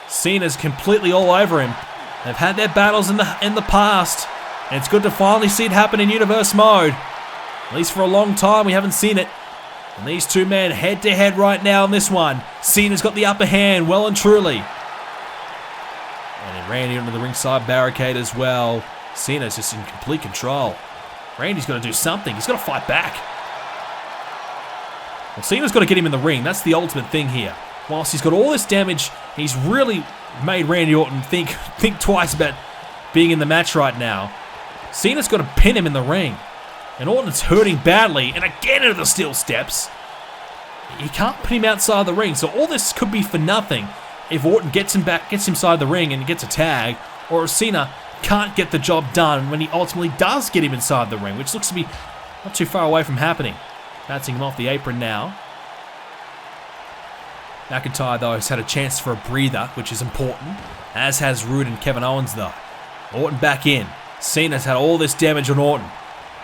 Cena's completely all over him. They've had their battles in the past. And it's good to finally see it happen in Universe Mode. At least for a long time, we haven't seen it. And these 2 men head to head right now in this one. Cena's got the upper hand, well and truly. And Randy under the ringside barricade as well. Cena's just in complete control. Randy's got to do something. He's got to fight back. Well, Cena's got to get him in the ring. That's the ultimate thing here. Whilst he's got all this damage, he's really made Randy Orton think twice about being in the match right now. Cena's got to pin him in the ring. And Orton's hurting badly. And again into the steel steps. He can't put him outside the ring. So all this could be for nothing if Orton gets inside the ring and gets a tag. Or if Cena can't get the job done when he ultimately does get him inside the ring, which looks to be not too far away from happening. Bouncing him off the apron now. McIntyre, though, has had a chance for a breather, which is important, as has Roode and Kevin Owens, though. Orton back in. Cena's had all this damage on Orton.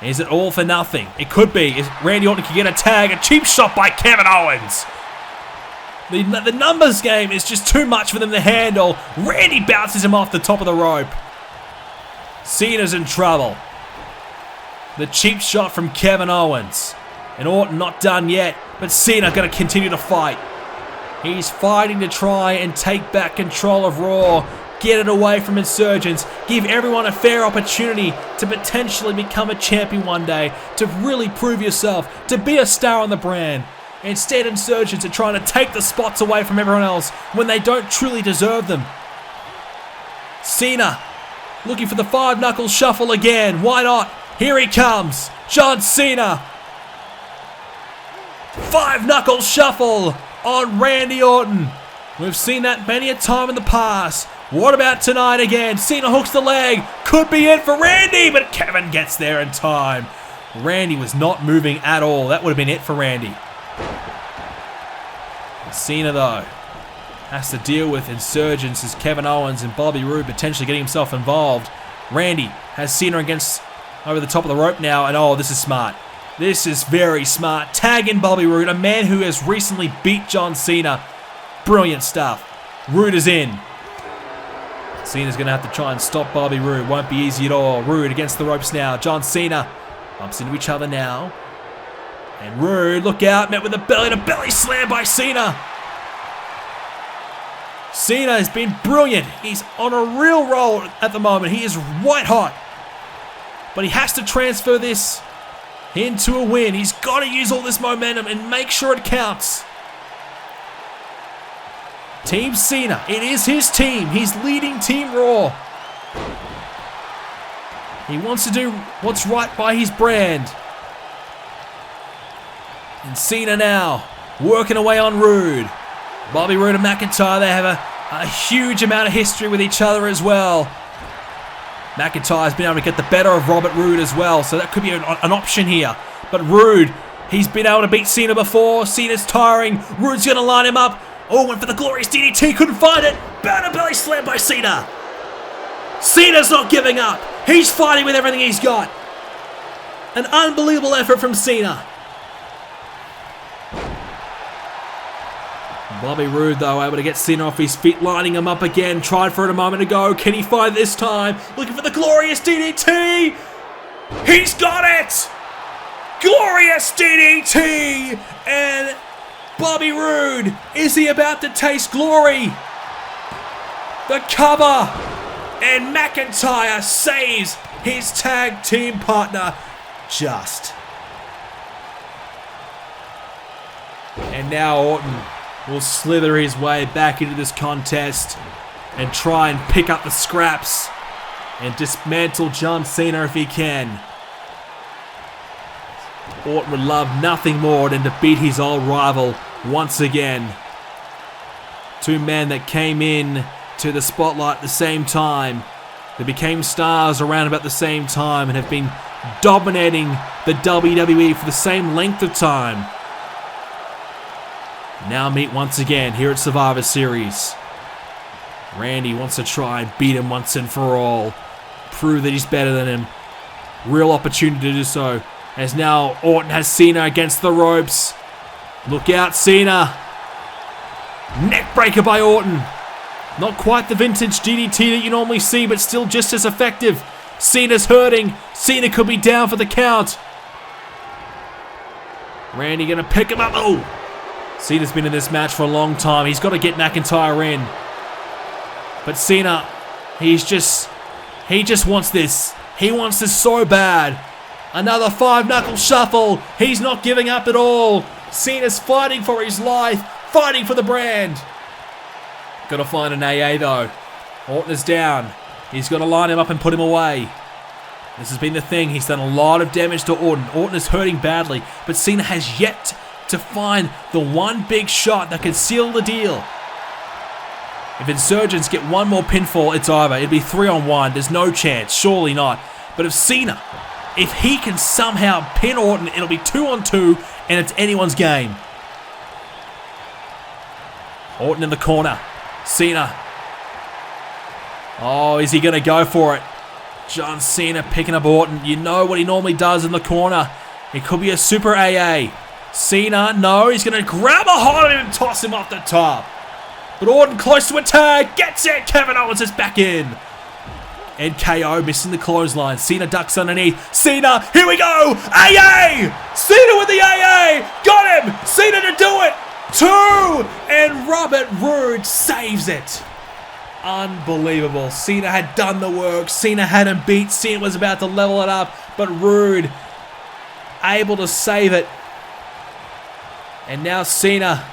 Is it all for nothing? It could be. If Randy Orton can get a tag, a cheap shot by Kevin Owens. The numbers game is just too much for them to handle. Randy bounces him off the top of the rope. Cena's in trouble. The cheap shot from Kevin Owens. And Orton not done yet, but Cena going to continue to fight. He's fighting to try and take back control of Raw, get it away from Insurgence, give everyone a fair opportunity to potentially become a champion one day, to really prove yourself, to be a star on the brand. Instead, Insurgents are trying to take the spots away from everyone else when they don't truly deserve them. Cena looking for the five-knuckle shuffle again. Why not? Here he comes. John Cena. Five-knuckle shuffle on Randy Orton. We've seen that many a time in the past. What about tonight again? Cena hooks the leg. Could be it for Randy, but Kevin gets there in time. Randy was not moving at all. That would have been it for Randy. Cena, though, has to deal with Insurgents as Kevin Owens and Bobby Roode potentially getting himself involved. Randy has Cena against over the top of the rope now, and oh, this is smart. This is very smart. Tagging Bobby Roode, a man who has recently beat John Cena. Brilliant stuff. Roode is in. Cena's going to have to try and stop Bobby Roode. Won't be easy at all. Roode against the ropes now. John Cena bumps into each other now. And Roode, look out, met with a belly-to-belly slam by Cena. Cena has been brilliant. He's on a real roll at the moment. He is white hot. But he has to transfer this into a win. He's got to use all this momentum and make sure it counts. Team Cena, it is his team. He's leading Team Raw. He wants to do what's right by his brand. And Cena now working away on Roode. Bobby Roode and McIntyre, they have a huge amount of history with each other as well. McIntyre's been able to get the better of Robert Roode as well, so that could be an option here. But Roode, he's been able to beat Cena before. Cena's tiring. Roode's going to line him up. Oh, went for the glorious DDT, couldn't find it. Belly slam by Cena. Cena's not giving up. He's fighting with everything he's got. An unbelievable effort from Cena. Bobby Roode, though, able to get Cena off his feet, lining him up again. Tried for it a moment ago. Can he find it this time? Looking for the glorious DDT. He's got it. Glorious DDT. And Bobby Roode, is he about to taste glory? The cover. And McIntyre saves his tag team partner just. And now Orton will slither his way back into this contest and try and pick up the scraps and dismantle John Cena if he can. Orton would love nothing more than to beat his old rival once again. Two men that came in to the spotlight at the same time. They became stars around about the same time and have been dominating the WWE for the same length of time. Now meet once again here at Survivor Series. Randy wants to try and beat him once and for all. Prove that he's better than him. Real opportunity to do so. As now Orton has Cena against the ropes. Look out, Cena. Neckbreaker by Orton. Not quite the vintage DDT that you normally see, but still just as effective. Cena's hurting. Cena could be down for the count. Randy gonna pick him up. Oh! Cena's been in this match for a long time. He's got to get McIntyre in. But Cena He just wants this. He wants this so bad. Another 5-knuckle shuffle. He's not giving up at all. Cena's fighting for his life, fighting for the brand. Gotta find an AA though. Orton is down. He's got to line him up and put him away. This has been the thing. He's done a lot of damage to Orton. Orton is hurting badly, but Cena has yet to find the one big shot that can seal the deal. If Insurgents get one more pinfall, it's over. It'd be 3-on-1. There's no chance. Surely not. But if Cena, if he can somehow pin Orton, it'll be 2-on-2, and it's anyone's game. Orton in the corner. Cena. Oh, is he going to go for it? John Cena picking up Orton. You know what he normally does in the corner. It could be a super AA. Cena, no, he's going to grab a hold of him and toss him off the top. But Orton close to a tag. Gets it. Kevin Owens is back in. And KO missing the clothesline. Cena ducks underneath. Cena, here we go. AA. Cena with the AA. Got him. Cena to do it. 2. And Robert Roode saves it. Unbelievable. Cena had done the work. Cena had him beat. Cena was about to level it up. But Roode able to save it. And now Cena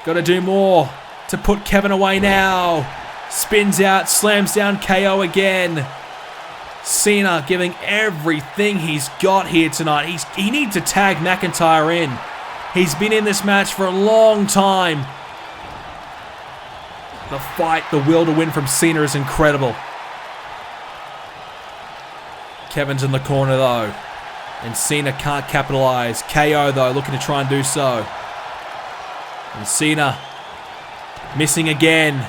got to do more to put Kevin away now. Spins out, slams down KO again. Cena giving everything he's got here tonight. He needs to tag McIntyre in. He's been in this match for a long time. The fight, the will to win from Cena is incredible. Kevin's in the corner though. And Cena can't capitalize. KO though, looking to try and do so. And Cena missing again.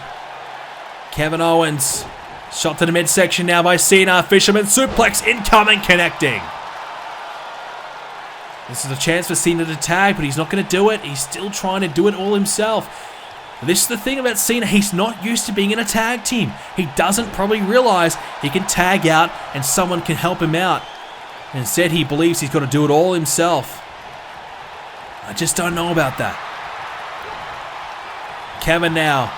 Kevin Owens. Shot to the midsection now by Cena. Fisherman suplex incoming, connecting. This is a chance for Cena to tag, but he's not going to do it. He's still trying to do it all himself. This is the thing about Cena. He's not used to being in a tag team. He doesn't probably realize he can tag out and someone can help him out. Instead, he believes he's got to do it all himself. I just don't know about that. Kevin now.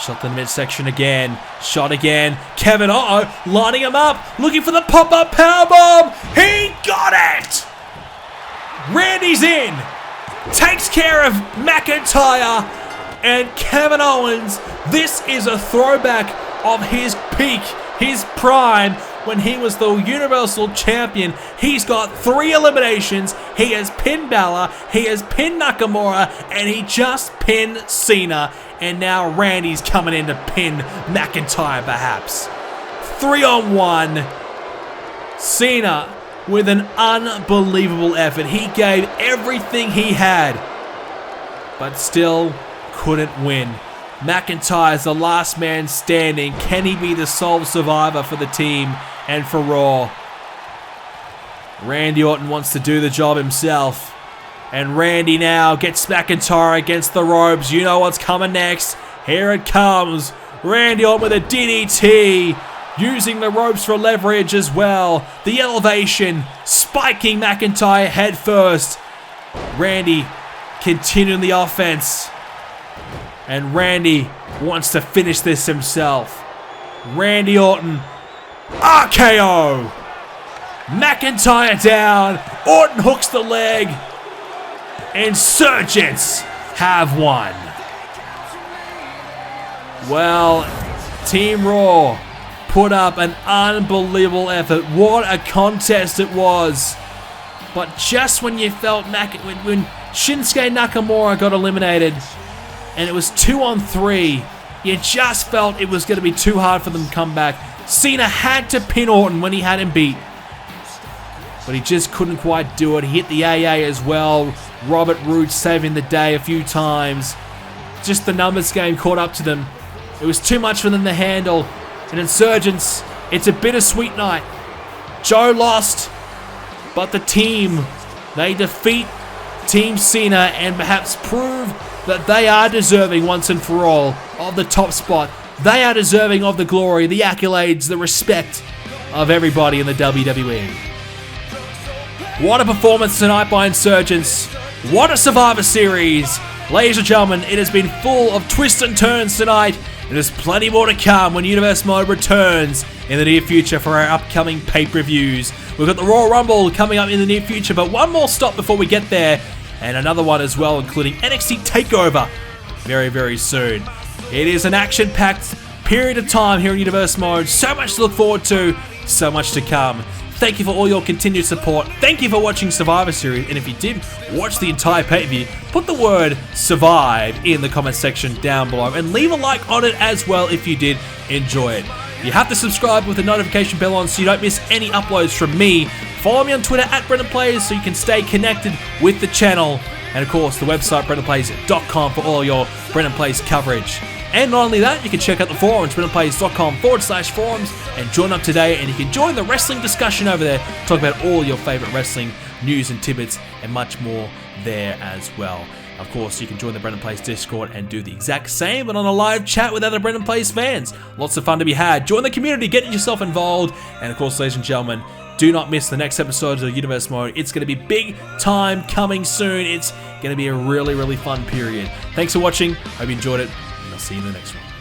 Shot to the midsection again. Shot again. Kevin, lining him up. Looking for the pop-up powerbomb. He got it! Randy's in. Takes care of McIntyre. And Kevin Owens, this is a throwback of his peak, his prime, when he was the Universal Champion. He's got 3 eliminations. He has pinned Balor, he has pinned Nakamura, and he just pinned Cena. And now Randy's coming in to pin McIntyre, perhaps. 3-on-1. Cena with an unbelievable effort. He gave everything he had, but still couldn't win. McIntyre's the last man standing. Can he be the sole survivor for the team and for Raw? Randy Orton wants to do the job himself. And Randy now gets McIntyre against the ropes. You know what's coming next. Here it comes. Randy Orton with a DDT. Using the ropes for leverage as well. The elevation. Spiking McIntyre head first. Randy continuing the offense. And Randy wants to finish this himself. Randy Orton. RKO. McIntyre down. Orton hooks the leg. Insurgents have won. Well, Team Raw put up an unbelievable effort. What a contest it was. But just when you felt when Shinsuke Nakamura got eliminated and it was 2-on-3, you just felt it was going to be too hard for them to come back. Cena had to pin Orton when he had him beat, but he just couldn't quite do it. He hit the AA as well. Robert Roode saving the day a few times. Just the numbers game caught up to them. It was too much for them to handle. And Insurgents, it's a bittersweet night. Joe lost, but the team, they defeat Team Cena and perhaps prove that they are deserving once and for all of the top spot. They are deserving of the glory, the accolades, the respect of everybody in the WWE. What a performance tonight by Insurgents. What a Survivor Series. Ladies and gentlemen, it has been full of twists and turns tonight, and there's plenty more to come when Universe Mode returns in the near future for our upcoming pay-per-views. We've got the Royal Rumble coming up in the near future, but one more stop before we get there, and another one as well, including NXT TakeOver very, very soon. It is an action-packed period of time here in Universe Mode. So much to look forward to, so much to come. Thank you for all your continued support. Thank you for watching Survivor Series. And if you did watch the entire pay-per-view, put the word survive in the comment section down below and leave a like on it as well if you did enjoy it. You have to subscribe with the notification bell on so you don't miss any uploads from me. Follow me on Twitter at BrendenPlayz so you can stay connected with the channel. And of course, the website BrendenPlayz.com for all your BrendenPlayz coverage. And not only that, you can check out the forums, BrendenPlayz.com/forums, and join up today, and you can join the wrestling discussion over there, talk about all your favorite wrestling news and tidbits, and much more there as well. Of course, you can join the BrendenPlayz Discord and do the exact same, but on a live chat with other BrendenPlayz fans. Lots of fun to be had. Join the community, get yourself involved, and of course, ladies and gentlemen, do not miss the next episode of Universe Mode. It's going to be big time coming soon. It's going to be a really, really fun period. Thanks for watching. Hope you enjoyed it. I'll see you in the next one.